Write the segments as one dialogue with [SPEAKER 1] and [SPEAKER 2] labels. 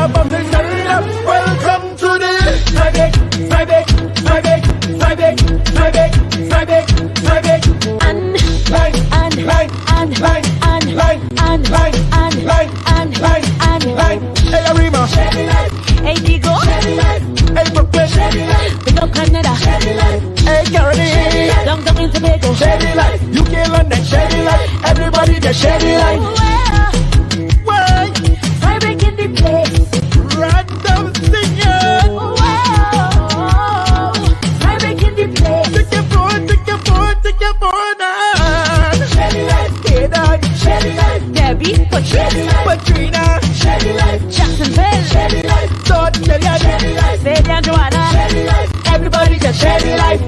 [SPEAKER 1] top of the cellular. Welcome to the Friday, Friday, Friday, Friday, Friday, Friday, Friday. And line, and line, and line, and line, and line, and line, and line, and line. Hey Arima, hey Digo, hey Brooklyn, big up Canada, hey Caroline, down in Tobago, Shady Life, UK, London, Shady Life, everybody just Shady Life. Why? Friday in the place, random singing. Friday in the place. Take your phone, take your phone, take your phone on. Shady Life, hey dog, Shady Life, Debbie, Patrina, Shady Life, Jacksonville, Shady Life, Todd, Shady Life, Sadie and Joanna, Shady Life, everybody just Shady Life.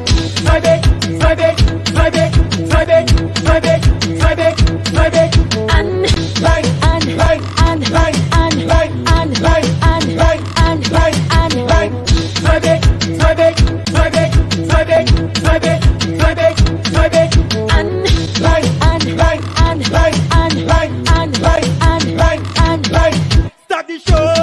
[SPEAKER 1] Friday, Friday, Friday, Friday, Friday, Friday, Friday, and line, and line, and line, and line, and line, and line, and line, and line. Friday, Friday, Friday, Friday, Friday, Friday, Friday, and line, and line, and line, and line, and line, and line, and line. Start the show.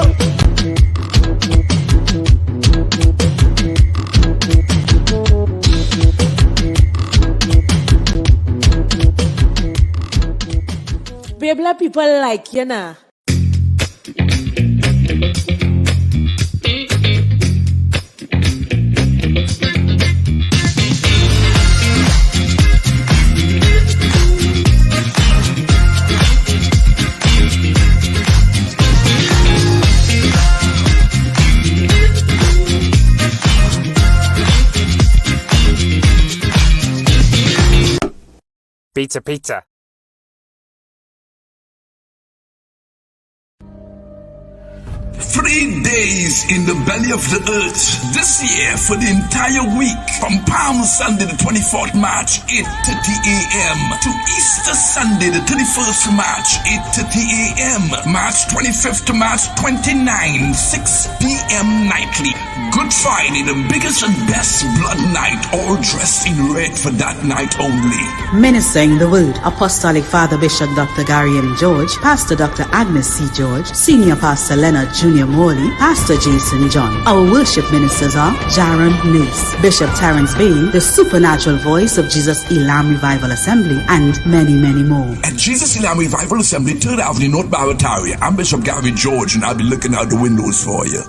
[SPEAKER 2] Black people like you know.
[SPEAKER 3] Pizza, pizza.
[SPEAKER 4] Three days in the belly of the earth this year for the entire week from Palm Sunday the 24th March 8:30 a.m. to Easter Sunday the 31st March 8:30 a.m. March 25th to March 29 6 p.m. nightly. Good Friday, the biggest and best blood night, all dressed in red for that night only.
[SPEAKER 5] Ministering the word, Apostolic Father Bishop Dr. Gary M. George, Pastor Dr. Agnes C. George, Senior Pastor Leonard Jr. Morley, Pastor Jason John. Our worship ministers are Jaron Mills, Bishop Terrence Bain, the supernatural voice of Jesus Elam Revival Assembly, and many, many more.
[SPEAKER 4] At Jesus Elam Revival Assembly, 3rd Avenue, North Barataria, I'm Bishop Gary George, and I'll be looking out the windows for you.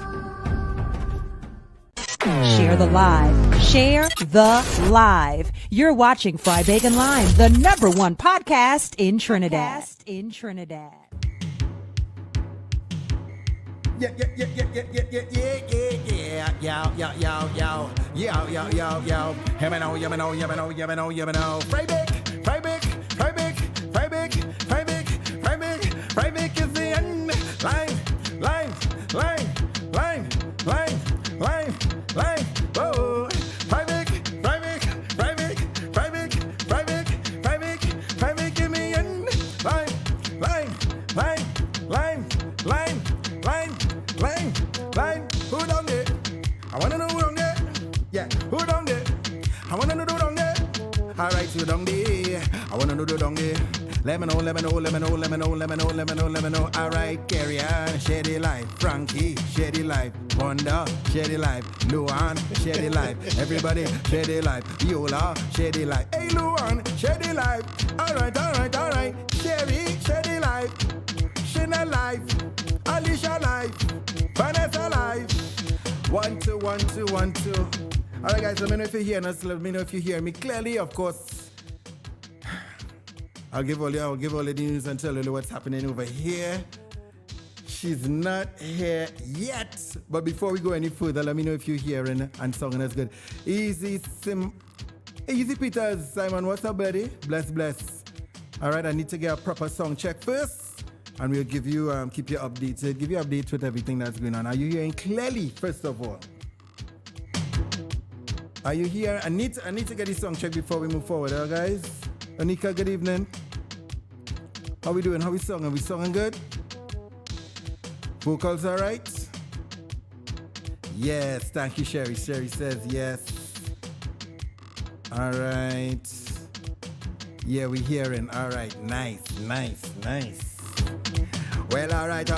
[SPEAKER 6] Share the live. Share the live. You're watching Fry Bacon Live, the #1 podcast in Trinidad.
[SPEAKER 1] Yeah. Fry bake is the end. Line. Whoa. Fry bake in the end. Line. Who down there? I wanna know who down there. Yeah, who down there? I wanna know who down there. Alright, who down there? I wanna know who down there. Let me know. Alright, carry on. Shady Life. Frankie, Shady Life. Wanda, Shady Life. Luan, Shady Life. Everybody, Shady Life. Yola, Shady Life. Hey, Luan, Shady Life. Alright. Sherry, Shady Life. Shina Life. Alicia Life. Vanessa Life. 1 2 1 2 1 2. Alright, guys, let me know if you're hearing us. Let me know if you hear me clearly, of course. I'll give all the news and tell you what's happening over here. She's not here yet. But before we go any further, let me know if you're hearing and songing is good. Easy Peters, Simon, what's up, buddy? Bless. All right, I need to get a proper song check first. And we'll give you, keep you updated, give you updates with everything that's going on. Are you hearing clearly, first of all? Are you here? I need to get this song checked before we move forward, guys. Anika, good evening. How we doing? How we singing? We singing good? Vocals all right? Yes, thank you, Sherry. Sherry says yes. All right. Yeah, we hearing. All right, nice.
[SPEAKER 3] Well, alright.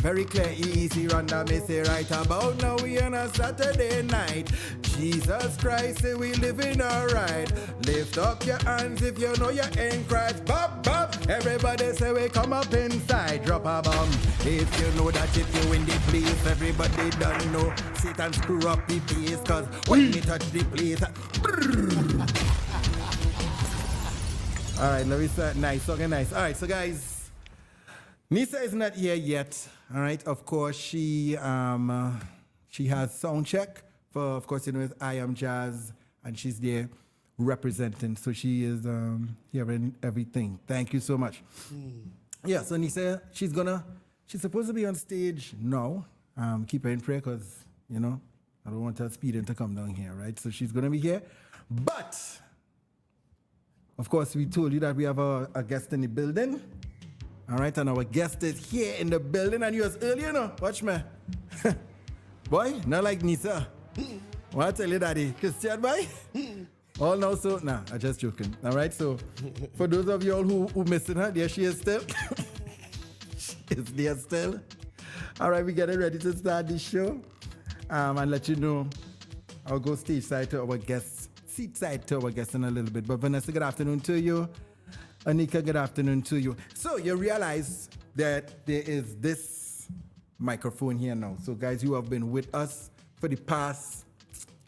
[SPEAKER 3] Very clear, easy, random, me say right about now. We on a Saturday night. Jesus Christ, say we living alright. Lift up your hands if you know you're in Christ. Bop, bop. Everybody say we come up inside. Drop a bomb. If you know that if you in the place, everybody don't know. Sit and screw up the place, cause when we touch the place. Alright, let me start. Nice, okay, nice. Alright, so guys, Nisa is not here yet. Alright, of course, she has sound check for, of course, you know, I Am Jazz, and she's there representing. So she is hearing everything. Thank you so much. Yeah, so Nisa, she's supposed to be on stage now. Keep her in prayer, because, you know, I don't want her speeding to come down here, right? So she's gonna be here. But of course, we told you that we have a guest in the building. All right, and our guest is here in the building, and you was earlier, no? Watch me. Boy, not like Nisa. What I tell you, Daddy? Christian, boy? All now, so, nah, I'm just joking. All right, so for those of you all who missing her, there she is still. She is there still. All right, we getting ready to start this show. And let you know, I'll go stage side to our guests. Seat side to our guests in a little bit. But Vanessa, good afternoon to you. Anika, good afternoon to you. So you realize that there is this microphone here now. So guys, you have been with us for the past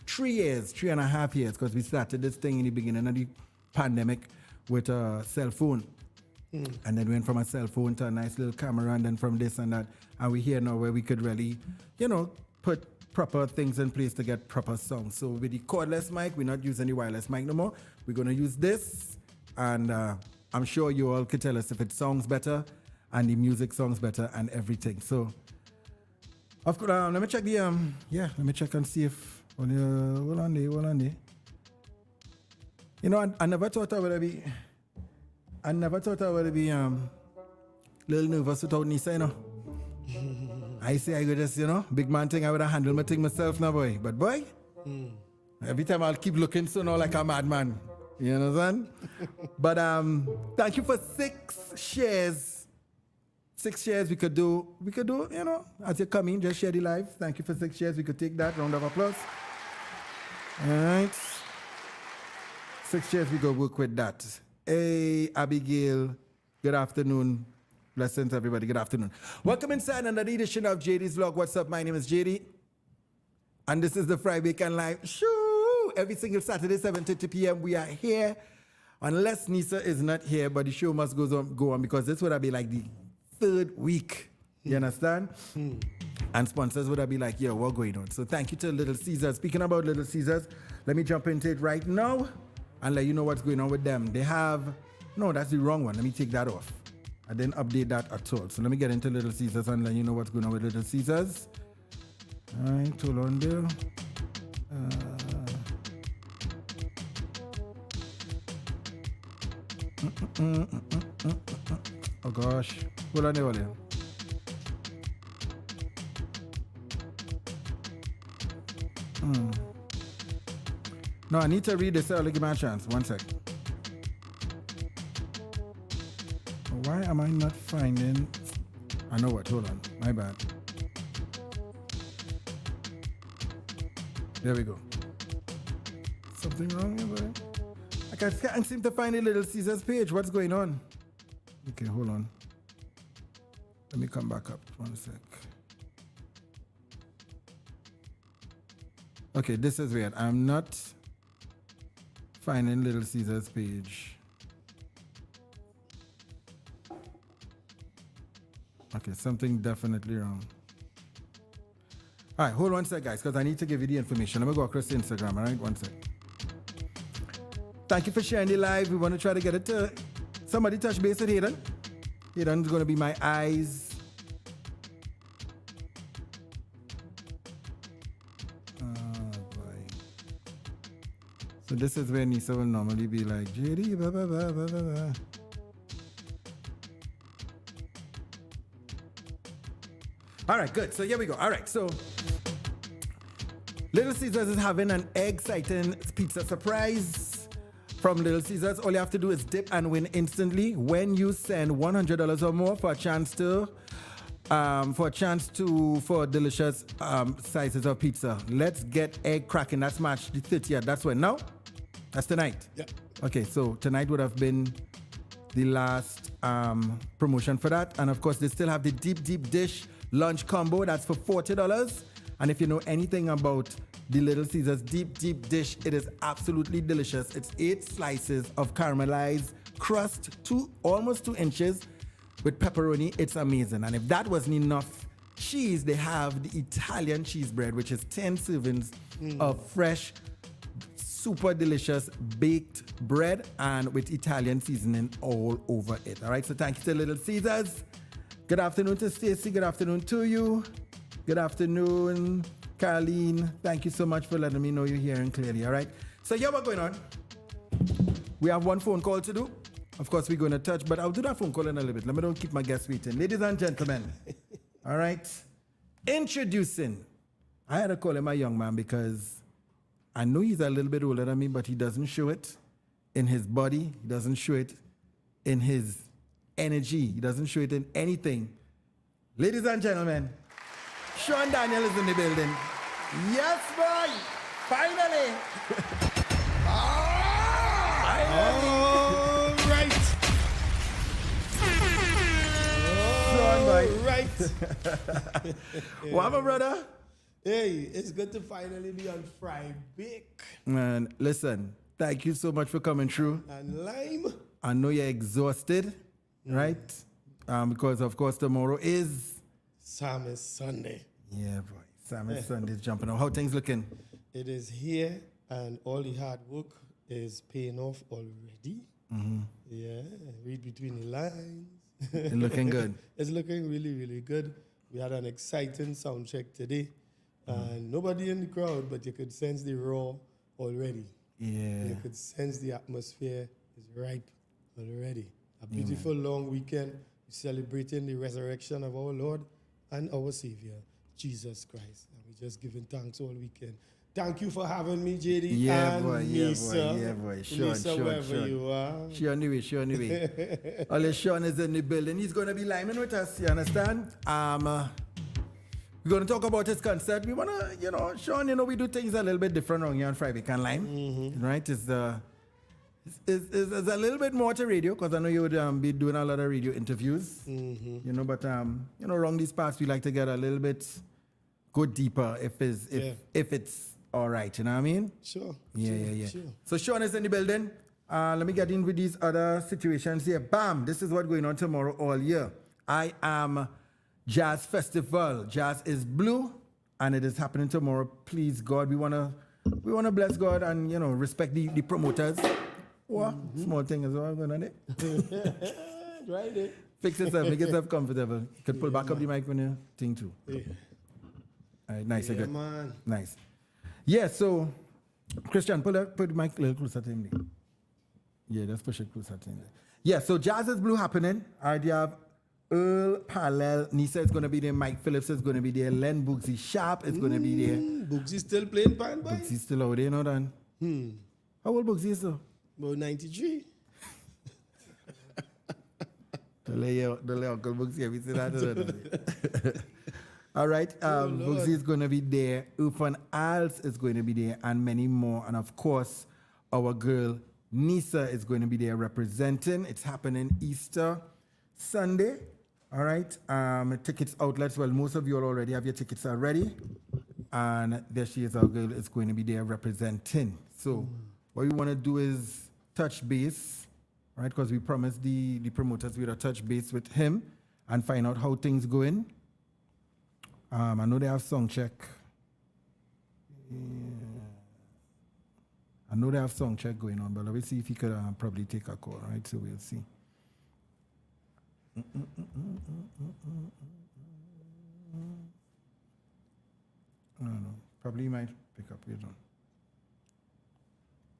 [SPEAKER 3] 3.5 years, because we started this thing in the beginning of the pandemic with a cell phone. And then went from a cell phone to a nice little camera, and then from this and that. And we're here now where we could really, you know, put proper things in place to get proper sound. So with the cordless mic, we're not using the wireless mic no more. We're going to use this, and I'm sure you all could tell us if it sounds better and the music sounds better and everything. So, of course, let me check the, let me check and see if, hold on there. You know, I never thought I would be, little nervous without Nisa, you know. I say I could just, you know, big man thing, I would have handled my thing myself now, boy. But boy, every time I'll keep looking so now like a madman. You understand? But thank you for 6 shares. 6 shares we could do, you know, as you come in, just share the live. Thank you for 6 shares. We could take that. Round of applause. All right. 6 shares, we go work with that. Hey, Abigail, good afternoon. Blessings, everybody. Good afternoon. Welcome inside another edition of JD's Vlog. What's up? My name is JD. And this is the Friday Can Live. Shoo! Every single Saturday, 7:30 p.m. We are here. Unless Nisa is not here, but the show must go on because this would be like the 3rd week. You understand? And sponsors would be like, yo, what's going on? So thank you to Little Caesars. Speaking about Little Caesars, let me jump into it right now and let you know what's going on with them. They have, no, that's the wrong one. Let me take that off. I didn't update that at all. So let me get into Little Caesars and let you know what's going on with Little Caesars. All right, hold on there. Oh gosh, hold on there, William. No, I need to read this. I'll give me a chance. One sec. Why am I not finding? I know what. Hold on. My bad. There we go. Something wrong here, buddy? I can't seem to find the Little Caesars page. What's going on? Okay, hold on. Let me come back up. 1 sec. Okay, this is weird. I'm not finding Little Caesars page. Okay, something definitely wrong. All right, hold on 1 sec, guys, because I need to give you the information. Let me go across to Instagram, all right? 1 sec. Thank you for sharing the live. We want to try to get it to somebody touch base with Hayden. Hayden's going to be my eyes. Boy. So this is where Nisa will normally be like, JD, blah, blah, blah, blah, blah, blah. All right, good. So here we go. All right, so Little Caesars is having an exciting pizza surprise from Little Caesars. All you have to do is dip and win instantly when you send $100 or more for a chance to for delicious sizes of pizza. Let's get egg cracking. That's March the 30th. That's when? No? That's tonight?
[SPEAKER 7] Yeah.
[SPEAKER 3] Okay, so tonight would have been the last promotion for that. And of course, they still have the deep dish lunch combo. That's for $40. And if you know anything about the Little Caesars deep dish, it is absolutely delicious. It's 8 slices of caramelized crust, almost 2 inches, with pepperoni. It's amazing. And if that wasn't enough cheese, they have the Italian cheese bread, which is 10 servings of fresh, super delicious baked bread and with Italian seasoning all over it. All right, so thank you to Little Caesars. Good afternoon to Stacy. Good afternoon to you. Good afternoon, Caroline. Thank you so much for letting me know you're hearing clearly. All right, so yeah, what's going on? We have one phone call to do. Of course, we're going to touch, but I'll do that phone call in a little bit. Let me don't keep my guests waiting. Ladies and gentlemen, all right, introducing. I had to call him a young man because I know he's a little bit older than me, but he doesn't show it in his body. He doesn't show it in his energy. He doesn't show it in anything. Ladies and gentlemen, Sean Daniel is in the building. Yes, boy! Finally!
[SPEAKER 7] All right.
[SPEAKER 3] Sean, boy.
[SPEAKER 7] All right.
[SPEAKER 3] What happened, brother?
[SPEAKER 7] Hey, it's good to finally be on Fried Bake
[SPEAKER 3] Man, listen, thank you so much for coming through.
[SPEAKER 7] and Lime.
[SPEAKER 3] I know you're exhausted, right? Because, of course, tomorrow is...
[SPEAKER 7] Psalmist Sunday.
[SPEAKER 3] Yeah, boy. Samus Sunday's jumping out. How things looking?
[SPEAKER 7] It is here, and all the hard work is paying off already. Yeah, read between the lines.
[SPEAKER 3] It's looking good.
[SPEAKER 7] It's looking really, really good. We had an exciting sound check today. And nobody in the crowd, but you could sense the raw already.
[SPEAKER 3] Yeah.
[SPEAKER 7] You could sense the atmosphere is ripe already. A beautiful long weekend celebrating the resurrection of our Lord and our Savior, Jesus Christ. And we're just giving thanks all weekend. Thank you for having me, JD.
[SPEAKER 3] Yeah,
[SPEAKER 7] and
[SPEAKER 3] boy, yeah,
[SPEAKER 7] Nisa.
[SPEAKER 3] boy, yeah, boy. Sean,
[SPEAKER 7] Nisa,
[SPEAKER 3] Sean,
[SPEAKER 7] wherever
[SPEAKER 3] Sean.
[SPEAKER 7] you are.
[SPEAKER 3] She on the way, she on the way. Only Sean is in the building. He's going to be liming with us, you understand? We're going to talk about his concert. We want to, Sean, we do things a little bit different around here on Friday Can Lime. Right? It's a little bit more to radio because I know you would be doing a lot of radio interviews. But around these parts, we like to get a little bit, go deeper if it's all right, you know what I mean?
[SPEAKER 7] Sure.
[SPEAKER 3] Yeah.
[SPEAKER 7] Sure.
[SPEAKER 3] So Sean is in the building. Let me get in with these other situations here. Bam! This is what's going on tomorrow all year. I am Jazz Festival. Jazz is Blue, and it is happening tomorrow. Please, God, we wanna bless God and respect the promoters. What small thing is all going on there.
[SPEAKER 7] Right there.
[SPEAKER 3] Fix yourself, make yourself comfortable. You can pull back up the mic when you thing too.
[SPEAKER 7] Yeah.
[SPEAKER 3] All right, nice,
[SPEAKER 7] Yeah,
[SPEAKER 3] good.
[SPEAKER 7] man.
[SPEAKER 3] Nice. Yeah, so Christian, put the mic a little closer to him there. Yeah, let's push it closer to him there. Yeah, so Jazz is Blue happening. All right, you have Earl Parallel, Nisa is going to be there, Mike Phillips is going to be there, Len Boogsy Sharp is going to be there.
[SPEAKER 7] Boogsy still playing pan, boy?
[SPEAKER 3] Boogsy's still out there, Dan? How old Boogsy is, though?
[SPEAKER 7] About 93.
[SPEAKER 3] The lay Uncle Boogsy, have you seen that? All right, Boogsy is going to be there, Ufan Als is going to be there, and many more. And of course, our girl Nisa is going to be there representing. It's happening Easter Sunday. All right, tickets outlets. Well, most of you all already have your tickets already. And there she is, our girl is going to be there representing. So what we want to do is touch base, right? Because we promised the promoters we'd touch base with him and find out how things going. I know they have song check. Yeah. I know they have song check going on, but let me see if he could probably take a call, right? So we'll see. I don't know. Probably might pick up. Wait on.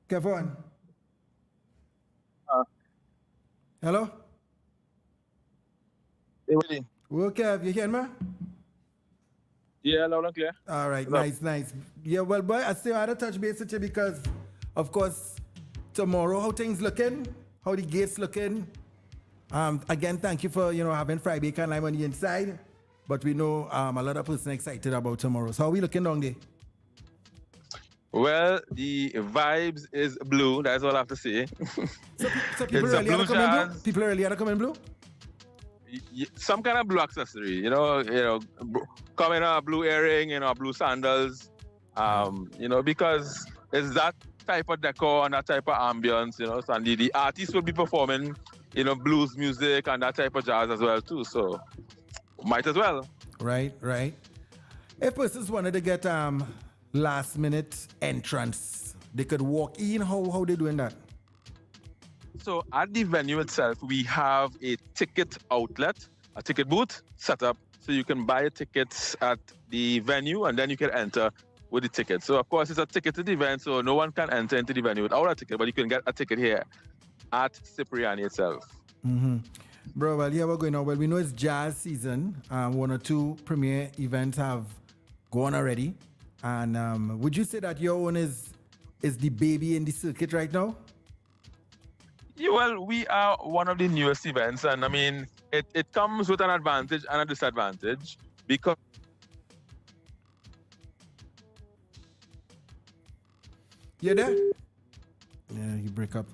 [SPEAKER 3] Kevin. Hello?
[SPEAKER 8] Hey,
[SPEAKER 3] Okay, you hear me?
[SPEAKER 8] yeah, loud and clear.
[SPEAKER 3] All right,
[SPEAKER 8] Hello.
[SPEAKER 3] nice. Yeah, well, boy, I still had to touch base with you because, of course, tomorrow. How things looking? How the gates looking? Again, thank you for having Friday Bacon Lime on the inside. But we know a lot of person excited about tomorrow. So how are we looking down there?
[SPEAKER 8] Well, the vibes is blue. That's all I have to say.
[SPEAKER 3] So people really are coming in blue? People really are coming in blue?
[SPEAKER 8] Some kind of blue accessory, coming a blue earring, blue sandals, because it's that type of decor and that type of ambience, and the artists will be performing, blues music and that type of jazz as well too. So might as well.
[SPEAKER 3] Right. If persons wanted to get last minute entrance, they could walk in. How they doing that?
[SPEAKER 8] So at the venue itself, we have a ticket outlet, a ticket booth set up, so you can buy tickets at the venue and then you can enter with the ticket. So of course it's a ticketed event, so no one can enter into the venue without a ticket, but you can get a ticket here at Cipriani itself.
[SPEAKER 3] Mm-hmm. Bro, well, yeah, we're going on. Well, we know it's jazz season. 1 or 2 premier events have gone already. And would you say that your one is the baby in the circuit right now?
[SPEAKER 8] Yeah, well, we are one of the newest events, and I mean, it comes with an advantage and a disadvantage because
[SPEAKER 3] you there? Yeah, you break up.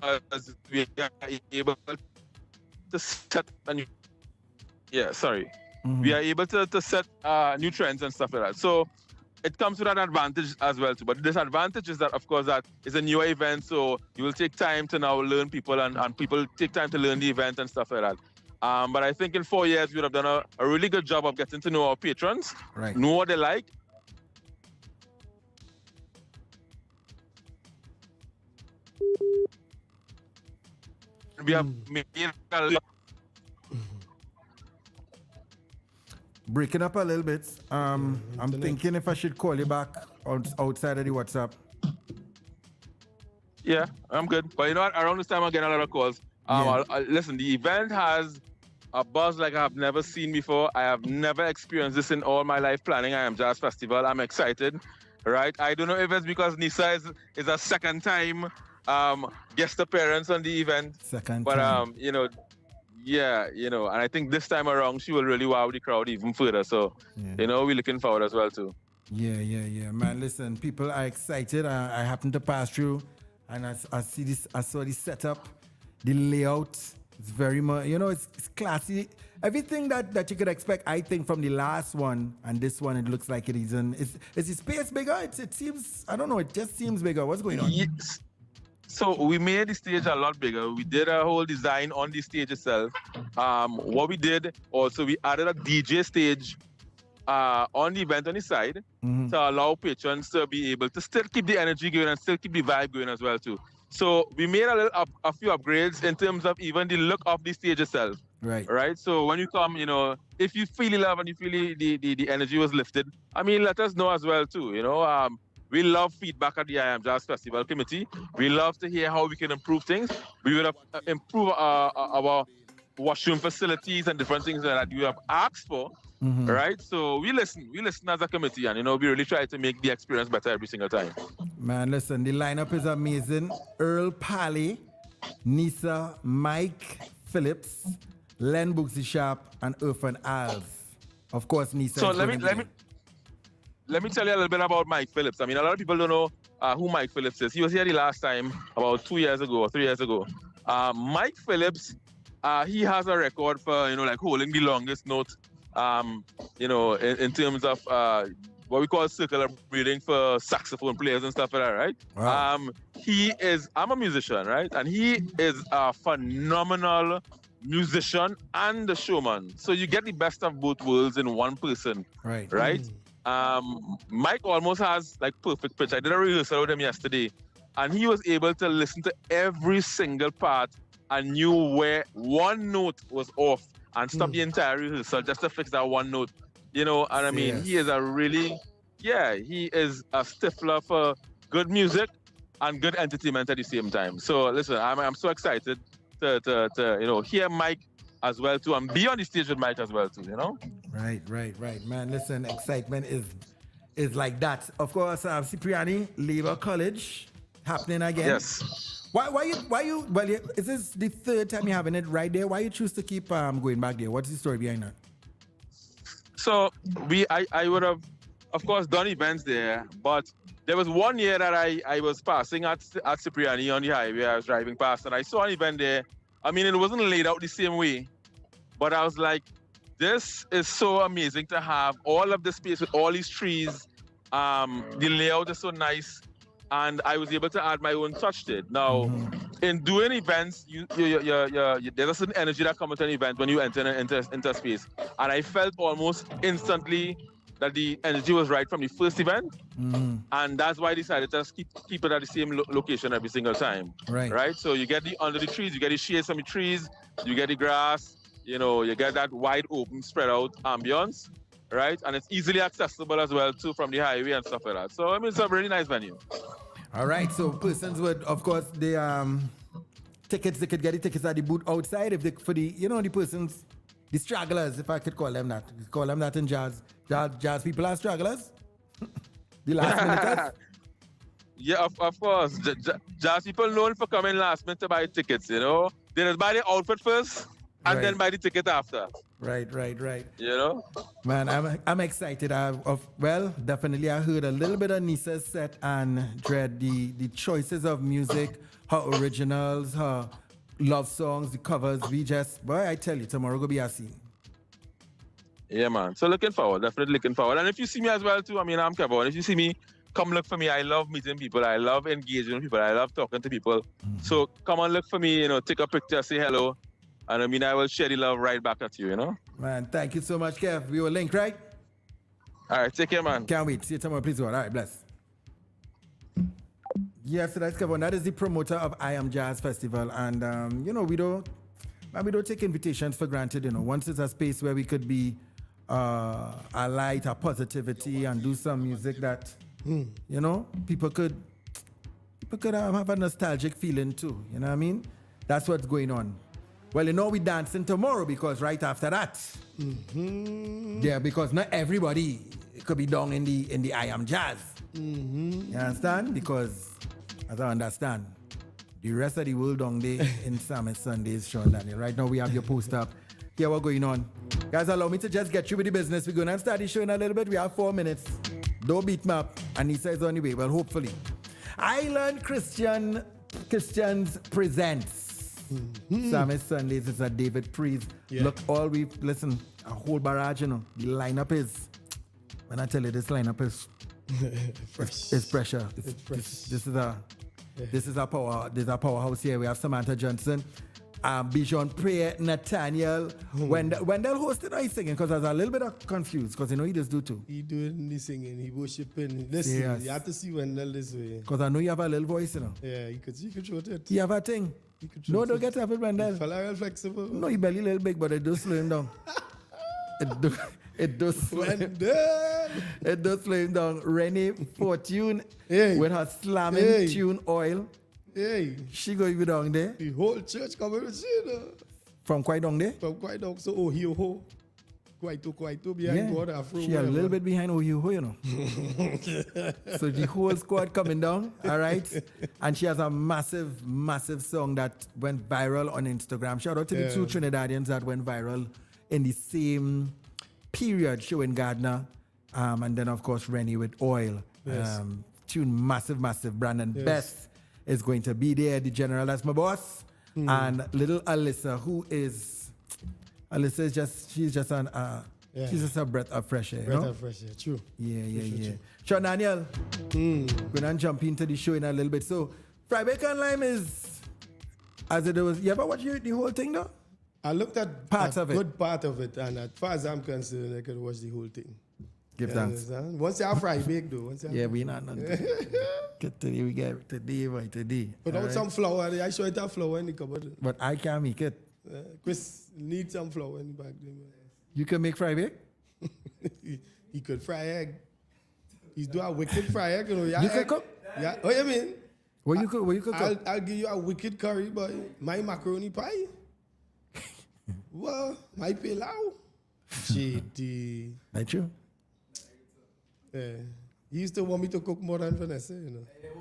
[SPEAKER 8] We are able to set a new. Yeah, sorry.
[SPEAKER 3] Mm-hmm.
[SPEAKER 8] We are able to set new trends and stuff like that. So it comes with an advantage as well too. But the disadvantage is that, of course, that it's a newer event, so you will take time to now learn people, and people take time to learn the event and stuff like that. But I think in 4 years, we would have done a really good job of getting to know our patrons,
[SPEAKER 3] right?
[SPEAKER 8] Know what they like. We have made a lot.
[SPEAKER 3] Breaking up a little bit. I'm thinking if I should call you back outside of the WhatsApp.
[SPEAKER 8] Yeah, I'm good. But you know what? Around this time, I'm getting a lot of calls. Listen, the event has a buzz like I have never seen before. I have never experienced this in all my life planning. I am Jazz Festival. I'm excited, right? I don't know if it's because Nisa is a second time guest appearance on the event. But, yeah, and I think this time around, she will really wow the crowd even further. So, we're looking forward as well, too.
[SPEAKER 3] Yeah. Man, listen, people are excited. I happened to pass through, and I saw the setup, the layout. It's very much, it's classy. Everything that you could expect, I think, from the last one and this one, it looks like it isn't. Is the space bigger? It seems, I don't know, it just seems bigger. What's going on?
[SPEAKER 8] Yes. So we made the stage a lot bigger. We did a whole design on the stage itself. What we did also, we added a DJ stage on the event on the side to allow patrons to be able to still keep the energy going and still keep the vibe going as well too. So we made a few upgrades in terms of even the look of the stage itself. Right. So when you come, if you feel the love and you feel the energy was lifted, I mean, let us know as well too. We love feedback at the I Am Jazz Festival Committee. We love to hear how we can improve things. We would have improved our washroom facilities and different things that you have asked for, right? So we listen as a committee, and we really try to make the experience better every single time.
[SPEAKER 3] Man, listen, the lineup is amazing. Earl Pally, Nisa, Mike Phillips, Len Booksy Sharp, and Irfan Alves. Of course, Nisa.
[SPEAKER 8] So let me tell you a little bit about Mike Phillips. I mean, a lot of people don't know who Mike Phillips is. He was here the last time about 2 years ago or 3 years ago. Mike Phillips, he has a record for, holding the longest note, in terms of what we call circular breathing for saxophone players and stuff like that, right?
[SPEAKER 3] Wow.
[SPEAKER 8] I'm a musician, right? And he is a phenomenal musician and a showman. So you get the best of both worlds in one person, right? Mike almost has perfect pitch. I did a rehearsal with him yesterday, and he was able to listen to every single part and knew where one note was off and stop the entire rehearsal just to fix that one note. And I mean, he is he is a stiffler for good music and good entertainment at the same time. So listen, I'm so excited to hear Mike as well too, and be on the stage with Mike as well too,
[SPEAKER 3] Right. Man, listen, excitement is like that. Of course, Cipriani, Labour College, happening again.
[SPEAKER 8] Yes.
[SPEAKER 3] Well, is this the third time you're having it right there? Why you choose to keep going back there? What's the story behind that?
[SPEAKER 8] So I would have, of course, done events there, but there was one year that I was passing at Cipriani on the highway. I was driving past and I saw an event there. I mean, it wasn't laid out the same way, but I was like, this is so amazing to have all of the space with all these trees. The layout is so nice, and I was able to add my own touch to it. Now, in doing events, there's a certain energy that comes to an event when you enter into space, and I felt almost instantly that the energy was right from the first event, and that's why I decided to just keep it at the same location every single time. Right. So you get under the trees, you get the shade from the trees, you get the grass. You get that wide open, spread out ambience, right? And it's easily accessible as well too from the highway and stuff like that. So I mean, it's a really nice venue.
[SPEAKER 3] All right. So persons would, of course, the tickets, they could get the tickets at the booth outside if they, for the the persons, the stragglers, if I could call them that. Call them that in jazz. Jazz people are stragglers. The last minute.
[SPEAKER 8] Yeah, of course. Jazz people known for coming last minute to buy tickets. They just buy the outfit first. And then buy the ticket after.
[SPEAKER 3] Right.
[SPEAKER 8] Man,
[SPEAKER 3] I'm excited. Definitely I heard a little bit of Nisa's set and Dread, the choices of music, her originals, her love songs, the covers. I tell you, tomorrow will be a scene.
[SPEAKER 8] Yeah, man. So definitely looking forward. And if you see me as well too, I mean, I'm Kevin. If you see me, come look for me. I love meeting people. I love engaging with people. I love talking to people. So come on, look for me, take a picture, say hello. And I mean, I will share the love right back at you,
[SPEAKER 3] Man, thank you so much, Kev. We will link, right?
[SPEAKER 8] All right, take care, man.
[SPEAKER 3] Can't wait. See you tomorrow, please. All right, bless. Yes, so that's Kevin. That is the promoter of I Am Jazz Festival. And, we don't take invitations for granted, Once it's a space where we could be a light, a positivity, and do some music that, people could have a nostalgic feeling too. You know what I mean? That's what's going on. Well, we're dancing tomorrow because right after that, yeah, because not everybody could be down in the I Am Jazz. You understand? Because, as I understand, the rest of the world down there in Summit Sundays, Sean Daniel. Right now, we have your post up. Here, what's going on? Guys, allow me to just get you with the business. We're going to start the show in a little bit. We have 4 minutes. Don't beat me up. Anissa is on the way. Well, hopefully. Island Christians presents. Summit Sundays is a David Priest. Yeah. Look, a whole barrage, The lineup is, when I tell you this lineup is it's pressure. This is a powerhouse here. We have Samantha Johnson, Bijan Prayer, Nathaniel. When they'll host it, he's singing because I was a little bit confused because he just do too.
[SPEAKER 7] He doing the singing, he worshiping. Listen, yes. You have to see Wendell this way.
[SPEAKER 3] Because I know you have a little voice,
[SPEAKER 7] Yeah, you could show it.
[SPEAKER 3] You have a thing. No, don't get up it, Wendell.
[SPEAKER 7] Fella real flexible.
[SPEAKER 3] No, he belly a little big, but it does slow him down. It does slow him down. Rennie Fortune with her slamming tune oil.
[SPEAKER 7] Hey.
[SPEAKER 3] She going to be down there.
[SPEAKER 7] The whole church coming to see her.
[SPEAKER 3] From quite down there?
[SPEAKER 7] From quite down. So, Ohio. Quite behind God. Afro.
[SPEAKER 3] She a little bit behind Ohio, So the whole squad coming down, all right? And she has a massive, massive song that went viral on Instagram. Shout out to the two Trinidadians that went viral in the same period, showing Gardner. And then, of course, Rennie with Oil. Yes. Tune massive. Brandon Best is going to be there. The General, that's my boss. And little Alyssa, she's just a breath of fresh air.
[SPEAKER 7] Breath of fresh air, true.
[SPEAKER 3] Yeah. Sean Daniel, we're going to jump into the show in a little bit. So, Fried Bacon Lime is, as it was, you ever watch the whole thing though?
[SPEAKER 7] I looked at
[SPEAKER 3] parts of it.
[SPEAKER 7] Good part of it, and as far as I'm concerned, I could watch the whole thing.
[SPEAKER 3] Give thanks.
[SPEAKER 7] Once you have fried bake though.
[SPEAKER 3] We not. Today we get today.
[SPEAKER 7] Put out some flour. I show it have flour in the cupboard.
[SPEAKER 3] But I can't make it.
[SPEAKER 7] Chris need some flour in the back.
[SPEAKER 3] You can make fried bake?
[SPEAKER 7] He could fry egg. He's doing a wicked fry egg. You
[SPEAKER 3] can cook?
[SPEAKER 7] Yeah. Oh, you mean?
[SPEAKER 3] What you cook?
[SPEAKER 7] I'll give you a wicked curry, but my macaroni pie. Well, my pilau. Shitty.
[SPEAKER 3] Not true.
[SPEAKER 7] Yeah. He used to want me to cook more than Vanessa,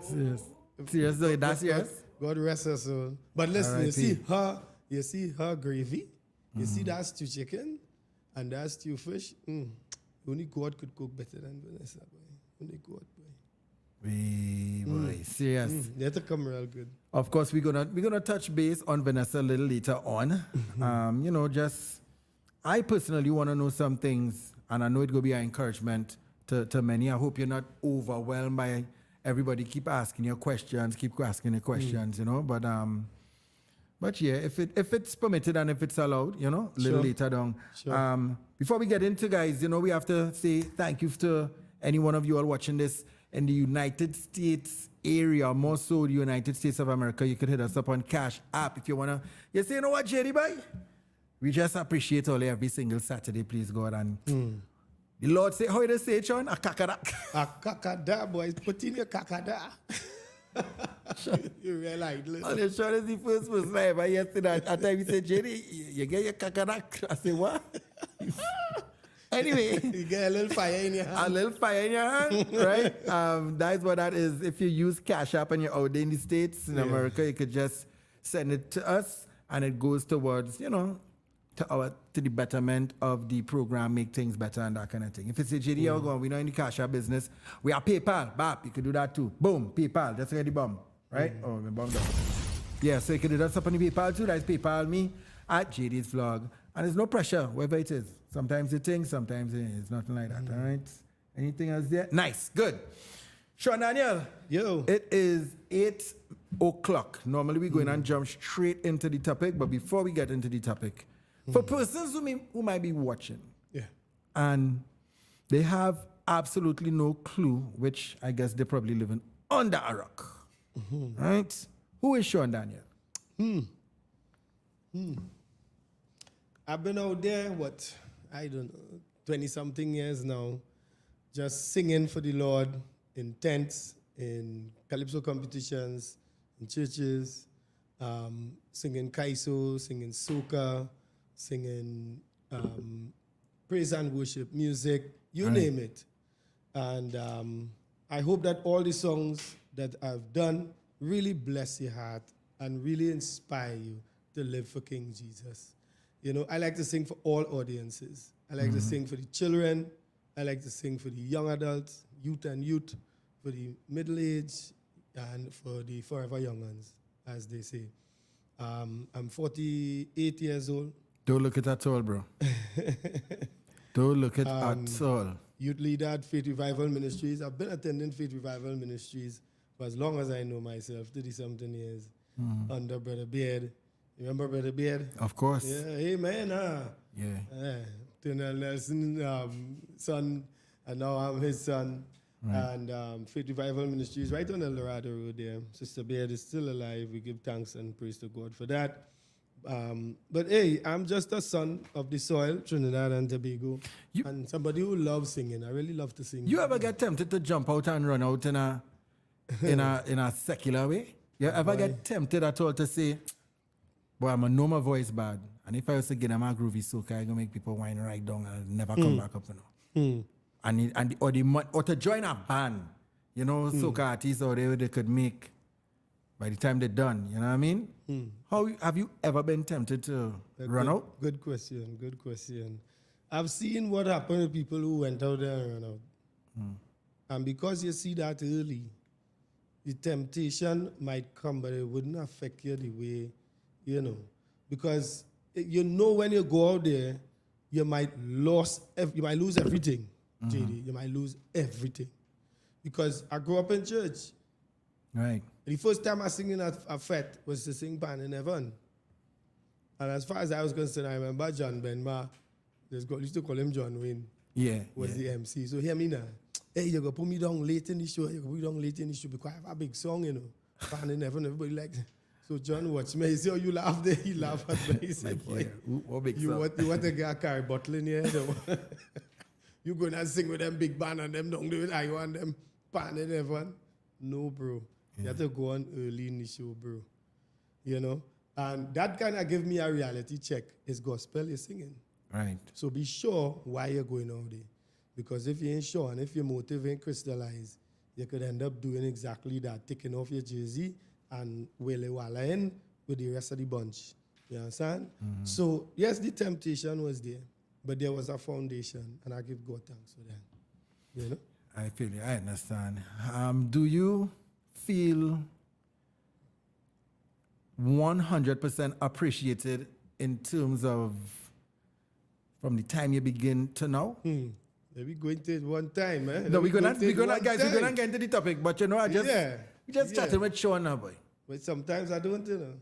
[SPEAKER 3] Serious though, that's serious?
[SPEAKER 7] God rest her soul. But listen,
[SPEAKER 3] R.I.P.
[SPEAKER 7] you see her gravy, you see that stew chicken, and that stew fish. Only God could cook better than Vanessa, boy. Only God, boy.
[SPEAKER 3] Boy, serious.
[SPEAKER 7] They have to come real good.
[SPEAKER 3] Of course, we're gonna touch base on Vanessa a little later on. You know, just I personally want to know some things, and I know it's gonna be an encouragement to many. I hope you're not overwhelmed by everybody keep asking your questions, you know. But yeah, if it's permitted and if it's allowed, you know, a little later down.
[SPEAKER 7] Sure.
[SPEAKER 3] Before we get into, guys, you know, we have to say thank you to any one of you all watching this in the United States area, more so the United States of America. You could hit us up on Cash App if you wanna. You say, you know what, Jerry boy? We just appreciate all every single Saturday, please God. And the Lord say, how you say it, Sean? A kakada.
[SPEAKER 7] A kakada, boys. Put in your kakada. You realize, listen.
[SPEAKER 3] And Sean is the first person I ever yesterday. At time he said, Jerry, you get your kakada. I say, what? Anyway.
[SPEAKER 7] You get a little fire in your hand.
[SPEAKER 3] A little fire in your hand, right? That's what that is. If you use Cash App and you're out there in the States, in America, you could just send it to us and it goes towards, you know, to the betterment of the program, make things better and that kind of thing. If it's a JD, we're not in the Cash App business. We are PayPal, BAP, you could do that too. Boom, PayPal, that's already bomb, right? Oh, my bomb down. Yeah, so you can do that stuff on the PayPal too. That's PayPal me at JD's Vlog. And there's no pressure, wherever it is. Sometimes it things, sometimes it's nothing like that, all right? Anything else there? Nice, good. Sean Daniel.
[SPEAKER 7] Yo.
[SPEAKER 3] It is 8 o'clock. Normally we go in and jump straight into the topic, but before we get into the topic, for persons who might be watching, and they have absolutely no clue, which I guess they're probably living under a rock, right? Who is Sean Daniel?
[SPEAKER 7] I've been out there, I don't know, 20-something years now, just singing for the Lord in tents, in calypso competitions, in churches, singing kaiso, singing soca, singing praise and worship, music, you name it. And I hope that all the songs that I've done really bless your heart and really inspire you to live for King Jesus. You know, I like to sing for all audiences. I like to sing for the children. I like to sing for the young adults, youth, for the middle-aged, and for the forever young ones, as they say. I'm 48 years old.
[SPEAKER 3] Don't look at that all, bro. Don't look at all.
[SPEAKER 7] Youth leader at Faith Revival Ministries. I've been attending Faith Revival Ministries for as long as I know myself, 30-something years, under Brother Beard. You remember Brother Beard?
[SPEAKER 3] Of course.
[SPEAKER 7] Yeah, amen,
[SPEAKER 3] Yeah.
[SPEAKER 7] Turnell Nelson, son, and now I'm his son. Right. And Faith Revival Ministries right on El Dorado Road there. Sister Beard is still alive. We give thanks and praise to God for that. But hey, I'm just a son of the soil, Trinidad and Tobago, and somebody who loves singing. I really love to sing.
[SPEAKER 3] You ever get tempted to jump out and run out in a secular way? You ever get tempted at all to say, boy, I'm a know my voice bad, and if I was to get my groovy soca, I'm gonna make people whine right down and never come back up, you know. Or to join a band, you know, soca artists or they could make by the time they're done, you know what I mean? How have you ever been tempted to run out?
[SPEAKER 7] Good question. I've seen what happened to people who went out there and ran out. And because you see that early, the temptation might come, but it wouldn't affect you the way, you know. Because you know when you go out there, you might lose everything, JD. You might lose everything. Because I grew up in church.
[SPEAKER 3] Right.
[SPEAKER 7] The first time I sing in a fete was to sing Pan in Heaven. And as far as I was concerned, I remember John Benma, used to call him John Wayne.
[SPEAKER 3] Yeah.
[SPEAKER 7] Was the MC. So hear me now. Hey, you're going to put me down late in the show. Because I have a big song, you know. Pan in Heaven, everybody likes it. So John watched me. He said, oh, you laugh there. He laughed at me. He said, boy, you want to get a carry bottle in here? You going to sing with them big band and them don't do it. I want them Pan in Heaven. No, bro. You have to go on early in the show, bro. You know? And that kind of give me a reality check. It's gospel you're singing.
[SPEAKER 3] Right.
[SPEAKER 7] So be sure why you're going out there. Because if you ain't sure and if your motive ain't crystallized, you could end up doing exactly that, taking off your jersey and Wele Wala in with the rest of the bunch. You understand? So, yes, the temptation was there, but there was a foundation, and I give God thanks for that. You know?
[SPEAKER 3] I feel you. I understand. Do you feel 100% appreciated in terms of from the time you begin to now?
[SPEAKER 7] Maybe go into it one time, man.
[SPEAKER 3] No, we're gonna get into the topic, but you know, we just chatting with Sean now, boy.
[SPEAKER 7] But sometimes I don't, you know.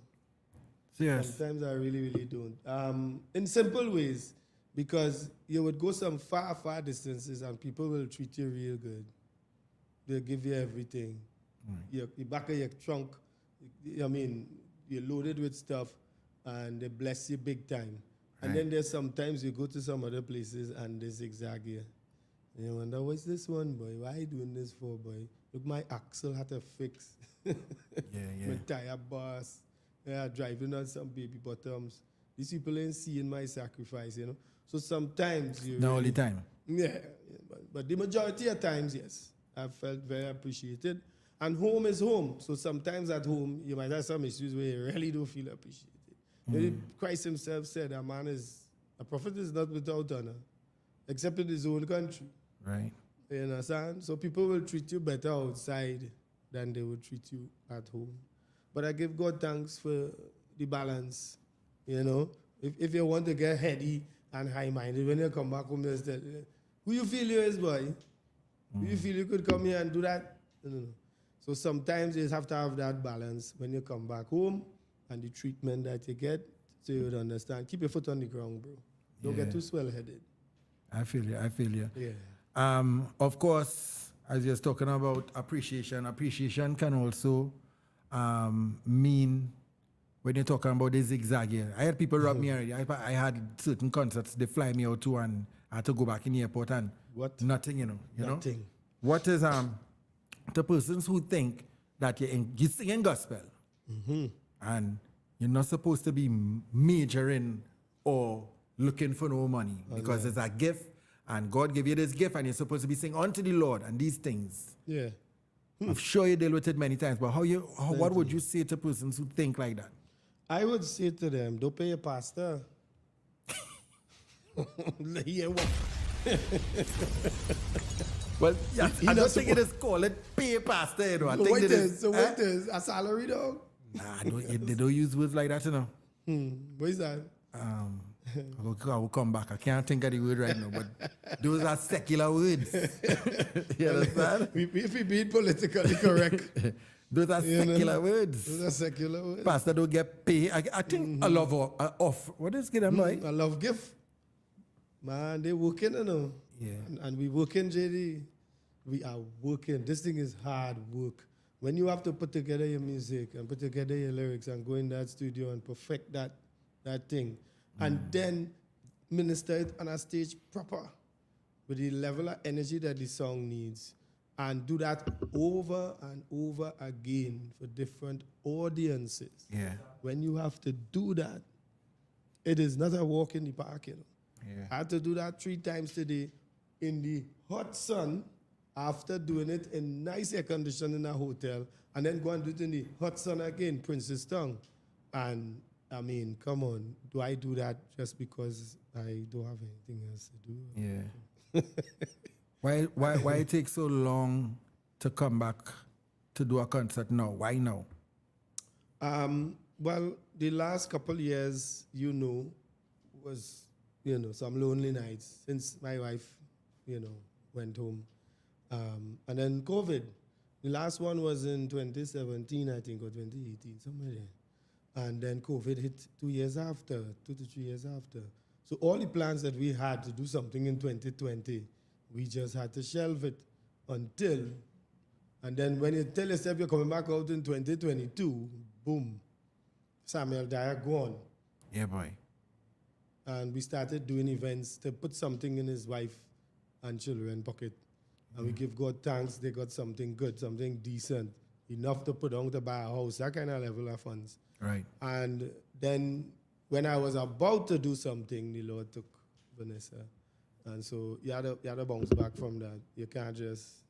[SPEAKER 3] Yes.
[SPEAKER 7] Sometimes I really, really don't. In simple ways, because you would go some far, far distances and people will treat you real good. They'll give you everything. Your back of your trunk, I mean, you're loaded with stuff and they bless you big time. And then there's sometimes you go to some other places and they zigzag you. And you wonder, what's this one, boy? Why are you doing this for, boy? Look, my axle had to fix. My tire bars. Yeah, driving on some baby bottoms. These people ain't seeing my sacrifice, you know. So sometimes you.
[SPEAKER 3] Not all the time.
[SPEAKER 7] Yeah, but the majority of times, yes, I've felt very appreciated. And home is home. So sometimes at home, you might have some issues where you really don't feel appreciated. Maybe Christ himself said a prophet is not without honor, except in his own country.
[SPEAKER 3] Right.
[SPEAKER 7] You understand? So people will treat you better outside than they would treat you at home. But I give God thanks for the balance. You know, if you want to get heady and high-minded, when you come back home, you tell who you feel you is, boy? Who you feel you could come here and do that? No. So sometimes you just have to have that balance when you come back home and the treatment that you get, so you would understand. Keep your foot on the ground, bro. Don't get too swell-headed.
[SPEAKER 3] I feel you.
[SPEAKER 7] Yeah.
[SPEAKER 3] Of course, as you're talking about appreciation can also mean when you're talking about the zigzag here. I had people rob me already. I had certain concerts they fly me out to and I had to go back in the airport and nothing, you know.
[SPEAKER 7] Nothing.
[SPEAKER 3] What is the persons who think that you're singing gospel and you're not supposed to be majoring or looking for no money because it's a gift and God gave you this gift and you're supposed to be singing unto the Lord and these things.
[SPEAKER 7] Yeah.
[SPEAKER 3] I'm sure you deal with it many times, but what would you say to persons who think like that?
[SPEAKER 7] I would say to them, don't pay your pastor. Yeah, what?
[SPEAKER 3] Well, yes, I don't think it is called it pay pastor, you know. I think it is.
[SPEAKER 7] So what is a salary, dog?
[SPEAKER 3] Nah, they don't use words like that, you know.
[SPEAKER 7] What is that?
[SPEAKER 3] I will come back. I can't think of the word right now, but those are secular words. You understand?
[SPEAKER 7] If we being politically correct.
[SPEAKER 3] Those are secular words.
[SPEAKER 7] Those are secular words.
[SPEAKER 3] Pastor don't get paid. I think a love off. What is it, boy?
[SPEAKER 7] A love gift. Man, they working, you know.
[SPEAKER 3] Yeah.
[SPEAKER 7] And we working, JD. We are working. This thing is hard work. When you have to put together your music and put together your lyrics and go in that studio and perfect that thing, and then minister it on a stage proper with the level of energy that the song needs, and do that over and over again for different audiences.
[SPEAKER 3] Yeah.
[SPEAKER 7] When you have to do that, it is not a walk in the park, you know.
[SPEAKER 3] Yeah.
[SPEAKER 7] I had to do that 3 times today in the hot sun after doing it in nice air conditioning in a hotel, and then go and do it in the hot sun again, Princess Town. And I mean, come on, do I do that just because I don't have anything else to do?
[SPEAKER 3] Yeah. Why it take so long to come back to do a concert now? Why now?
[SPEAKER 7] Well, the last couple years, was, some lonely nights since my wife, went home. And then COVID. The last one was in 2017, I think, or 2018, somewhere there. And then COVID hit 2 to 3 years after. So all the plans that we had to do something in 2020, we just had to shelve it until, and then when you tell yourself you're coming back out in 2022, boom, Samuel Dyer gone.
[SPEAKER 3] Yeah, boy.
[SPEAKER 7] And we started doing events to put something in his wife and children pocket. And we give God thanks, they got something good, something decent, enough to put on to buy a house, that kind of level of funds.
[SPEAKER 3] Right.
[SPEAKER 7] And then when I was about to do something, the Lord took Vanessa. And so you had to bounce back from that. You can't just,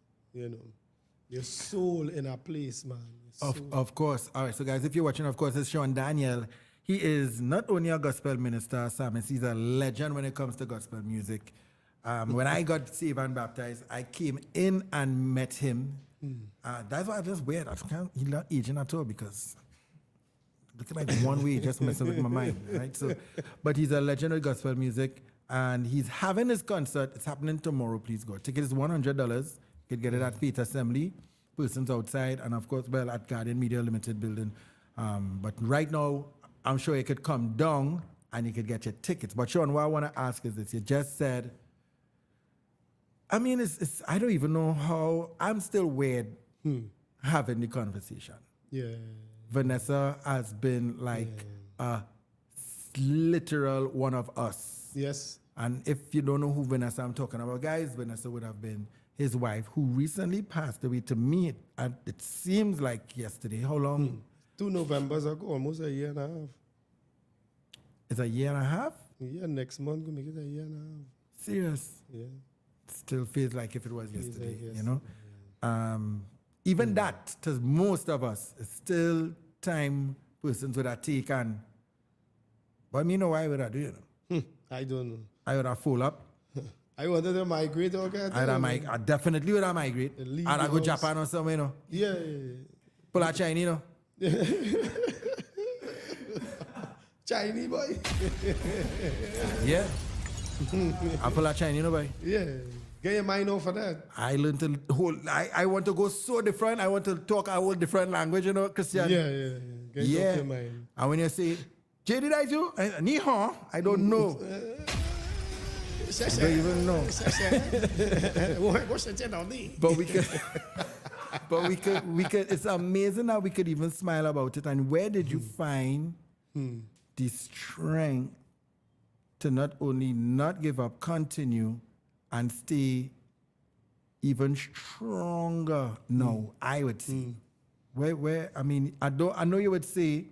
[SPEAKER 7] Your soul in a place, man. Your soul.
[SPEAKER 3] Of course. All right, so guys, if you're watching, of course, it's Sean Daniel. He is not only a gospel minister, psalmist, he's a legend when it comes to gospel music. When I got saved and baptized, I came in and met him. That's why I just weird. He's not aging at all because looking like one way, just messing with my mind, right? So, but he's a legend of gospel music, and he's having his concert. It's happening tomorrow. Please go. Ticket is $100. You can get it at Faith Assembly, persons outside, and of course, well, at Guardian Media Limited building. But right now, I'm sure you could come down and you could get your tickets. But Sean, what I want to ask is this: you just said, I mean, it's I don't even know how. I'm still weird having the conversation.
[SPEAKER 7] Yeah.
[SPEAKER 3] Vanessa has been like a literal one of us.
[SPEAKER 7] Yes.
[SPEAKER 3] And if you don't know who Vanessa I'm talking about, guys, Vanessa would have been his wife, who recently passed away to me. And it seems like yesterday. How long?
[SPEAKER 7] 2 Novembers ago, almost a year and a half.
[SPEAKER 3] It's a year and a half?
[SPEAKER 7] Yeah, next month we make it a year and a half.
[SPEAKER 3] Serious?
[SPEAKER 7] Yeah.
[SPEAKER 3] Still feels like if it was yesterday,
[SPEAKER 7] like
[SPEAKER 3] you know? Even that, to most of us, is still time persons would have taken. But me know why would I do, you know?
[SPEAKER 7] I don't know.
[SPEAKER 3] I would have full up.
[SPEAKER 7] I wanted to migrate, okay?
[SPEAKER 3] I definitely would have migrate.
[SPEAKER 7] Leave
[SPEAKER 3] And I
[SPEAKER 7] the
[SPEAKER 3] go
[SPEAKER 7] house.
[SPEAKER 3] Japan or somewhere, you know?
[SPEAKER 7] Yeah.
[SPEAKER 3] Pull out Chinese, you know?
[SPEAKER 7] Chinese boy.
[SPEAKER 3] Yeah. I pull out Chinese, you know, boy?
[SPEAKER 7] Yeah. Get your mind off of that.
[SPEAKER 3] I learned to I want to go so different. I want to talk a whole different language, you know, Christian?
[SPEAKER 7] Yeah. Get
[SPEAKER 3] Yeah.
[SPEAKER 7] off your mind.
[SPEAKER 3] And when you say, J.D. you? Ni hao? I don't know. I don't even know. But we could, it's amazing how we could even smile about it. And where did you find the strength to not only not give up, continue, and stay even stronger now, I would say. Where I mean, I know you would say,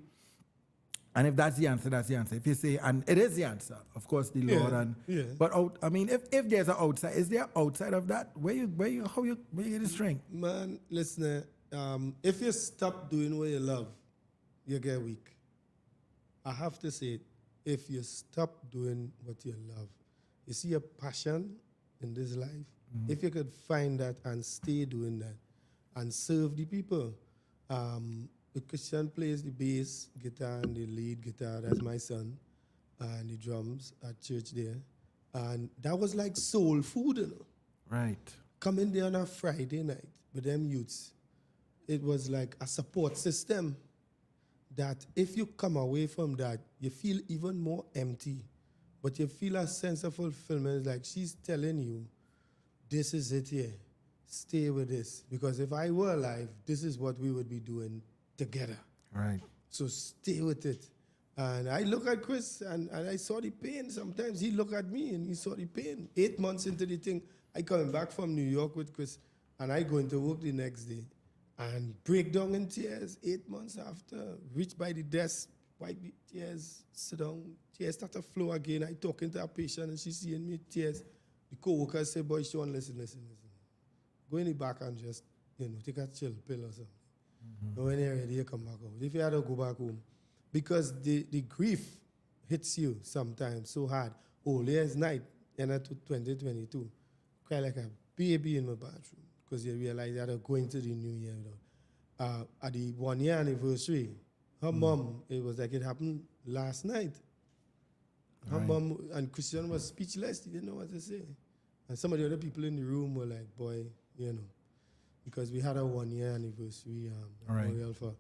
[SPEAKER 3] and if that's the answer, that's the answer. If you say, and it is the answer, of course, the Lord. But I mean, if there's an outside, is there outside of that? Where you get the strength?
[SPEAKER 7] Man, listen, if you stop doing what you love, you get weak. I have to say it. If you stop doing what you love, you see a passion in this life. If you could find that and stay doing that and serve the people. The Christian plays the bass guitar and the lead guitar, that's my son, and the drums at church there. And that was like soul food, you know.
[SPEAKER 3] Right.
[SPEAKER 7] Coming there on a Friday night with them youths, it was like a support system that if you come away from that, you feel even more empty, but you feel a sense of fulfillment. It's like she's telling you, this is it here. Stay with this. Because if I were alive, this is what we would be doing together.
[SPEAKER 3] Right.
[SPEAKER 7] So stay with it. And I look at Chris and I saw the pain. Sometimes he looked at me and he saw the pain. 8 months into the thing, I coming back from New York with Chris and I go into work the next day and break down in tears. 8 months after, reach by the desk, wipe the tears, sit down, tears start to flow again. I talking to a patient and she's seeing me tears. The co-worker say, boy, Sean, listen. Go in the back and just, take a chill pill or something. And when you're ready, you come back home. If you had to go back home, because the grief hits you sometimes so hard. Oh, last night, into 2022, cry like a baby in my bathroom because you realize that I'm going to the new year. At the 1 year anniversary, her mom, it was like it happened last night. Her mom and Christian was speechless. He didn't know what to say. And some of the other people in the room were like, boy, because we had a 1 year anniversary memorial for.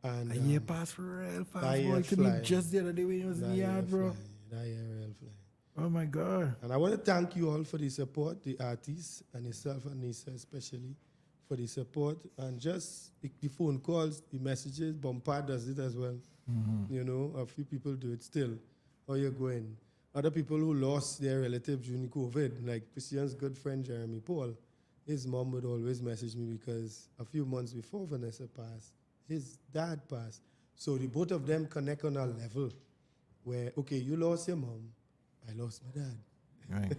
[SPEAKER 7] And,
[SPEAKER 3] a year passed real fast,
[SPEAKER 7] that
[SPEAKER 3] boy.
[SPEAKER 7] year
[SPEAKER 3] To me,
[SPEAKER 7] fly.
[SPEAKER 3] just the other day when he was in the yard, bro.
[SPEAKER 7] That year real fly.
[SPEAKER 3] Oh, my God.
[SPEAKER 7] And I want to thank you all for the support, the artists, and yourself and Nisa especially, for the support. And just the phone calls, the messages, Bompard does it as well. A few people do it still. How you going? Other people who lost their relatives during COVID, like Christian's good friend Jeremy Paul, his mom would always message me because a few months before Vanessa passed, his dad passed. So the both of them connect on a level where, okay, you lost your mom, I lost my dad.
[SPEAKER 3] Right.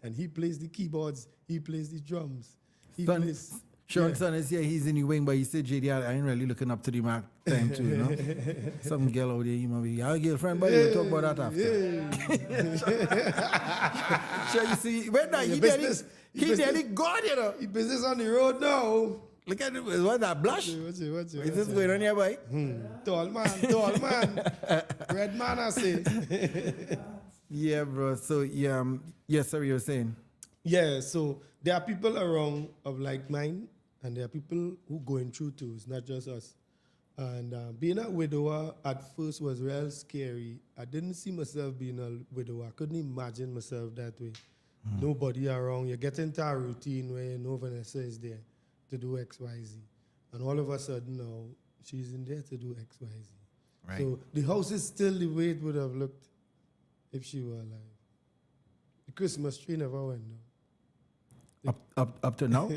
[SPEAKER 7] And he plays the keyboards, he plays the drums.
[SPEAKER 3] Sean Son is here, he's in the wing, but he said, JD, I ain't really looking up to the mark time too, you know. Some girl out there, you might be your girlfriend, but we'll talk about that after. So you see, when that, he nearly gone, you know.
[SPEAKER 7] He business on the road now.
[SPEAKER 3] Look at it, what's that blush?
[SPEAKER 7] What's it?
[SPEAKER 3] Is this going on here, boy?
[SPEAKER 7] Tall man. Red man, I say.
[SPEAKER 3] Yeah, bro. So, yes, sir, you were saying?
[SPEAKER 7] Yeah, so there are people around of like mind, and there are people who going through too. It's not just us. And being a widower at first was real scary. I didn't see myself being a widower. I couldn't imagine myself that way. Nobody around. You get into a routine where you know Vanessa is there to do X, Y, Z. And all of a sudden now, she's in there to do X, Y, Z.
[SPEAKER 3] Right.
[SPEAKER 7] So the house is still the way it would have looked if she were alive. The Christmas tree never went down.
[SPEAKER 3] Up to now?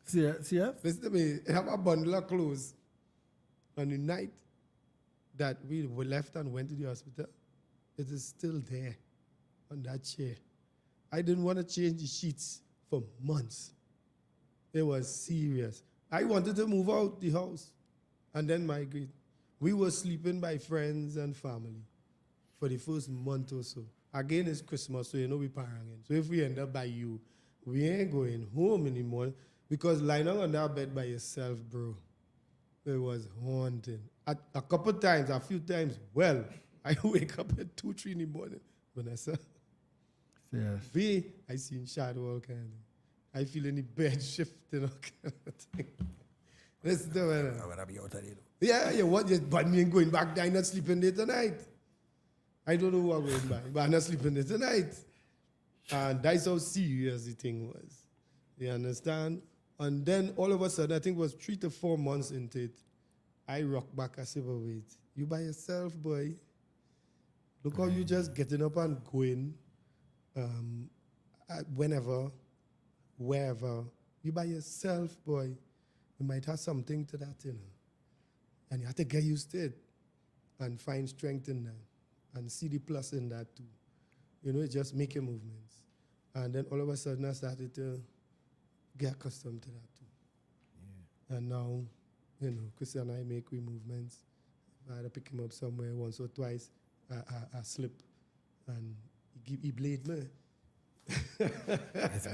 [SPEAKER 3] Serious?
[SPEAKER 7] Listen to me, I have a bundle of clothes on the night that we were left and went to the hospital. It is still there on that chair. I didn't want to change the sheets for months. It was serious. I wanted to move out the house and then migrate. We were sleeping by friends and family for the first month or so. Again, it's Christmas, so you know we paranging. So if we end up by you, we ain't going home anymore because lying on that bed by yourself, bro, it was haunting. A few times, well, I wake up at 2, 3 in the morning. Vanessa,
[SPEAKER 3] Yes.
[SPEAKER 7] I seen shadow all kind of thing. I feel in the bed shifting all kind of thing. Listen to me. Yeah, what? But me ain't going back there, I'm not sleeping there tonight. I don't know who I'm going by, but I'm not sleeping there tonight. And that's how serious the thing was. You understand? And then all of a sudden, I think it was 3 to 4 months into it, I rocked back. I said, but wait, you by yourself, boy. Look how you just getting up and going whenever, wherever. You by yourself, boy. You might have something to that, you know. And you have to get used to it and find strength in that and see the plus in that too. You know, just make your movements. And then all of a sudden I started to get accustomed to that too. Yeah. And now, you know, Christian and I make movements. If I had to pick him up somewhere once or twice, I slip and he blade me.
[SPEAKER 3] It's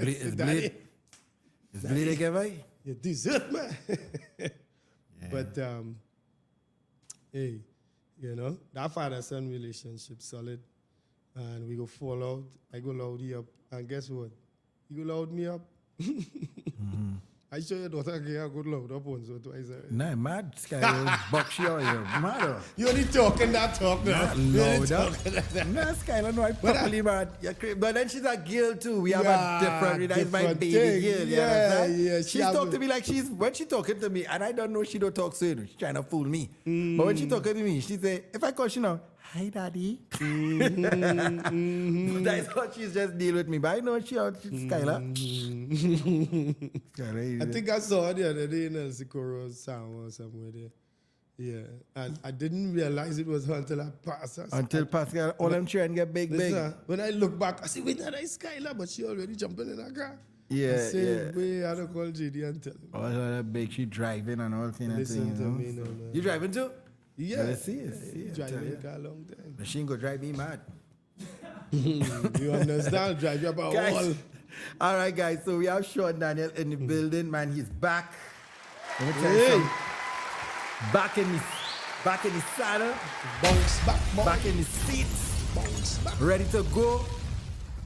[SPEAKER 3] bleed again, boy?
[SPEAKER 7] You desert me. But, hey, you know, that father-son relationship solid. And we go fall out. I go loud you up. And guess what? You go loud me up. I show your daughter again, I go loud up once or twice.
[SPEAKER 3] Nah, mad. Skylar, box you, you're mad.
[SPEAKER 7] You only talking that talk now.
[SPEAKER 3] Loud up. Nah, Skylar, no, I properly mad. But then she's a girl too. We have a different, that's my baby girl.
[SPEAKER 7] Yeah.
[SPEAKER 3] She's talking to me like when she talking to me, and I don't know she don't talk so, she's trying to fool me. But when she talking to me, she say, if I call she now, hi, daddy. That's how she's just deal with me. But I know she's Skylar.
[SPEAKER 7] I think I saw her the other day in El Socorro sound or somewhere there. Yeah. And I didn't realize it was her until I passed her.
[SPEAKER 3] Until Pascal, all them trying to get big.
[SPEAKER 7] When I look back, I see, wait, that is Skylar, but she already jumping in her car.
[SPEAKER 3] Yeah,
[SPEAKER 7] I say, wait, I don't call JD and tell him.
[SPEAKER 3] All that big, she driving and all things.
[SPEAKER 7] Listen to me, no.
[SPEAKER 3] You driving too?
[SPEAKER 7] Yeah.
[SPEAKER 3] Let's see it.
[SPEAKER 7] Driving car a long time.
[SPEAKER 3] Machine go drive me mad.
[SPEAKER 7] You understand? Drive you about
[SPEAKER 3] Guys, all right, guys. So we have Sean Daniel in the building, man. He's back. Let me tell you something. Back in the saddle.
[SPEAKER 7] Bounce back,
[SPEAKER 3] back in the seat.
[SPEAKER 7] Bounce back.
[SPEAKER 3] Ready to go.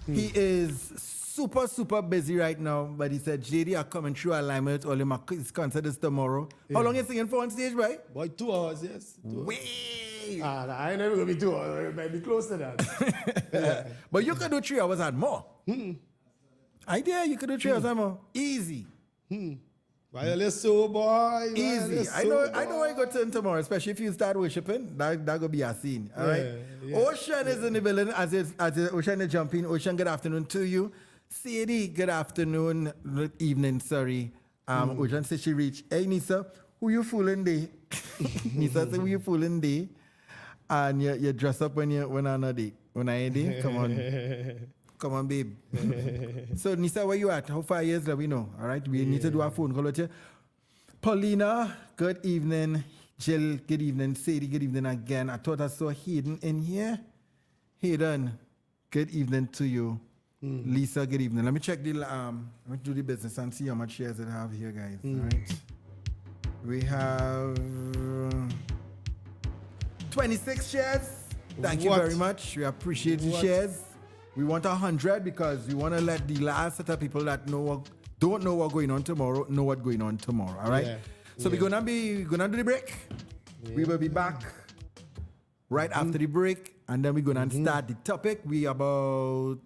[SPEAKER 3] He is super busy right now, but he said, JD are coming through alignment. All his concert is tomorrow. Yeah. How long are you singing for on stage, right?
[SPEAKER 7] Boy, 2 hours, yes. 2 hours.
[SPEAKER 3] Wait.
[SPEAKER 7] I ain't never gonna be 2 hours. It might be close to that.
[SPEAKER 3] Yeah. But you could do 3 hours and more. Idea, you could do 3 hours and more. Easy.
[SPEAKER 7] Wireless so boy.
[SPEAKER 3] Easy. I know where you go turn tomorrow, especially if you start worshiping. That gonna be a scene. All right. Yeah. Ocean is in the building as Ocean is jumping. Ocean, good afternoon to you. Sadie, good afternoon, evening, sorry. Ocean says she reached. Hey, Nisa, who you fooling day? Nisa said, who you fooling day? And you dress up when on a date. When I a date, come on. Come on, babe. So, Nisa, where you at? How far years let we know? All right, we need to do a phone call with you. Paulina, good evening. Jill, good evening. Sadie, good evening again. I thought I saw Hayden in here. Hayden, good evening to you. Lisa, good evening. Let me check the let me do the business and see how much shares I have here, guys. All right. We have 26 shares. Thank you very much. We appreciate the shares. We want 100 because we want to let the last set of people that don't know what's going on tomorrow know what's going on tomorrow. All right. So we're gonna do the break. We will be back right after the break, and then we're gonna start the topic. We're running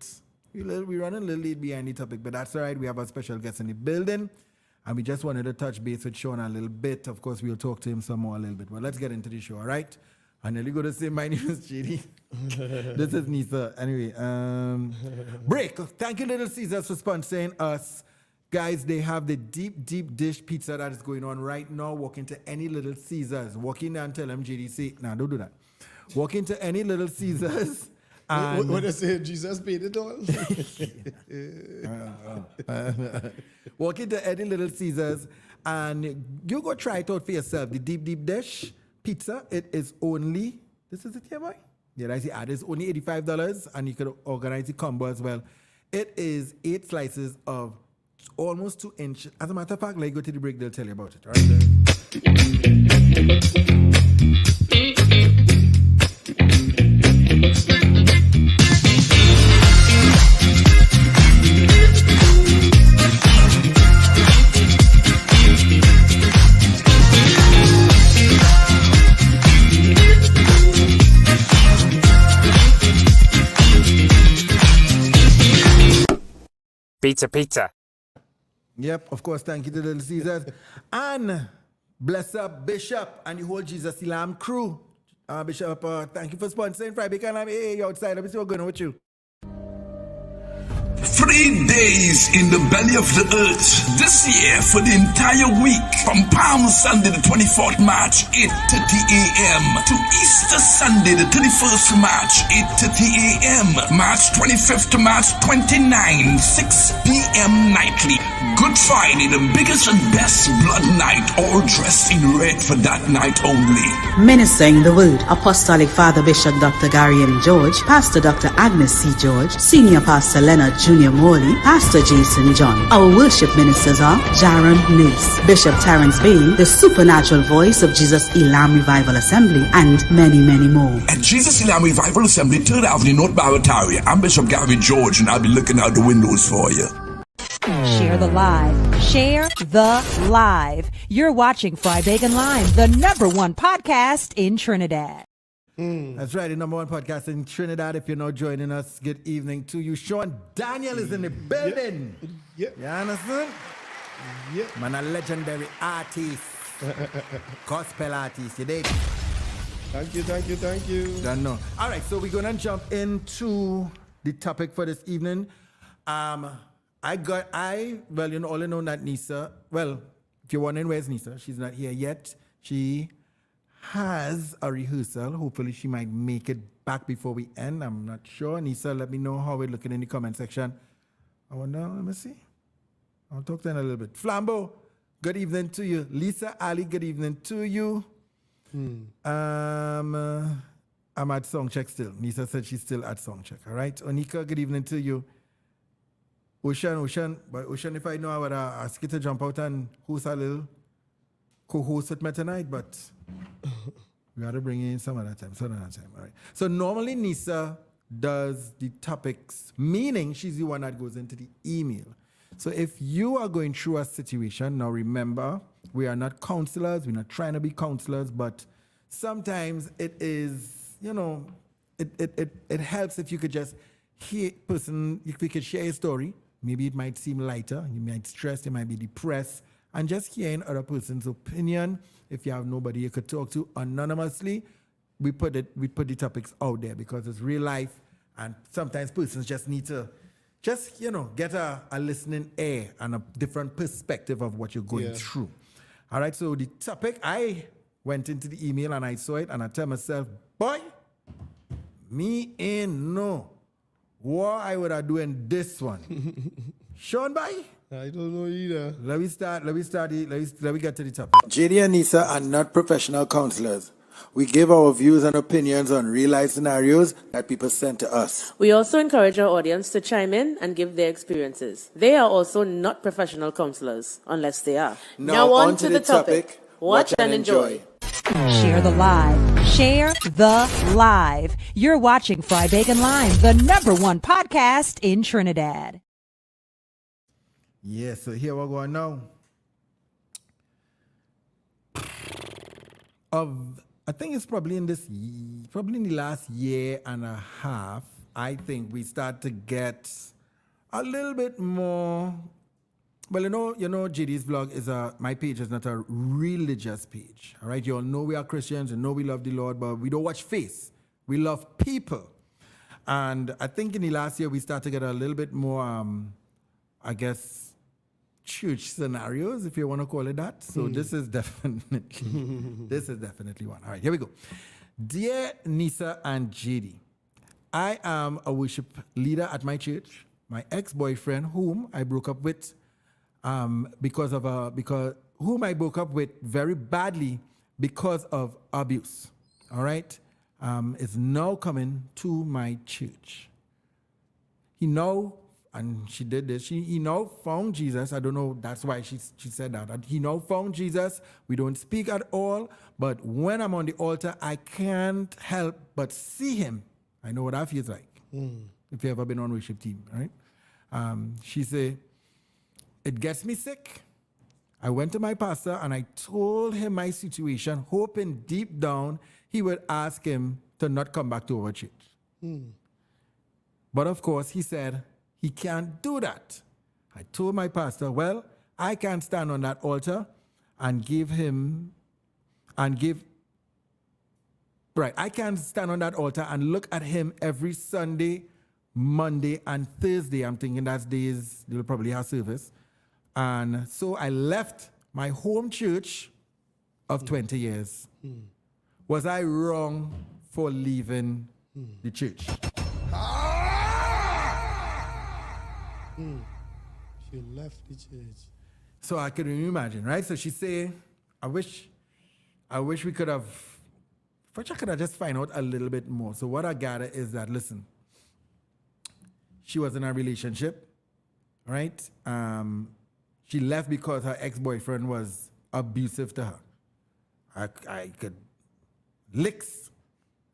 [SPEAKER 3] a little late behind the topic, but that's all right. We have a special guest in the building, and we just wanted to touch base with Sean a little bit. Of course, we'll talk to him some more a little bit, but let's get into the show, all right? I'm nearly going to say my name is JD. This is Nisa. Anyway, break. Thank you, Little Caesars, for sponsoring us. Guys, they have the deep dish pizza that is going on right now. Walk into any Little Caesars. Walk in there and tell them JD say, nah, don't do that. Walk into any Little Caesars. And
[SPEAKER 7] What I say, Jesus paid it all.
[SPEAKER 3] Walk into any Little Caesars and you go try it out for yourself. The deep dish pizza, it is only, this is it here, boy? Yeah, I see. It's only $85 and you can organize the combo as well. It is 8 slices of almost 2 inches. As a matter of fact, like go to the break, they'll tell you about it. All right?
[SPEAKER 9] Pizza.
[SPEAKER 3] Yep, of course. Thank you to Little Caesars. And bless up Bishop and the whole Jesus Elam crew. Bishop, thank you for sponsoring Friday. Can I be outside? Let me see what's going on with you.
[SPEAKER 4] 3 days in the belly of the earth this year for the entire week from Palm Sunday the 24th March 8:30 a.m. to Easter Sunday the 31st March 8:30 a.m. March 25th to March 29 6 p.m. nightly. Good Friday, the biggest and best blood night, all dressed in red for that night only.
[SPEAKER 5] Ministering the word, Apostolic Father Bishop Dr. Gary M. George, Pastor Dr. Agnes C. George, Senior Pastor Leonard Junior Morley, Pastor Jason John. Our worship ministers are Jaron Nace, Bishop Terrence Bain, the supernatural voice of Jesus Elam Revival Assembly, and many more.
[SPEAKER 4] At Jesus Elam Revival Assembly, 3rd Avenue, North Barataria, I'm Bishop Gary George, and I'll be looking out the windows for you.
[SPEAKER 6] Share the live. Share the live. You're watching Fry Bacon Live, the #1 podcast in Trinidad.
[SPEAKER 3] That's right, the #1 podcast in Trinidad. If you're not joining us, good evening to you. Sean Daniel is in the building.
[SPEAKER 7] Yep.
[SPEAKER 3] You understand?
[SPEAKER 7] Yep.
[SPEAKER 3] Man, a legendary artist. Gospel artist, you dig?
[SPEAKER 7] Thank you.
[SPEAKER 3] Don't know. All right, so we're going to jump into the topic for this evening. Well, you know, all I know that Nisa, well, if you're wondering where's Nisa, she's not here yet. She has a rehearsal. Hopefully she might make it back before we end. I'm not sure. Nisa, let me know how we're looking in the comment section. I wonder, let me see. I'll talk to her in a little bit. Flambeau, good evening to you. Lisa Ali, good evening to you. I'm at Songcheck still. Nisa said she's still at Songcheck. All right. Onika, good evening to you. Ocean, if I know, I would ask you to jump out and host a little co-host with me tonight, but we got to bring you in some other time. All right. So normally Nisa does the topics, meaning she's the one that goes into the email. So if you are going through a situation, now remember, we are not counselors. We're not trying to be counselors, but sometimes it is, you know, it helps if you could just hear if we could share a story. Maybe it might seem lighter. You might stress, you might be depressed. And just hearing other person's opinion, if you have nobody you could talk to anonymously, we put the topics out there because it's real life. And sometimes persons just need to get a listening ear and a different perspective of what you're going through. All right, so the topic, I went into the email and I saw it and I tell myself, boy, me ain't know what I would have doing this one. Sean Bay?
[SPEAKER 7] I don't know either.
[SPEAKER 3] Let me get to the topic.
[SPEAKER 9] JD and Nisa are not professional counselors. We give our views and opinions on real-life scenarios that people send to us.
[SPEAKER 2] We also encourage our audience to chime in and give their experiences. They are also not professional counselors, unless they are.
[SPEAKER 9] Now on to the topic.
[SPEAKER 2] Watch and enjoy.
[SPEAKER 6] Share the live. Share the live. You're watching Fry Bacon Live, the ¡1 podcast in Trinidad.
[SPEAKER 3] Yeah, so here we're going now. I think it's probably in the last year and a half, I think we start to get a little bit more. Well, you know, JD's vlog my page is not a religious page. All right, you all know we are Christians and know we love the Lord, but we don't watch face. We love people. And I think in the last year we start to get a little bit more, I guess, church scenarios, if you want to call it that. So this is definitely one. All right, here we go. Dear Nisa and JD, I am a worship leader at my church. My ex-boyfriend, whom I broke up with, whom I broke up with very badly because of abuse. All right, is now coming to my church. And she did this. He now found Jesus. I don't know. That's why she said that. He now found Jesus. We don't speak at all. But when I'm on the altar, I can't help but see him. I know what that feels like. If you ever been on worship team, right? She said, it gets me sick. I went to my pastor and I told him my situation, hoping deep down he would ask him to not come back to our church. But of course, he said, he can't do that. I told my pastor, well, I can't stand on that altar I can't stand on that altar and look at him every Sunday, Monday, and Thursday. I'm thinking that's days they'll probably have service. And so I left my home church of 20 years. Was I wrong for leaving the church?
[SPEAKER 7] She left the church.
[SPEAKER 3] So I can imagine, right? So she say, I wish we could have, first I could have just find out a little bit more. So what I gather is that, listen, she was in a relationship, right? She left because her ex-boyfriend was abusive to her. I could, licks,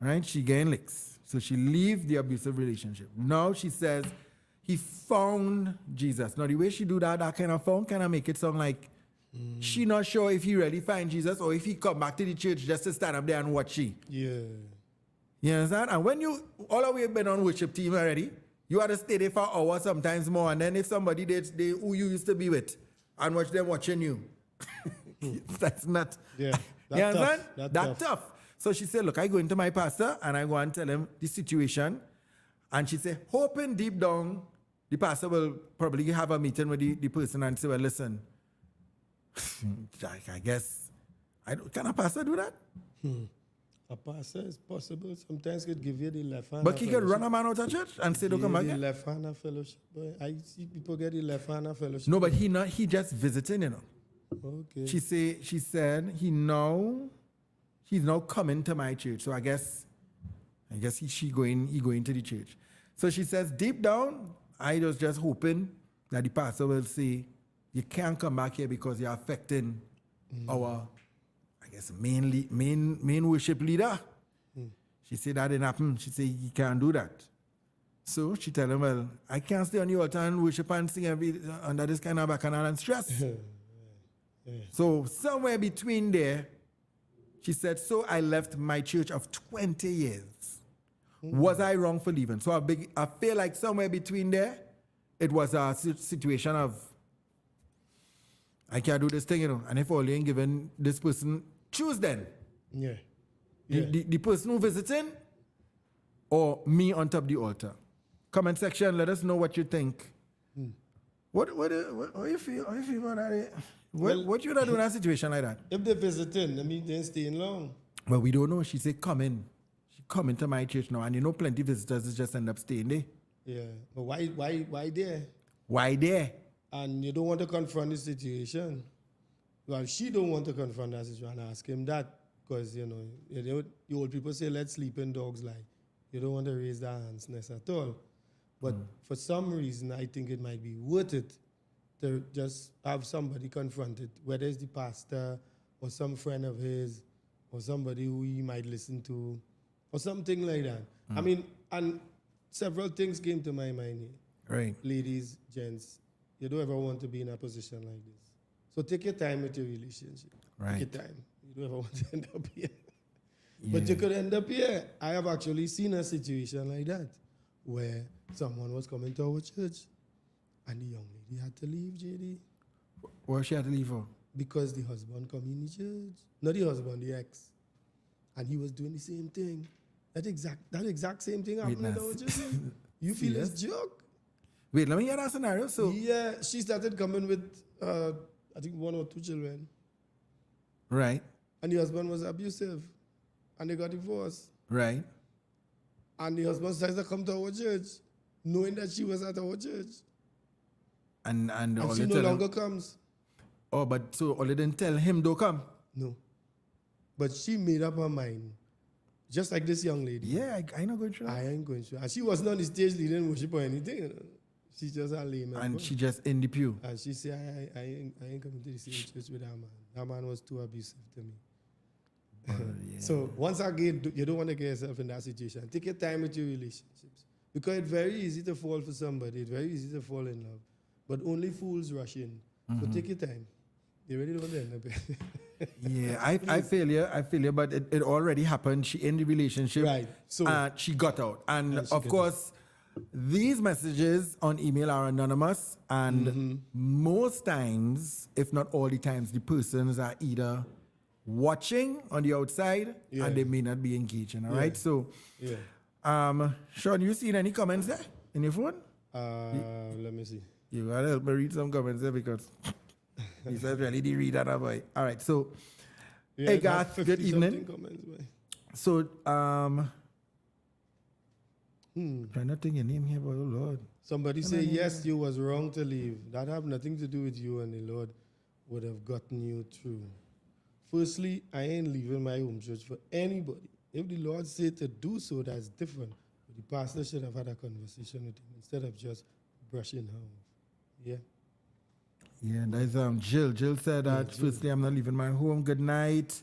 [SPEAKER 3] right? She gained licks. So she leave the abusive relationship. Now she says, he found Jesus. Now, the way she do that kind of found, kind of make it sound like she not sure if he really find Jesus or if he come back to the church just to stand up there and watch she.
[SPEAKER 7] Yeah.
[SPEAKER 3] You understand? And when you, all the way been on worship team already, you have to stay there for hours, sometimes more. And then if somebody they who you used to be with and watch them watching you, that's not,
[SPEAKER 7] yeah,
[SPEAKER 3] you understand?
[SPEAKER 7] That's
[SPEAKER 3] tough. So she said, look, I go into my pastor and I go and tell him the situation. And she said, hoping deep down, the pastor will probably have a meeting with the person and say, well, listen, I guess, can a pastor do that?
[SPEAKER 7] A pastor is possible. Sometimes could give you the left hand.
[SPEAKER 3] But he can run a man out of church and say, don't come back
[SPEAKER 7] the
[SPEAKER 3] here?
[SPEAKER 7] left hand fellowship. I see people get the left hand fellowship.
[SPEAKER 3] No, but he just visiting, you know.
[SPEAKER 7] Okay.
[SPEAKER 3] She said he's now coming to my church. So I guess he going to the church. So she says, deep down, I was just hoping that the pastor will say, you can't come back here because you're affecting our, I guess, main worship leader. She said that didn't happen. She said, you can't do that. So she tell him, well, I can't stay on the altar and worship and sing under this kind of bacchanal and stress. So somewhere between there, she said, so I left my church of 20 years. Was I wrong for leaving? So I feel like somewhere between there, it was a situation of, I can't do this thing, you know. And if only ain't given this person, choose then.
[SPEAKER 7] Yeah.
[SPEAKER 3] The person who visiting or me on top of the altar. Comment section, let us know what you think. What you feel about that? What you do in a situation like that?
[SPEAKER 7] If they're visiting, I mean, they're staying long.
[SPEAKER 3] Well, we don't know. She said, come in. She come into my church now, and you know plenty of visitors just end up staying there.
[SPEAKER 7] Yeah, but why there?
[SPEAKER 3] Why there?
[SPEAKER 7] And you don't want to confront the situation. Well, she don't want to confront that situation and ask him that because, you know, the old people say, let sleeping dogs lie. You don't want to raise their hands at all. But for some reason, I think it might be worth it to just have somebody confronted, whether it's the pastor or some friend of his or somebody who he might listen to or something like that. I mean, and several things came to my mind here.
[SPEAKER 3] Right.
[SPEAKER 7] Ladies, gents, you don't ever want to be in a position like this. So take your time with your relationship.
[SPEAKER 3] Right.
[SPEAKER 7] Take your time. You don't ever want to end up here. But you could end up here. I have actually seen a situation like that where someone was coming to our church and the young lady had to leave, JD.
[SPEAKER 3] Why she had to leave for?
[SPEAKER 7] Because the husband come in the church. Not the husband, the ex. And he was doing the same thing. That exact same thing happened in our church. You feel it's joke?
[SPEAKER 3] Wait, let me hear that scenario. So
[SPEAKER 7] Yeah, she started coming with, I think 1 or 2 children.
[SPEAKER 3] right,
[SPEAKER 7] And the husband was abusive. And they got divorced.
[SPEAKER 3] right.
[SPEAKER 7] And the husband started to come to our church, knowing that she was at our church.
[SPEAKER 3] And all
[SPEAKER 7] she
[SPEAKER 3] they
[SPEAKER 7] no
[SPEAKER 3] tell him-
[SPEAKER 7] longer comes.
[SPEAKER 3] Oh, but so all they didn't tell him don't come.
[SPEAKER 7] No. But she made up her mind. Just like this young lady.
[SPEAKER 3] Yeah, I know going through that.
[SPEAKER 7] I ain't going to. And she wasn't on the stage leading worship or anything. You know. She's just a layman.
[SPEAKER 3] And she just in the pew.
[SPEAKER 7] And she said, I ain't coming to the same church with that man. That man was too abusive to me. So once again, you don't want to get yourself in that situation. Take your time with your relationships. Because it's very easy to fall for somebody. It's very easy to fall in love. But only fools rush in. So take your time. You really don't want to end up here.
[SPEAKER 3] Yeah, I feel you, but it already happened. She in the relationship.
[SPEAKER 7] Right. So
[SPEAKER 3] she got out. And
[SPEAKER 7] she
[SPEAKER 3] of
[SPEAKER 7] got
[SPEAKER 3] course, these messages on email are anonymous. And most times, if not all the times, the persons are either watching on the outside and they may not be engaging. All right. So, Sean, you seen any comments there in your phone?
[SPEAKER 7] let me see.
[SPEAKER 3] You gotta help me read some comments there because he said really the read that boy. All right, so hey Garth, good evening.
[SPEAKER 7] Comments, boy.
[SPEAKER 3] So trying to think your name here, but oh Lord.
[SPEAKER 7] Somebody say, yes, you was wrong to leave. That have nothing to do with you, and the Lord would have gotten you through. Firstly, I ain't leaving my home church for anybody. If the Lord said to do so, that's different. But the pastor should have had a conversation with him instead of just brushing her off. Yeah.
[SPEAKER 3] Yeah, that's Jill. Jill said that firstly I'm not leaving my home. Good night.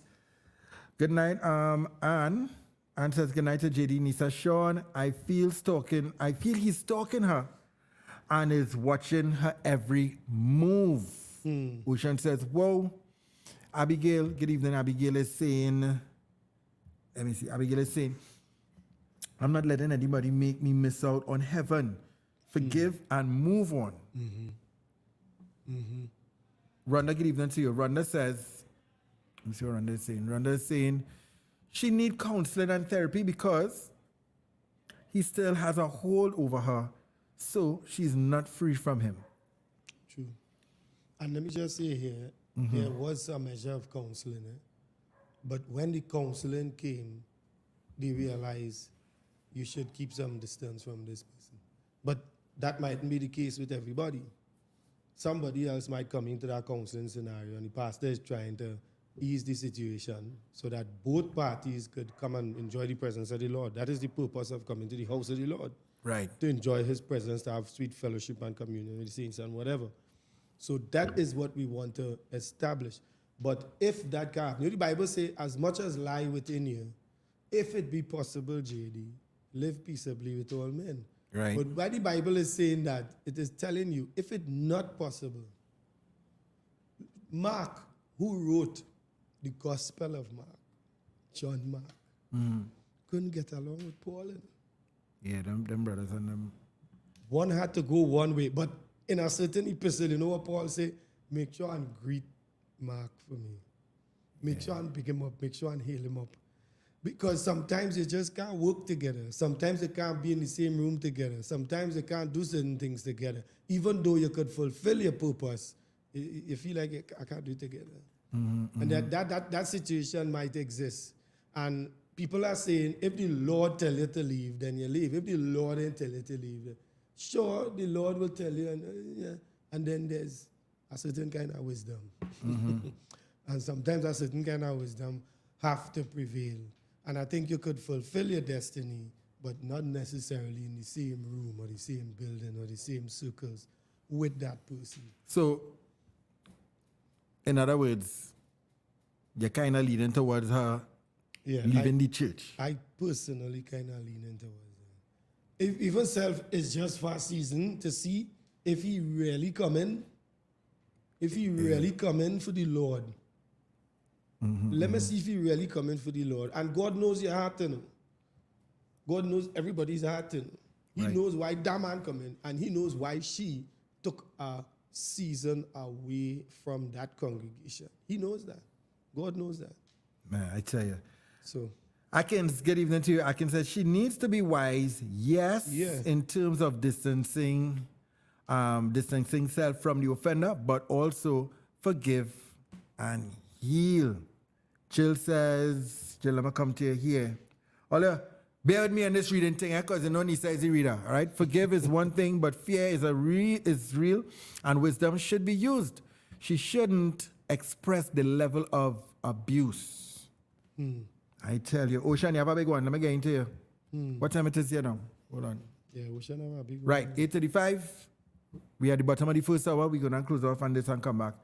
[SPEAKER 3] Good night, Anne. Anne says good night to JD, Nisa, Sean. I feel he's stalking her and is watching her every move. Ocean says, whoa. Abigail, good evening. Abigail is saying, let me see. Abigail is saying, I'm not letting anybody make me miss out on heaven. Forgive and move on. Rhonda, good evening to you. Rhonda says, let me see what Rhonda is saying. Rhonda is saying she needs counseling and therapy because he still has a hold over her, so she's not free from him.
[SPEAKER 7] True. And let me just say here, there was a measure of counseling. But when the counseling came, they realized you should keep some distance from this person. But that mightn't be the case with everybody. Somebody else might come into that counseling scenario and the pastor is trying to ease the situation so that both parties could come and enjoy the presence of the Lord. That is the purpose of coming to the house of the Lord.
[SPEAKER 3] Right.
[SPEAKER 7] To enjoy his presence, to have sweet fellowship and communion with the saints and whatever. So that is what we want to establish. But if that can't happen, the Bible says, as much as lie within you, if it be possible, JD, live peaceably with all men.
[SPEAKER 3] Right.
[SPEAKER 7] But why the Bible is saying that, it is telling you, if it's not possible, Mark, who wrote the Gospel of Mark, John Mark, couldn't get along with Paul.
[SPEAKER 3] Yeah, them brothers and them.
[SPEAKER 7] One had to go one way, but in a certain epistle, you know what Paul say? Make sure and greet Mark for me. Make sure and pick him up. Make sure and hail him up. Because sometimes you just can't work together. Sometimes you can't be in the same room together. Sometimes you can't do certain things together. Even though you could fulfill your purpose, you feel like I can't do it together. And that situation might exist. And people are saying, if the Lord tell you to leave, then you leave. If the Lord didn't tell you to leave, Sure, the Lord will tell you, and then there's a certain kind of wisdom. And sometimes a certain kind of wisdom have to prevail. And I think you could fulfill your destiny, but not necessarily in the same room or the same building or the same circles with that person.
[SPEAKER 3] So, in other words, you're kind of leaning towards her leaving the church.
[SPEAKER 7] I personally kind of leaning towards that. If even self is just for a season to see if he really coming, if he really coming for the Lord. Let me see if he really coming for the Lord. And God knows your heart, you know. God knows everybody's heart, you know. He knows why that man coming, and he knows why she took a season away from that congregation. He knows that. God knows that.
[SPEAKER 3] Man, I tell you.
[SPEAKER 7] So
[SPEAKER 3] Akins, good evening to you. Akins says she needs to be wise, yes,
[SPEAKER 7] Yeah.
[SPEAKER 3] in terms of distancing self from the offender, but also forgive and heal. Jill says, Jill, let me come to you here. Ola, bear with me on this reading thing, because you know Nisa is a reader, all right? Forgive is one thing, but fear is real, and wisdom should be used. She shouldn't express the level of abuse. I tell you. Ocean, you have a big one. Let me get into you. What time it is here now? Hold on.
[SPEAKER 7] yeah, we should have a big one.
[SPEAKER 3] Right, 8:35. We are at the bottom of the first hour. We're going to close off on this and come back.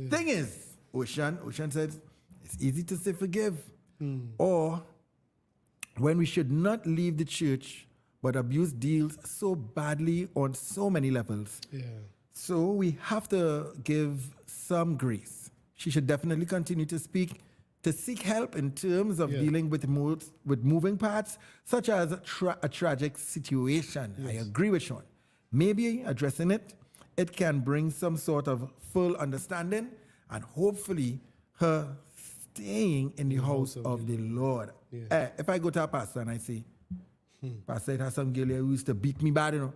[SPEAKER 3] Thing is, Ocean says, it's easy to say forgive. Or when we should not leave the church, but abuse deals so badly on so many levels.
[SPEAKER 7] Yeah.
[SPEAKER 3] So we have to give some grace. She should definitely continue to seek help in terms of dealing with moving parts, such as a tragic situation. I agree with Sean. Maybe addressing it can bring some sort of full understanding and hopefully her staying in the house of the Lord. If I go to a pastor and I say, Pastor, it has some girl who used to beat me bad, you know.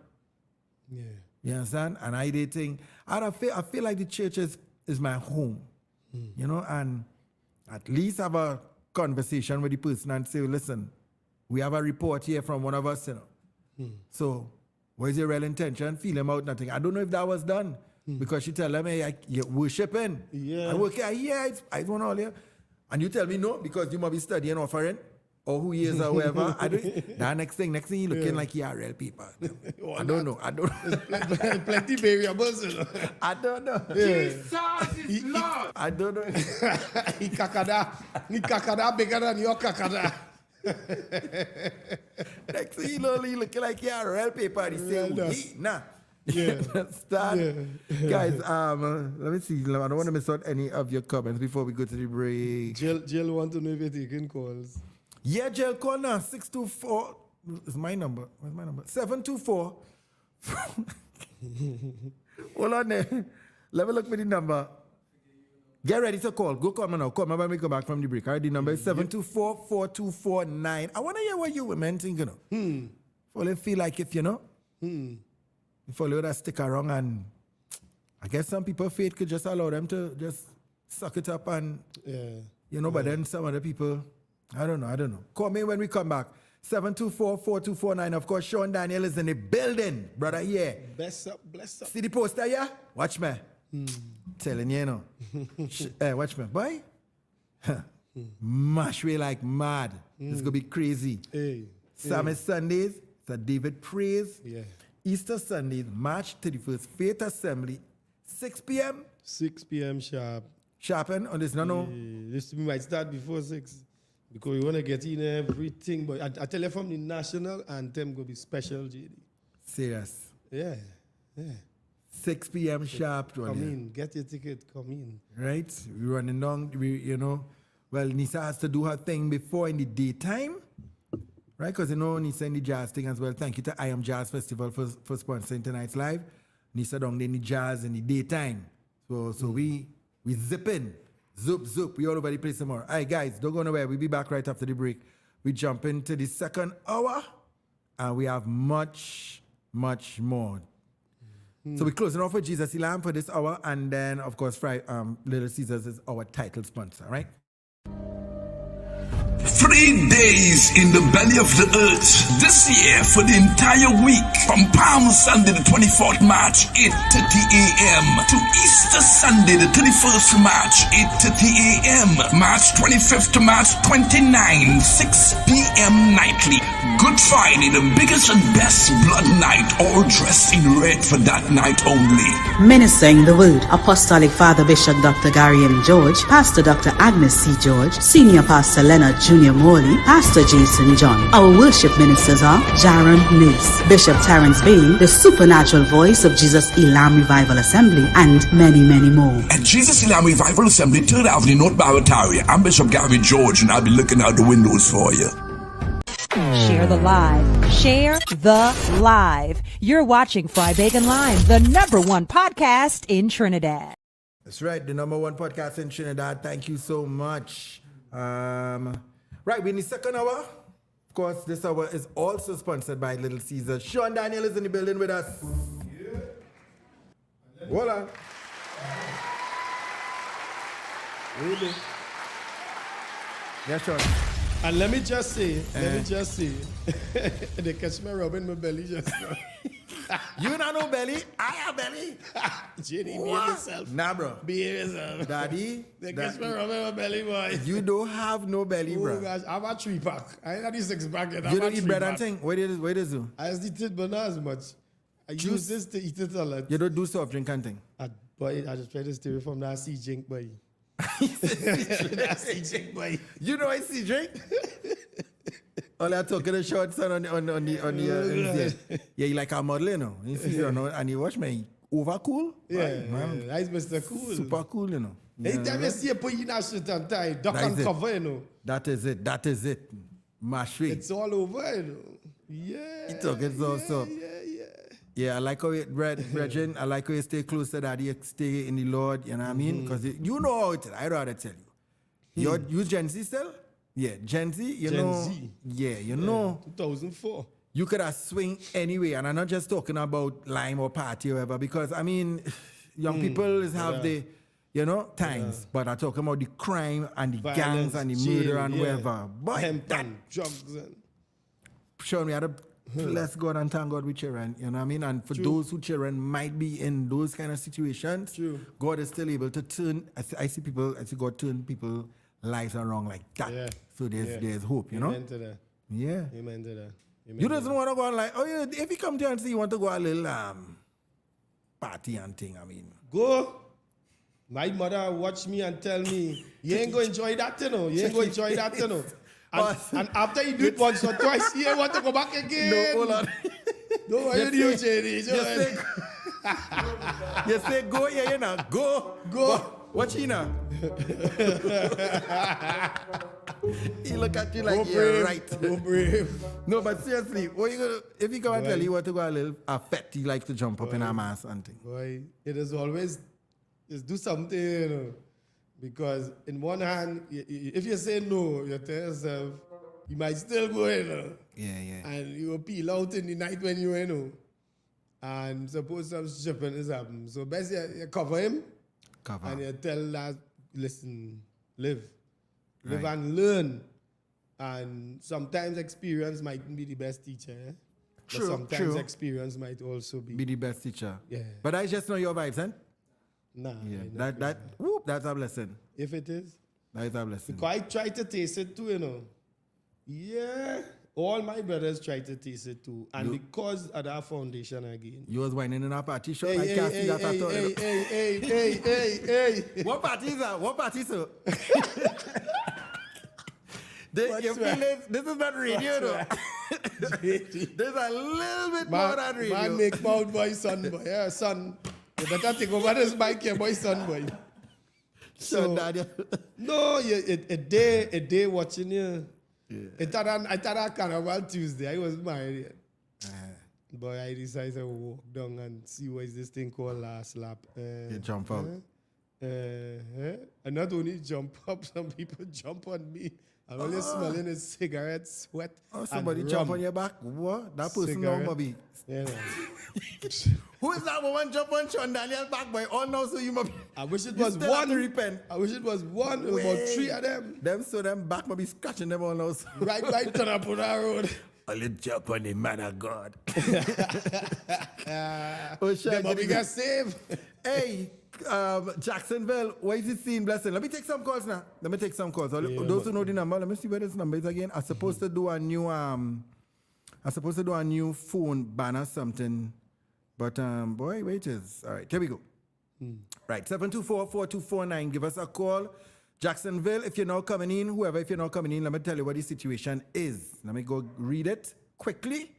[SPEAKER 7] Yeah.
[SPEAKER 3] You understand? And I did think, I feel like the church is my home, you know, and at least have a conversation with the person and say, listen, we have a report here from one of us, you know. So, what is your real intention? Feel him out, nothing. I don't know if that was done. Because she tell them, hey, you're worshiping.
[SPEAKER 7] Yeah.
[SPEAKER 3] I work here, I don't know all here. And you tell me no, because you might be studying offering, or who he is or whoever. That next thing you looking like you are real people. I don't know.
[SPEAKER 7] Plenty variables, you know.
[SPEAKER 3] I don't know.
[SPEAKER 7] Jesus
[SPEAKER 3] is Lord. I don't know.
[SPEAKER 7] He kakada bigger than your kakada.
[SPEAKER 3] Next thing you know, you looking like you are real people. He say, nah.
[SPEAKER 7] Yeah.
[SPEAKER 3] Understand? Guys, let me see. I don't want to miss out any of your comments before we go to the break.
[SPEAKER 7] Jill want to know if you're taking calls.
[SPEAKER 3] Yeah, Jill, call now. 624 is my number. Where's my number? 724. Hold on there. Let me look for the number. Get ready to call. Go call me now. Call me when we come back from the break. All right, the number is 724-4249. I want to hear what you women think, you know. Well, feel like if, you know, if you that stick around, and I guess some people, faith could just allow them to just suck it up and, you know, but then some other people, I don't know. Call me when we come back. 724-4249. Of course, Sean Daniel is in the building, brother. Yeah.
[SPEAKER 7] Bless up.
[SPEAKER 3] See the poster, yeah? Watch me. Telling you, you know. Watch me. Boy. Mash way like mad. It's going to be crazy. Psalmist Sundays, it's a David praise.
[SPEAKER 7] Yeah.
[SPEAKER 3] Easter Sundays, March 31st, Faith Assembly, 6 p.m.
[SPEAKER 7] 6 p.m. sharp.
[SPEAKER 3] Sharpen on this, no.
[SPEAKER 7] This might start before 6 because we want to get in everything. But I tell you, from the national anthem will be special, JD.
[SPEAKER 3] Serious.
[SPEAKER 7] Yeah.
[SPEAKER 3] 6 p.m. sharp.
[SPEAKER 7] Come in, get your ticket, come in.
[SPEAKER 3] Right? We're running down, you know. Well, Nisa has to do her thing before in the daytime. Right, because you know Nisa in the jazz thing as well. Thank you to I Am Jazz Festival for sponsoring tonight's live. Nisa down there in the jazz in the daytime. So we zip in. Zoop. We all over the place tomorrow. All right, guys, don't go nowhere. We'll be back right after the break. We jump into the second hour, and we have much more. So we're closing off with Jesus Elam for this hour, and then, of course, Little Caesars is our title sponsor, right?
[SPEAKER 4] 3 days in the belly of the earth this year for the entire week from Palm Sunday the 24th March 8:30 a.m. to Easter Sunday the 31st March 8:30 a.m. March 25th to March 29 6 p.m. nightly. Good Friday, the biggest and best blood night, all dressed in red for that night only.
[SPEAKER 5] Ministering the Word, Apostolic Father Bishop Dr. Gary M. George, Pastor Dr. Agnes C. George, Senior Pastor Leonard Junior Morley, Pastor Jason John. Our worship ministers are Jaron Nurse, Bishop Terrence Bain, the supernatural voice of Jesus Elam Revival Assembly, and many, many more.
[SPEAKER 4] At Jesus Elam Revival Assembly, 3rd Avenue, North Barataria, I'm Bishop Gary George, and I'll be looking out the windows for you.
[SPEAKER 6] Share the live. Share the live. You're watching Fry Bacon Live, the #1 podcast in Trinidad.
[SPEAKER 3] That's right, the #1 podcast in Trinidad. Thank you so much. Right, we're in the second hour. Of course, this hour is also sponsored by Little Caesar. Sean Daniel is in the building with us. Yeah. Hold on. Really? Yeah, Sean.
[SPEAKER 7] And let me just say, they catch me rubbing my belly just now.
[SPEAKER 3] You not know belly? I have belly.
[SPEAKER 7] Jenny, behave yourself.
[SPEAKER 3] Nah, bro.
[SPEAKER 7] Behave yourself.
[SPEAKER 3] Daddy.
[SPEAKER 7] They catch me rubbing my belly, boy.
[SPEAKER 3] You don't have no belly, bro.
[SPEAKER 7] Oh gosh, I have a 3-pack. I ain't got this 6-pack yet.
[SPEAKER 3] You don't eat bread and thing? Where does you?
[SPEAKER 7] I just eat it, but not as much. I use this to eat it a lot.
[SPEAKER 3] You don't do soft drink and thing?
[SPEAKER 7] Boy, I just try to stay away from that sea drink, boy. That sea drink, boy.
[SPEAKER 3] You know I see drink? All I talk in the short son on the yeah, you like a model, you know. You see, you know, and you watch me over cool.
[SPEAKER 7] Yeah, man. That's Mr. Cool.
[SPEAKER 3] Super cool, you know.
[SPEAKER 7] Anytime you see a put in a shirt and tie, duck and cover, you know.
[SPEAKER 3] That is it. Mash it.
[SPEAKER 7] It's all over, you know. Yeah.
[SPEAKER 3] You talk it so. Yeah, I like how you, Brethren, I like how you stay close to that, you stay in the Lord, you know what I mean? Because you know how it is, I'd rather tell you. You Gen Z still? Yeah, Gen Z, you
[SPEAKER 7] Gen
[SPEAKER 3] know.
[SPEAKER 7] Z.
[SPEAKER 3] Yeah, you know.
[SPEAKER 7] 2004.
[SPEAKER 3] You could have swing anyway, and I'm not just talking about lime or party or whatever, because, I mean, young people have the, you know, times, but I'm talking about the crime and the
[SPEAKER 7] Violence,
[SPEAKER 3] gangs and the
[SPEAKER 7] jail,
[SPEAKER 3] murder and whatever. But
[SPEAKER 7] hemp
[SPEAKER 3] that,
[SPEAKER 7] and drugs and...
[SPEAKER 3] Sean, we had to bless God and thank God with children, you know what I mean? And for those who children might be in those kind of situations, God is still able to turn, I see God turn people's lives around like that.
[SPEAKER 7] Yeah.
[SPEAKER 3] So there's hope, you know?
[SPEAKER 7] Amen to that.
[SPEAKER 3] Yeah.
[SPEAKER 7] Amen to that. Amen
[SPEAKER 3] You
[SPEAKER 7] to
[SPEAKER 3] doesn't want to go on like, oh yeah, if you come to and see you want to go a little party and thing, I mean.
[SPEAKER 7] Go. My mother watch me and tell me, you ain't going to enjoy that, you know. You ain't going to enjoy that, you know. And after you do it once or twice, you want to go back again.
[SPEAKER 3] No, hold on.
[SPEAKER 7] No, what you do, Jenny?
[SPEAKER 3] You say go, yeah, you know. Go. Watch you now. He look at you like, yeah, right.
[SPEAKER 7] Go brave.
[SPEAKER 3] No, but seriously, what you gonna, if you go and tell you want to go a little fat, you like to jump up in a mass and thing.
[SPEAKER 7] Boy, it is always, just do something, you know. Because in one hand, if you say no, you tell yourself, you might still go, you know.
[SPEAKER 3] Yeah.
[SPEAKER 7] And you will peel out in the night when you know. And suppose some stripping is happening. So best you cover him. And you tell that, listen, live and learn. And sometimes experience might be the best teacher. Eh?
[SPEAKER 3] True,
[SPEAKER 7] but sometimes
[SPEAKER 3] true.
[SPEAKER 7] Experience might also be
[SPEAKER 3] the best teacher.
[SPEAKER 7] Yeah.
[SPEAKER 3] But I just know your vibes, huh?
[SPEAKER 7] Nah.
[SPEAKER 3] Yeah. That's a blessing.
[SPEAKER 7] If it is.
[SPEAKER 3] That is a blessing.
[SPEAKER 7] Because I try to taste it too, you know. Yeah. All my brothers try to taste it too. And because of that foundation again.
[SPEAKER 3] You was whining in a party show?
[SPEAKER 7] Hey.
[SPEAKER 3] What party is that? What party, sir? You feel it? This is not radio, though. There's a little bit more than radio.
[SPEAKER 7] Man make mouth boy, son boy. Yeah, son. You better take over this mic here, boy, son boy. So, no, a day watching you. Yeah. I thought I Carnival Tuesday. I was married. Boy, I decided to walk down and see what is this thing called last lap.
[SPEAKER 3] You jump out.
[SPEAKER 7] And not only jump up, some people jump on me. And all you're smelling is cigarette, sweat,
[SPEAKER 3] Oh, somebody
[SPEAKER 7] and
[SPEAKER 3] jump
[SPEAKER 7] rum.
[SPEAKER 3] on your back. What? That person
[SPEAKER 7] Cigarette.
[SPEAKER 3] know, Bobby.
[SPEAKER 7] Yeah, man.
[SPEAKER 3] Who is that woman jump on Sean Daniel back, boy? All now, so you must.
[SPEAKER 7] I wish it
[SPEAKER 3] You
[SPEAKER 7] was
[SPEAKER 3] still have
[SPEAKER 7] one.
[SPEAKER 3] to repent.
[SPEAKER 7] I wish it was one. There were about
[SPEAKER 3] Wait.
[SPEAKER 7] 3 of them.
[SPEAKER 3] Them back might be scratching them all now. So.
[SPEAKER 7] Right turn up on our road.
[SPEAKER 3] A little jump on the man of God.
[SPEAKER 7] Them Bobby got saved.
[SPEAKER 3] Hey, Jacksonville, what is it seeing, blessing? Let me take some calls now. Those who know the number, let me see where this number is again. I'm supposed to do a new phone banner something. But boy, wait is. All right, here we go. Right, 724-4249. Give us a call. Jacksonville, if you're not coming in, whoever, if you're not coming in, let me tell you what the situation is. Let me go read it quickly.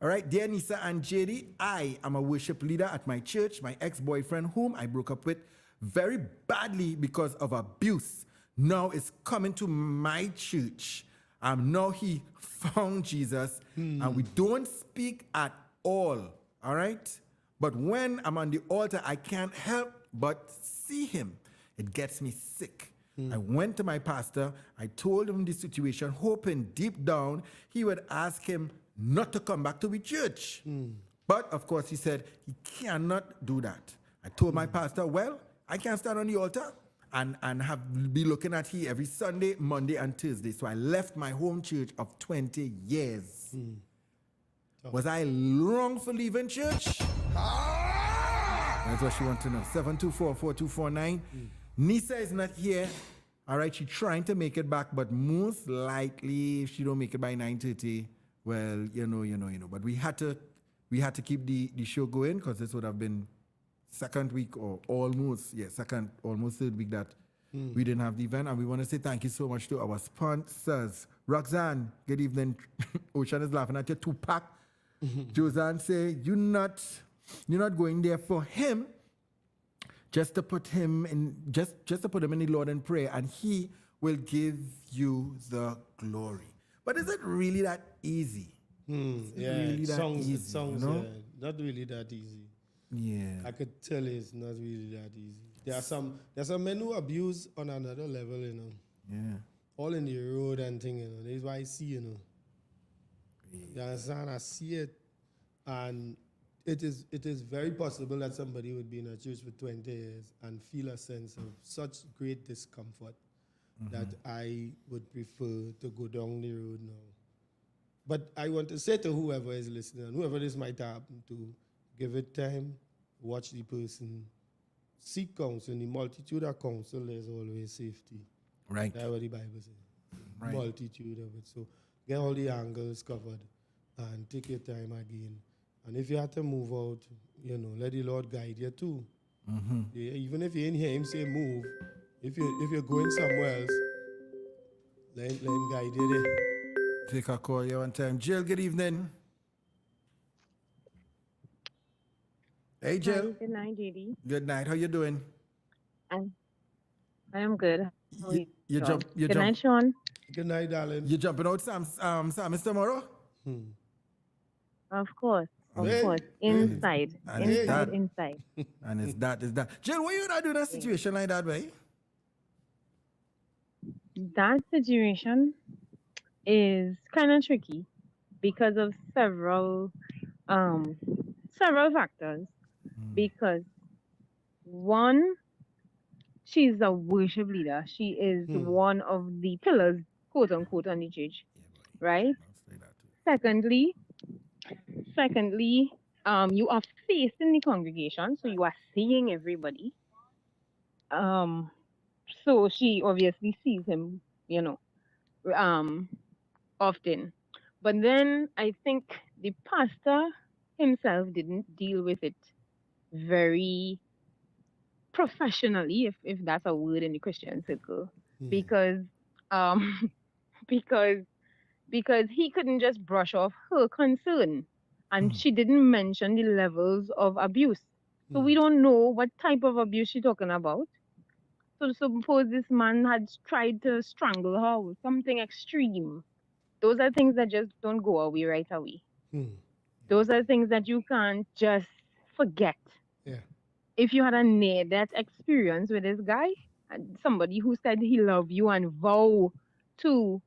[SPEAKER 3] All right, dear Nisa and JD, I am a worship leader at my church. My ex-boyfriend, whom I broke up with very badly because of abuse, now is coming to my church. Now he found Jesus, and we don't speak at all. All right? But when I'm on the altar, I can't help but see him. It gets me sick. I went to my pastor. I told him the situation, hoping deep down he would ask him not to come back to the church. But of course, he said he cannot do that. I told my pastor, well, I can't stand on the altar and be looking at he every Sunday, Monday, and Thursday. So I left my home church of 20 years. Was I wrong for leaving church? That's what she wants to know. 724-4249. Nisa is not here. All right, she's trying to make it back, but most likely if she don't make it by 9:30, well, you know. But we had to keep the show going because this would have been second week or almost third week that we didn't have the event. And we want to say thank you so much to our sponsors. Roxanne, good evening. Ocean is laughing at your 2-pack. Josanne say you're not going there for him. Just to put him in, just to put him in the Lord in prayer, and he will give you the glory. But is it really that easy?
[SPEAKER 7] Really songs, you know? Not really that easy.
[SPEAKER 3] Yeah.
[SPEAKER 7] I could tell you it's not really that easy. There's some men who abuse on another level, you know.
[SPEAKER 3] Yeah.
[SPEAKER 7] All in the road and thing, you know. That's why I see, you know. You understand? I see it, and it is very possible that somebody would be in a church for 20 years and feel a sense of such great discomfort that I would prefer to go down the road now. But I want to say to whoever is listening, and whoever this might happen to, give it time, watch the person, seek counsel. In the multitude of counsel, there's always safety.
[SPEAKER 3] Right.
[SPEAKER 7] That's what the Bible says.
[SPEAKER 3] Right.
[SPEAKER 7] Multitude of it. So get all the angles covered and take your time again. And if you have to move out, you know, let the Lord guide you too. Yeah, even if you ain't hear him say move, if you're going somewhere else, let him guide you there.
[SPEAKER 3] Take a call here one time. Jill, good evening. Hey, Jill.
[SPEAKER 10] Good night, JD.
[SPEAKER 3] Good night. How you doing?
[SPEAKER 10] I am good. How are
[SPEAKER 3] You jump.
[SPEAKER 10] Good night, Sean.
[SPEAKER 7] Good night, darling.
[SPEAKER 3] You jumping out Samis tomorrow?
[SPEAKER 10] Of course. Of
[SPEAKER 7] Hey.
[SPEAKER 10] course. Inside.
[SPEAKER 3] And
[SPEAKER 7] it's
[SPEAKER 10] Inside,
[SPEAKER 3] that.
[SPEAKER 10] inside.
[SPEAKER 3] And it's that. Jill, what you not doing in a situation like that, way?
[SPEAKER 10] That situation is kind of tricky because of several factors. Because one, she's a worship leader. She is one of the pillars, quote unquote, on the church, right? Secondly, you are facing the congregation, so you are seeing everybody. So she obviously sees him, you know, often. But then I think the pastor himself didn't deal with it very professionally, if that's a word in the Christian circle, because he couldn't just brush off her concern, and she didn't mention the levels of abuse. So we don't know what type of abuse she's talking about. So suppose this man had tried to strangle her with something extreme. Those are things that just don't go away right away. Those are things that you can't just forget.
[SPEAKER 7] Yeah.
[SPEAKER 10] If you had a near-death experience with this guy, and somebody who said he loved you and vow to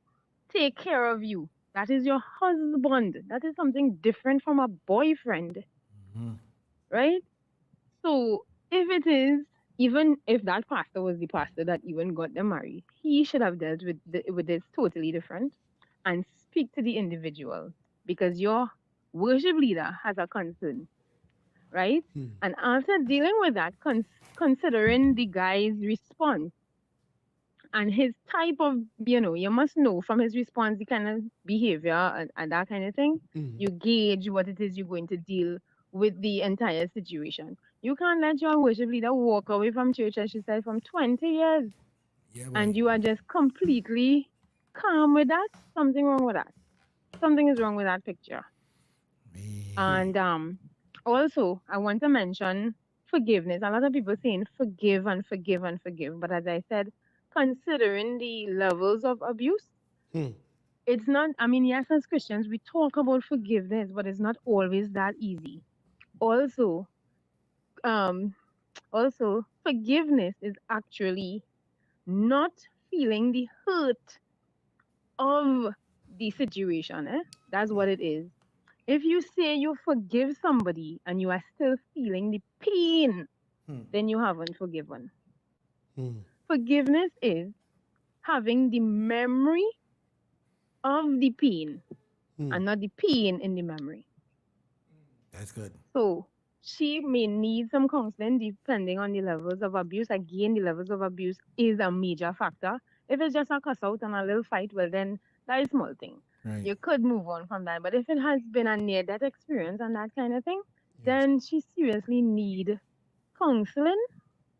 [SPEAKER 10] take care of you. That is your husband. That is something different from a boyfriend, right? So if it is, even if that pastor was the pastor that even got them married, he should have dealt with this totally different and speak to the individual, because your worship leader has a concern, right? And after dealing with that, considering the guy's response and his type of, you must know from his response the kind of behavior and that kind of thing, you gauge what it is you're going to deal with the entire situation. You can't let your worship leader walk away from church, as she said, from 20 years. And you are just completely calm with that. Something wrong with that. Something is wrong with that picture. And also, I want to mention forgiveness. A lot of people saying forgive and forgive and forgive. But as I said, considering the levels of abuse, it's not, yes, as Christians, we talk about forgiveness, but it's not always that easy. Also, forgiveness is actually not feeling the hurt of the situation. That's what it is. If you say you forgive somebody and you are still feeling the pain, then you haven't forgiven. Forgiveness is having the memory of the pain and not the pain in the memory.
[SPEAKER 3] That's good.
[SPEAKER 10] So she may need some counseling depending on the levels of abuse. Again, the levels of abuse is a major factor. If it's just a cuss out and a little fight, well then that is a small thing.
[SPEAKER 3] Right.
[SPEAKER 10] You could move on from that. But if it has been a near-death experience and that kind of thing, then she seriously need counseling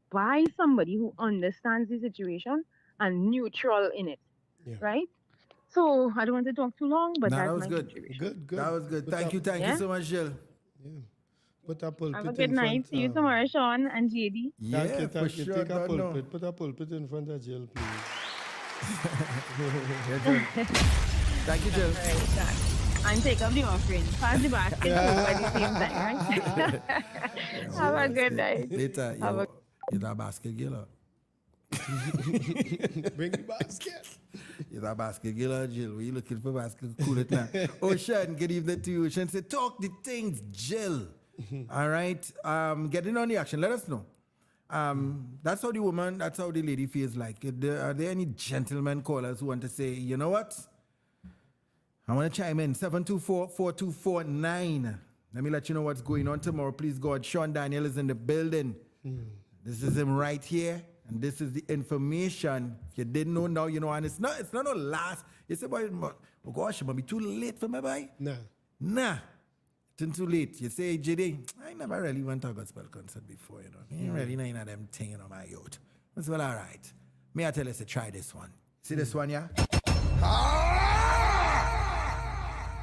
[SPEAKER 10] by somebody who understands the situation and neutral in it. Right? So I don't want to talk too long, but that's
[SPEAKER 3] that was
[SPEAKER 10] my
[SPEAKER 3] good.
[SPEAKER 10] situation.
[SPEAKER 7] Good.
[SPEAKER 3] That was good. Thank you so much, Jill.
[SPEAKER 7] Put a pulpit
[SPEAKER 10] Have a good night. See you tomorrow, Sean and JD.
[SPEAKER 7] Thank you.
[SPEAKER 3] for sure.
[SPEAKER 7] Take a
[SPEAKER 3] God, no.
[SPEAKER 7] pulpit. Put a pulpit in front of Jill, please.
[SPEAKER 3] Thank you, Jill.
[SPEAKER 10] All right, done. And take up the offering. Pass the basket at the same time, right? Have a good night.
[SPEAKER 3] Later,
[SPEAKER 10] Have a-
[SPEAKER 3] you're that basket girl.
[SPEAKER 7] Bring the basket.
[SPEAKER 3] You're that basket girl, Jill. We looking for basket? Cool it now. Ocean, good evening to you. Ocean said, talk the things, Jill. All right. Get in on the action. Let us know. That's how the lady feels like. Are there any gentlemen callers who want to say, you know what? I want to chime in. 724-4249. Let me let you know what's going on tomorrow. Please, God. Sean Daniel is in the building. This is him right here. And this is the information. If you didn't know now, you know. And it's not no last. You say, boy, oh gosh, it might be too late for me, boy. Nah. It's too late. You say, JD, I never really went to a gospel concert before, you know. Ain't really none of them things on my youth. It's well, all right. May I tell you, say, try this one. See this one, yeah?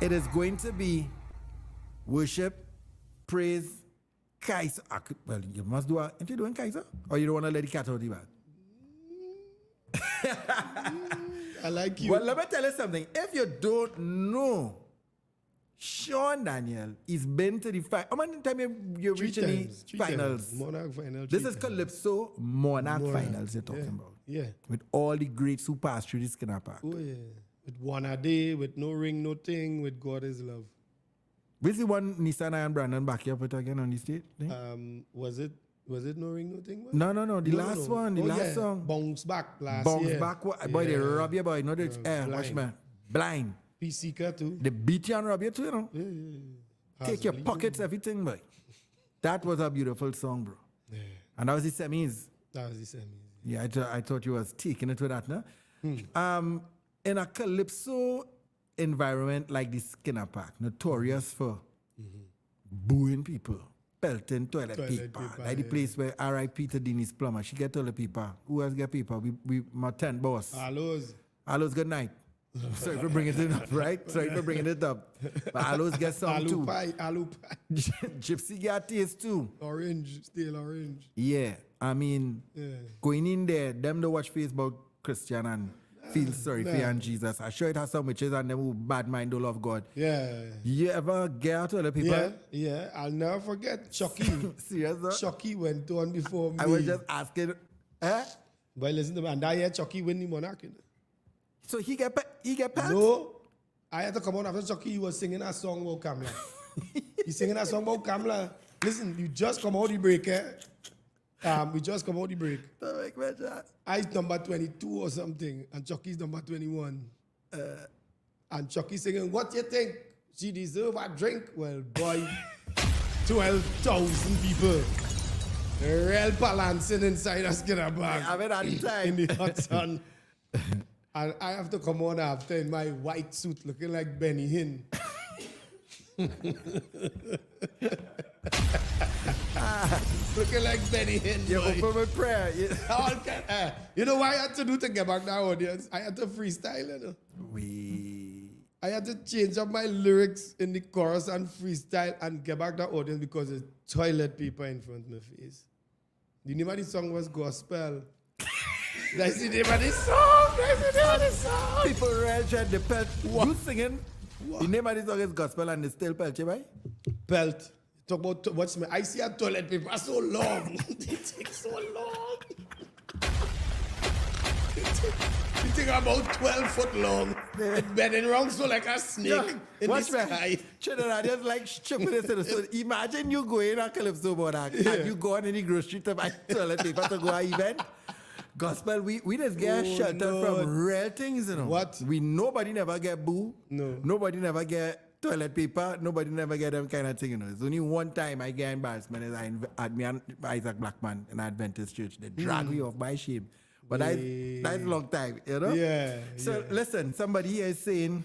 [SPEAKER 3] It is going to be worship, praise, Kaiser. Well, you must do a... Ain't you doing Kaiser? Or you don't want to let the cat out of the bag?
[SPEAKER 7] I like you.
[SPEAKER 3] Well, let me tell you something. If you don't know, Sean Daniel has been to the final. How many times you're reaching the finals?
[SPEAKER 7] Monarch final.
[SPEAKER 3] This is Calypso Monarch finals you're talking about.
[SPEAKER 7] Yeah.
[SPEAKER 3] With all the greats who passed through this Skinner Park.
[SPEAKER 7] Oh, yeah. With one a day, with no ring, no thing, with God is love.
[SPEAKER 3] Where's the one Nissan and Brandon back here put again on the stage?
[SPEAKER 7] Was it no ring, no thing?
[SPEAKER 3] No. The last one, the last song.
[SPEAKER 7] Bounce back last
[SPEAKER 3] Bounce
[SPEAKER 7] year.
[SPEAKER 3] back. Boy, they rob you, boy. No, they watch me. Blind.
[SPEAKER 7] Peace Seeker too.
[SPEAKER 3] They beat you and rob you too, you know.
[SPEAKER 7] Yeah.
[SPEAKER 3] Take your pockets, everything, boy. That was a beautiful song, bro.
[SPEAKER 7] Yeah.
[SPEAKER 3] And that was the semis.
[SPEAKER 7] That was the semis.
[SPEAKER 3] Yeah, I thought you was taking it with that, no? In a Calypso environment like the Skinner Park, notorious for booing people, pelting toilet paper. Like the place where R.I.P. to Denise Plummer. She get toilet paper. Who else get paper? My tent boss.
[SPEAKER 7] Aloes,
[SPEAKER 3] good night. Sorry for bringing it up, right? Sorry for bringing it up. But Aloes get some too.
[SPEAKER 7] Alu pie.
[SPEAKER 3] Gypsy get taste too.
[SPEAKER 7] Orange, still orange.
[SPEAKER 3] Yeah, I mean, going in there, them to watch Facebook Christian and feel sorry for you and Jesus. I'm sure it has some witches and them who bad mind don't love God.
[SPEAKER 7] Yeah.
[SPEAKER 3] You ever get out of the people?
[SPEAKER 7] Yeah. I'll never forget Chucky.
[SPEAKER 3] Serious though?
[SPEAKER 7] Chucky went on before me.
[SPEAKER 3] I was just asking,
[SPEAKER 7] But listen to me, and that year Chucky win the Monarch.
[SPEAKER 3] So he get pelt?
[SPEAKER 7] No. I had to come on after Chucky. He was singing a song about Kamla. He's singing a song about Kamla. Listen, you just come out the break, eh? We just come out the break. I's number 22 or something, and Chucky's number 21. And Chucky's singing, what you think? She deserve a drink? Well, boy, 12,000 people. Real balancing inside a skinner bag.
[SPEAKER 3] I mean, at time.
[SPEAKER 7] In the hot sun. And I have to come on after in my white suit looking like Benny Hinn. Looking like Benny Hinn.
[SPEAKER 3] You open with prayer.
[SPEAKER 7] You know what I had to do to get back that audience? I had to freestyle, you know. I had to change up my lyrics in the chorus and freestyle and get back that audience because there's toilet paper in front of my face. The name of the song was Gospel. That's the name of the song. That's the name of the song.
[SPEAKER 3] People rage at the pelt. You singing? What? The name of the song is Gospel and they still pelt you, right?
[SPEAKER 7] Pelt. Talk about what's my. I see a toilet paper so long. It takes so long. It takes about 12 foot long. It's bending around so like a snake in the sky.
[SPEAKER 3] Trinidadians like stupidity. So imagine you going to Calypso Bodak and you go on in the grocery to buy toilet paper to go to an event. Gospel, we just get shelter from real things, you know.
[SPEAKER 7] What?
[SPEAKER 3] Nobody never get boo.
[SPEAKER 7] No.
[SPEAKER 3] Nobody never get toilet paper. Nobody never get them kind of thing, you know. It's only one time I get embarrassment is I had me and Isaac Blackman in Adventist church. They drag me off my shame. But that's a long time, you know?
[SPEAKER 7] Yeah.
[SPEAKER 3] So listen, somebody here is saying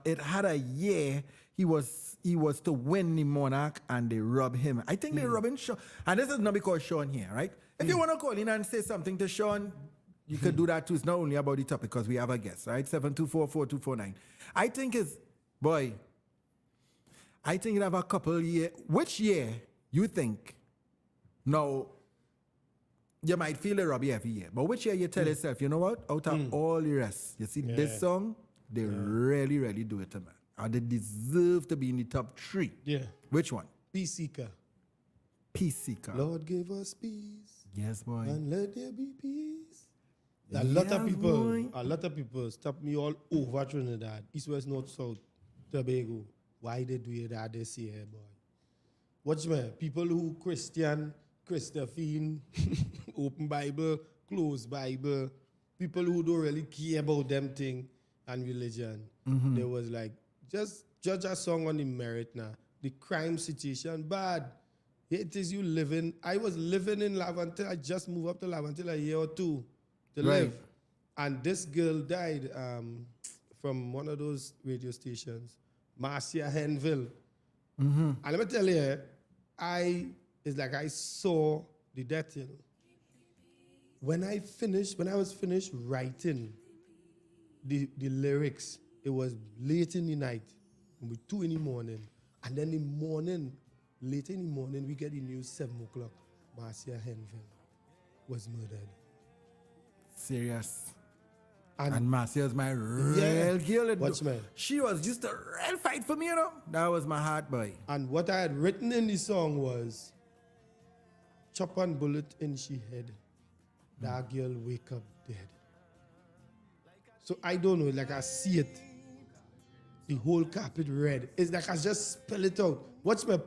[SPEAKER 3] it had a year he was to win the Monarch and they rob him. I think they robbing Sean. And this is not because Sean here, right? If you want to call in and say something to Sean, you could do that too. It's not only about the topic because we have a guest, right? 724-4249. I think it have a couple years. Which year you think? Now, you might feel a robbie every year, but which year you tell yourself, you know what? Out of all the rest, you see this song, they really, really do it to man. And they deserve to be in the top 3.
[SPEAKER 7] Yeah.
[SPEAKER 3] Which one?
[SPEAKER 7] Peace Seeker.
[SPEAKER 3] Peace Seeker.
[SPEAKER 7] Lord give us peace.
[SPEAKER 3] Yes, boy.
[SPEAKER 7] And let there be peace. A lot of people stop me all over Trinidad, East, West, North, South, Tobago. Why they do that this year, boy? Watch me. People who Christian, Christophine, open Bible, closed Bible, people who don't really care about them thing and religion. There was like, just judge a song on the merit now. The crime situation, bad. It is you living. I was living in Laventille. I just moved up to Laventille a year or two to live. And this girl died from one of those radio stations, Marcia Henville. And let me tell you, it's like I saw the death, you know. When I was finished writing the lyrics, it was late in the night, 2 in the morning. And then late in the morning, we get the news 7 o'clock. Marcia Henville was murdered.
[SPEAKER 3] Serious. And Marcia's my real girl.
[SPEAKER 7] Watch me.
[SPEAKER 3] She was just a real fight for me, you know. That was my heart, boy.
[SPEAKER 7] And what I had written in the song was, chop and bullet in she head. That girl wake up dead. So I don't know, like I see it. The whole carpet red. It's like I just spell it out. Watch me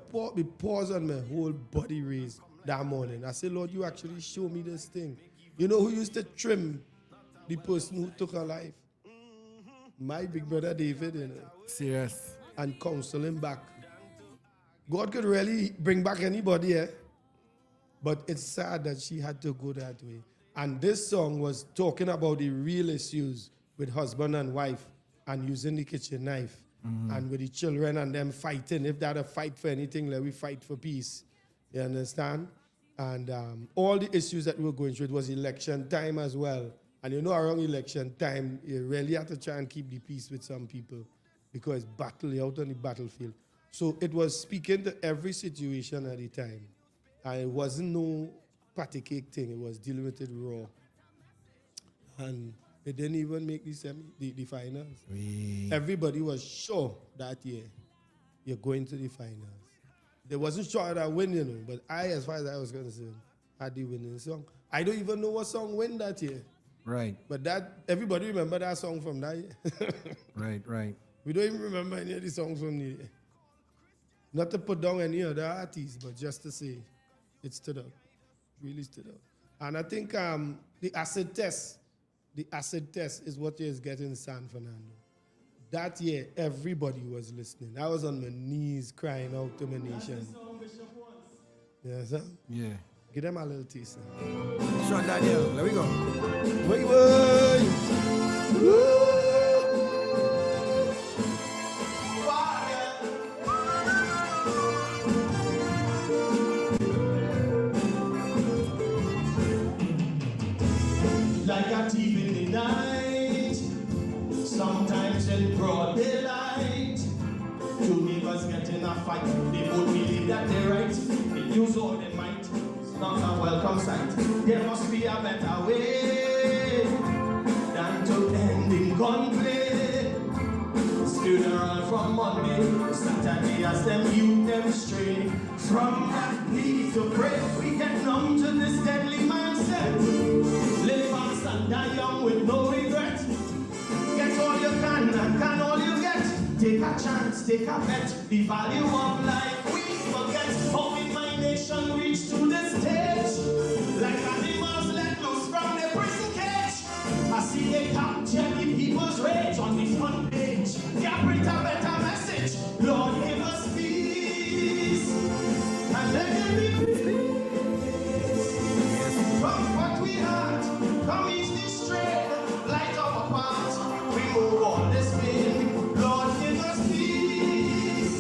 [SPEAKER 7] pause on my whole body raise that morning. I say, Lord, you actually show me this thing. You know who used to trim the person who took her life? My big brother David, you know.
[SPEAKER 3] Serious.
[SPEAKER 7] And counsel him back. God could really bring back anybody, eh? But it's sad that she had to go that way. And this song was talking about the real issues with husband and wife and using the kitchen knife and with the children and them fighting. If they're a fight for anything, let we fight for peace. You understand? And all the issues that we were going through, it was election time as well. And you know, around election time, you really have to try and keep the peace with some people because you're out on the battlefield. So it was speaking to every situation at the time. And it wasn't no patty cake thing. It was dealing with it raw. And it didn't even make the finals. Everybody was sure that year you're going to the finals. They wasn't sure that I win, you know, but I, as far as I was concerned, had the winning song. I don't even know what song won that year.
[SPEAKER 3] Right.
[SPEAKER 7] But that everybody remember that song from that year.
[SPEAKER 3] Right.
[SPEAKER 7] We don't even remember any of the songs from the year. Not to put down any other artists, but just to say it stood out. Really stood out. And I think the acid test is what is getting San Fernando. That year, everybody was listening. I was on my knees crying out to my nation. Yes, sir?
[SPEAKER 3] Yeah.
[SPEAKER 7] Give them a little taste.
[SPEAKER 3] Sean Daniel, there we go.
[SPEAKER 7] Wait.
[SPEAKER 11] Like a thief in the night, sometimes in broad daylight. Two neighbors get in a fight, they both believe that they're right. They use all their might, it's not a welcome sight. There must be a better way than to end in gunplay. Funeral from Monday to Saturday as them youth them stray. From that need to pray, we get numb to this deadly mindset. Live fast and die young with no regret. Get all you can and can all you get. Take a chance, take a bet. The value of life we forget. How did my nation reach to this stage? Like animals let loose from the prison cage. I see they capture the people's rage on the front page. Yeah, bring a better message. Lord, give us peace. And let there be peace. From what we had, come each this straight. Light our path, remove all this pain. Lord, give us peace.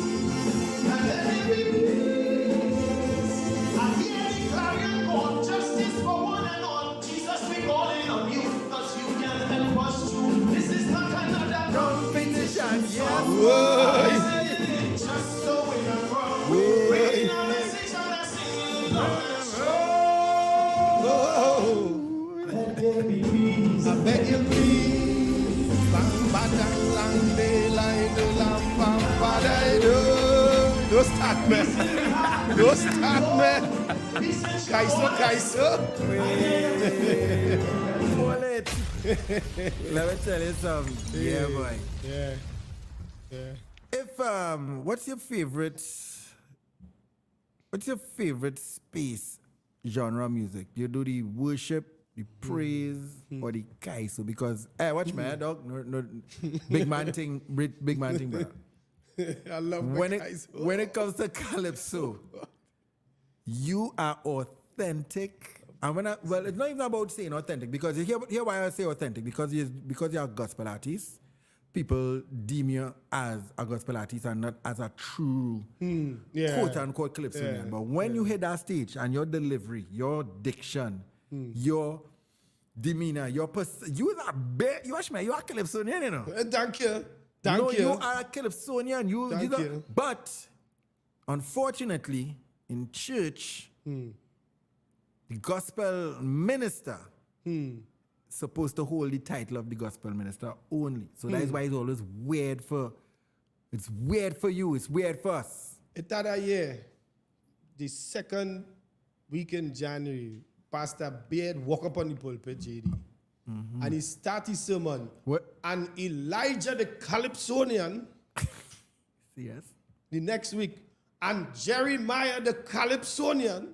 [SPEAKER 11] And let there be peace. I hear the clarion call, justice for one and all. Jesus, we calling on you, because you can help us through. This is not another competition. Yes. Just so we are from. Bringing a message and a singing love and show. Let there be peace.
[SPEAKER 7] I beg you please. Bang badang lang daylight lam bam badai. Don't start me. Don't start me. Kaiso.
[SPEAKER 3] Hold it. Let me tell you something. Yeah, boy.
[SPEAKER 7] Yeah.
[SPEAKER 3] If what's your favorite space genre of music? Do you do the worship, the praise, or the kaiso? Because watch my dog, no big man thing, bro.
[SPEAKER 7] I love
[SPEAKER 3] When it comes to calypso, you are authentic. And it's not even about saying authentic, because here why I say authentic, because you're a gospel artist. People deem you as a gospel artist and not as a true quote-unquote calypsonian. But when you hit that stage and your delivery, your diction, your demeanor, you are a calypsonian, you know.
[SPEAKER 7] Thank you.
[SPEAKER 3] You are a calypsonian.
[SPEAKER 7] Thank you.
[SPEAKER 3] But unfortunately, in church, the gospel minister supposed to hold the title of the gospel minister only. So that is why it's always weird for you, it's weird for us.
[SPEAKER 7] It's that year, the second week in January, Pastor Beard walk up on the pulpit, JD, and he start his sermon.
[SPEAKER 3] What?
[SPEAKER 7] And Elijah the Calypsonian,
[SPEAKER 3] Yes.
[SPEAKER 7] the next week, and Jeremiah the Calypsonian,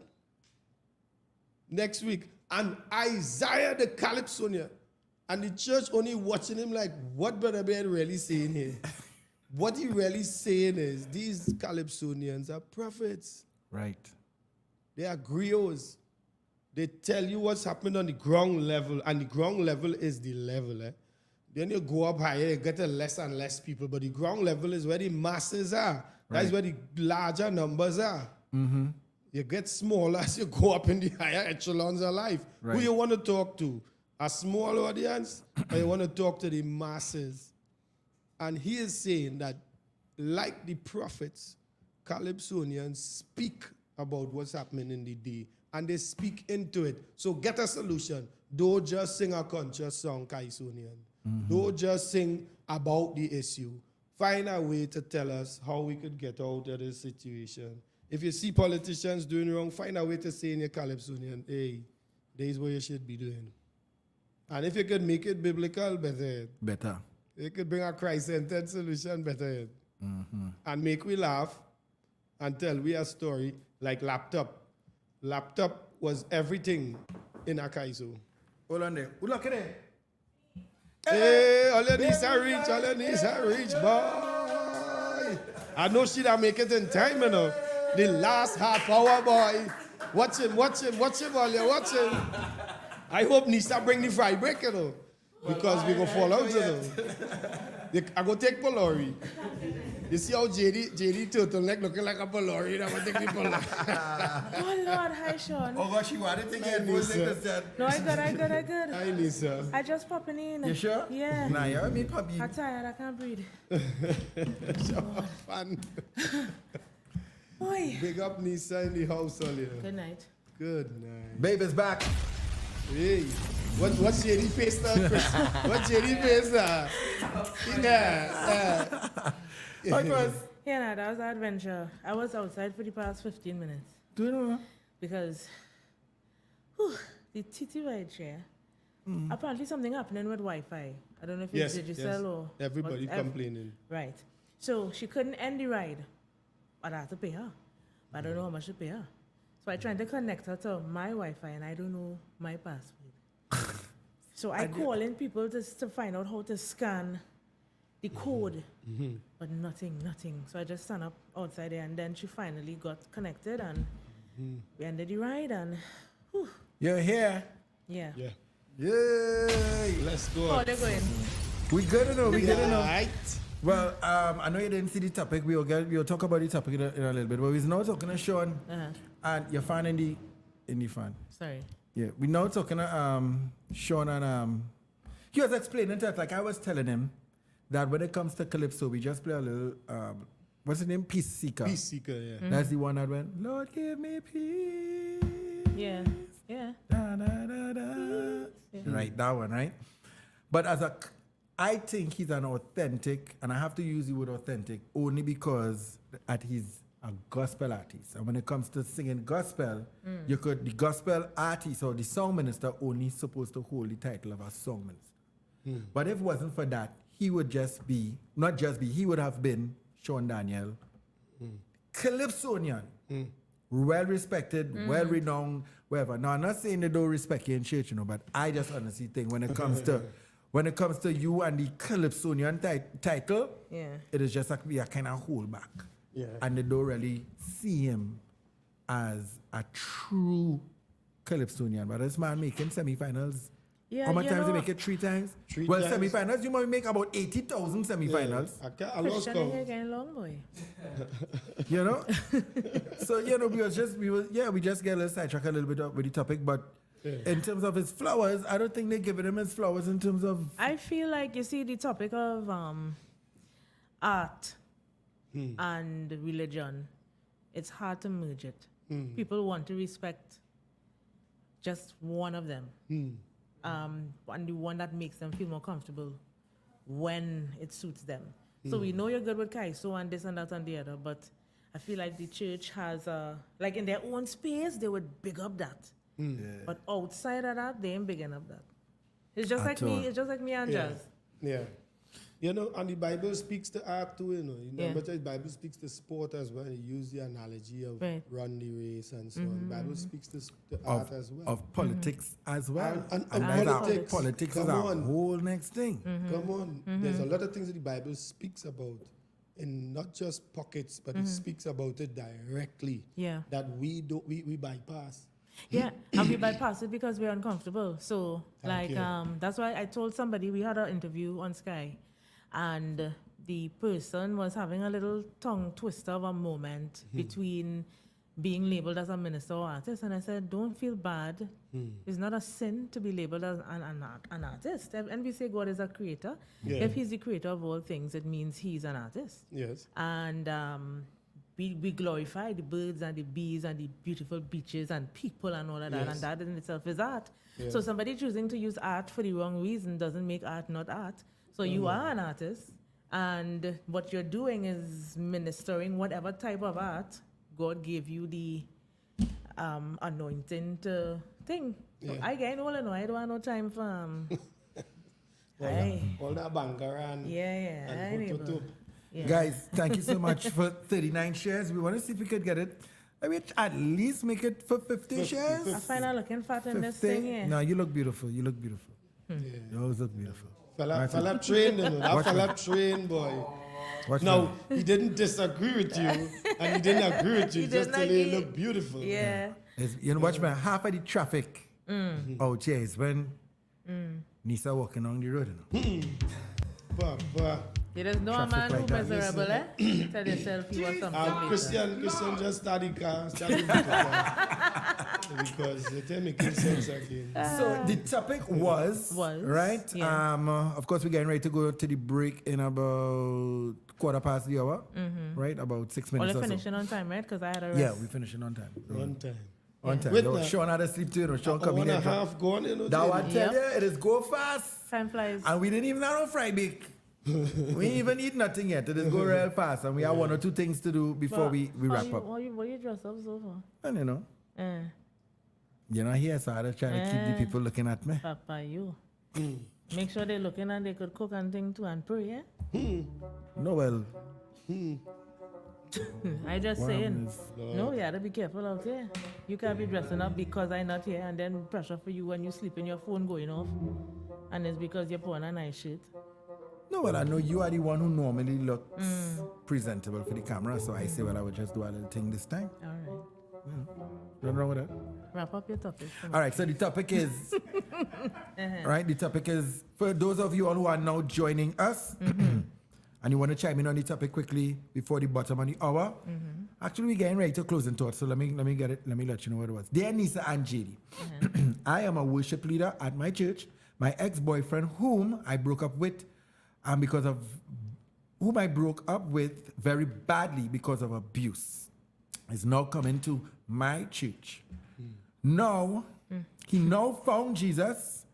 [SPEAKER 7] next week, and Isaiah the Calypsonian. And the church only watching him like, what Brother Beard really saying here? What he really saying is, these Calypsonians are prophets.
[SPEAKER 3] Right.
[SPEAKER 7] They are griots. They tell you what's happening on the ground level, and the ground level is the level. Then you go up higher, you get less and less people, but the ground level is where the masses are. That's where the larger numbers are. You get smaller as you go up in the higher echelons of life.
[SPEAKER 3] Right.
[SPEAKER 7] Who you want to talk to? A small audience, or you want to talk to the masses? And he is saying that, like the prophets, Calypsonians speak about what's happening in the day, and they speak into it. So get a solution. Don't just sing a conscious song, Caisonian. Don't just sing about the issue. Find a way to tell us how we could get out of this situation. If you see politicians doing wrong, find a way to say in your Calypsonian, hey, this is what you should be doing. And if you could make it biblical, better.
[SPEAKER 3] Better.
[SPEAKER 7] You could bring a Christ-centered solution, better.
[SPEAKER 3] Mm-hmm.
[SPEAKER 7] And make we laugh and tell we a story like laptop. Laptop was everything in Akaiso.
[SPEAKER 3] Hold on there. Look at it.
[SPEAKER 7] Hey, all your knees are reach, boy. I know she done make it in time, you know. The last half hour, boy. Watch him, all you watch him. I hope Nisa bring the fry break, you know. Because we go fall out, you know. I go take Polori. You see how JD turtleneck looking like a Polori? I'm going to take the Polori.
[SPEAKER 2] Oh, Lord. Hi, Sean.
[SPEAKER 3] Oh, gosh, you wanted to get Nisa.
[SPEAKER 2] No, I good.
[SPEAKER 7] Hi, Nisa.
[SPEAKER 2] I just popping in.
[SPEAKER 3] You sure?
[SPEAKER 2] Yeah.
[SPEAKER 3] Nah, you're me, puppy.
[SPEAKER 2] I'm tired. I can't breathe.
[SPEAKER 7] So fun.
[SPEAKER 2] Oi.
[SPEAKER 7] Big up Nisa in the house, all you.
[SPEAKER 2] Good night.
[SPEAKER 7] Good night.
[SPEAKER 3] Baby's back.
[SPEAKER 7] Hey, what's JD face now, Chris? What's JD face now? Yeah.
[SPEAKER 3] What was?
[SPEAKER 2] Yeah, nah, that was an adventure. I was outside for the past 15 minutes.
[SPEAKER 3] Do you know?
[SPEAKER 2] Because the TT ride share, apparently something happening with Wi-Fi. I don't know if it's digital or...
[SPEAKER 7] Everybody complaining.
[SPEAKER 2] Right. So she couldn't end the ride, but I had to pay her. But I don't know how much to pay her. So I tried to connect her to my Wi-Fi and I don't know my password. So I call in people to find out how to scan the code, but nothing. So I just stand up outside there and then she finally got connected and we ended the ride and whew.
[SPEAKER 3] You're here.
[SPEAKER 2] Yeah.
[SPEAKER 3] Yay.
[SPEAKER 7] Let's go.
[SPEAKER 2] Oh, they're going.
[SPEAKER 3] We good enough.
[SPEAKER 7] Right.
[SPEAKER 3] Well, I know you didn't see the topic. We'll talk about the topic in a little bit. But we're now talking to Sean and your fan in the fan.
[SPEAKER 2] Sorry.
[SPEAKER 3] Yeah, we're now talking to Sean and he was explaining to us, like I was telling him, that when it comes to Calypso, we just play a little, what's the name? Peace Seeker.
[SPEAKER 7] Peace Seeker, yeah.
[SPEAKER 3] That's the one that went, Lord, give me peace.
[SPEAKER 2] Yeah.
[SPEAKER 3] Da, da, da, da. Right, that one, right? But I think he's an authentic, and I have to use the word authentic only because he's a gospel artist. And when it comes to singing gospel, the gospel artist or the song minister only supposed to hold the title of a song minister. But if it wasn't for that, he would he would have been Sean Daniel, Calypsonian, well respected, well renowned, whatever. Now I'm not saying they don't respect you in church, but I just honestly think when it comes to you and the Calypsonian title, it is just like we are kind of hold back.
[SPEAKER 7] Yeah.
[SPEAKER 3] And they don't really see him as a true Calypsonian. But this man making semifinals.
[SPEAKER 2] Yeah,
[SPEAKER 3] How many times they make it? 3 times? Well,
[SPEAKER 7] times.
[SPEAKER 3] semifinals, you might make about 80,000 semifinals.
[SPEAKER 7] Yeah. I lost
[SPEAKER 2] Christian
[SPEAKER 7] count.
[SPEAKER 2] here getting long, boy.
[SPEAKER 3] You know? So, we just get a little sidetracked a little bit with the topic, but in terms of his flowers, I don't think they're giving him his flowers in terms of...
[SPEAKER 2] I feel like, you see, the topic of art and religion, it's hard to merge it. People want to respect just one of them. And the one that makes them feel more comfortable when it suits them. So we know you're good with Kaiso and this and that and the other, but I feel like the church has, like in their own space, they would big up that. But outside of that, they ain't big enough that. It's just like me. It's just like me and Jazz.
[SPEAKER 7] Yeah. You know, and the Bible speaks to art too, but the Bible speaks to sport as well. You use the analogy of run the race and so on. The Bible speaks to art as well.
[SPEAKER 3] Of politics as well.
[SPEAKER 7] And
[SPEAKER 3] politics is a whole next thing.
[SPEAKER 7] Come on. There's a lot of things that the Bible speaks about in not just pockets, but it speaks about it directly.
[SPEAKER 2] Yeah.
[SPEAKER 7] That we bypass.
[SPEAKER 2] Yeah, and we bypass it because we're uncomfortable. So, that's why I told somebody, we had an interview on Sky, and the person was having a little tongue twister of a moment between being labeled as a minister or artist. And I said, don't feel bad. It's not a sin to be labeled as an artist. And we say God is a creator.
[SPEAKER 7] Yeah.
[SPEAKER 2] If he's the creator of all things, it means he's an artist.
[SPEAKER 7] Yes.
[SPEAKER 2] And we glorify the birds and the bees and the beautiful beaches and people and all of that. And that in itself is art. Yeah. So somebody choosing to use art for the wrong reason doesn't make art not art. So you are an artist, and what you're doing is ministering whatever type of art God gave you the anointing to thing. So
[SPEAKER 7] Yeah.
[SPEAKER 2] I get old, you know. I don't have no time for
[SPEAKER 7] all that banker and
[SPEAKER 2] yeah, I
[SPEAKER 7] and
[SPEAKER 2] know.
[SPEAKER 7] photo.
[SPEAKER 2] Yeah.
[SPEAKER 3] Guys, thank you so much for 39 shares. We want to see if we could get it. I mean, at least make it for 50 shares.
[SPEAKER 2] I find her looking fat in this
[SPEAKER 3] 50.
[SPEAKER 2] thing here.
[SPEAKER 3] No, you look beautiful. You look beautiful. You always look beautiful.
[SPEAKER 7] Fella trained, you know. That
[SPEAKER 3] Watch
[SPEAKER 7] fella
[SPEAKER 3] me.
[SPEAKER 7] trained, boy.
[SPEAKER 3] Watch
[SPEAKER 7] Now,
[SPEAKER 3] me.
[SPEAKER 7] he didn't disagree with you, and he didn't agree with you,
[SPEAKER 2] He
[SPEAKER 7] just
[SPEAKER 2] didn't
[SPEAKER 7] till he
[SPEAKER 2] agree.
[SPEAKER 7] look beautiful.
[SPEAKER 2] Yeah.
[SPEAKER 3] You know, watch me. Half of the traffic out here is when Nisa walking on the road. You know?
[SPEAKER 7] But
[SPEAKER 2] You just know a
[SPEAKER 3] Traffic
[SPEAKER 2] man
[SPEAKER 3] like
[SPEAKER 2] who
[SPEAKER 3] that.
[SPEAKER 2] miserable, eh? Tell yourself he was something later.
[SPEAKER 7] Christian just started car, because they're making sense again.
[SPEAKER 3] So the topic was right.
[SPEAKER 2] yeah.
[SPEAKER 3] Of course, we're getting ready to go to the break in about 1:15, right? About 6 minutes.
[SPEAKER 2] Only
[SPEAKER 3] or so.
[SPEAKER 2] finishing on time, right? Because I had a rest.
[SPEAKER 3] Yeah, we're finishing on time.
[SPEAKER 7] One time.
[SPEAKER 3] On time.
[SPEAKER 7] With
[SPEAKER 3] Yo,
[SPEAKER 7] the-
[SPEAKER 3] Sean had to sleep too. You know. Sean come in
[SPEAKER 7] One and a
[SPEAKER 3] here.
[SPEAKER 7] half gone, you know.
[SPEAKER 3] That
[SPEAKER 7] Jay.
[SPEAKER 3] one tell you, it is go fast.
[SPEAKER 2] Time flies.
[SPEAKER 3] And we didn't even have no fry bake. We ain't even eat nothing yet. It is go real fast. And we have 1 or 2 things to do before we wrap up.
[SPEAKER 2] What you dress up so for?
[SPEAKER 3] And you know,
[SPEAKER 2] Eh,
[SPEAKER 3] you're not here, so I had to try to keep the people looking at me.
[SPEAKER 2] Papa, you. Make sure they're looking and they could cook and thing too and pray, yeah?
[SPEAKER 3] No, well,
[SPEAKER 2] I just
[SPEAKER 3] Wow,
[SPEAKER 2] saying.
[SPEAKER 3] miss.
[SPEAKER 2] No, you gotta be careful out there. You can't be dressing up because I'm not here and then pressure for you when you sleep in your phone going off. And it's because you're putting a nice shit.
[SPEAKER 3] no, well, I know you are the one who normally looks presentable for the camera, so I say, well, I would just do a little thing this time.
[SPEAKER 2] All right.
[SPEAKER 3] Nothing wrong with that.
[SPEAKER 2] Wrap up your topic.
[SPEAKER 3] All right, so the topic is, right, the topic is, for those of you all who are now joining us, and you want to chime in on the topic quickly before the bottom of the hour, actually, we're getting ready to close in thought, so let me get it, let me let you know what it was. Dear Nisa and JD, I am a worship leader at my church. My ex-boyfriend, whom I broke up with, very badly because of abuse, is now coming to my church. Now, he now found Jesus.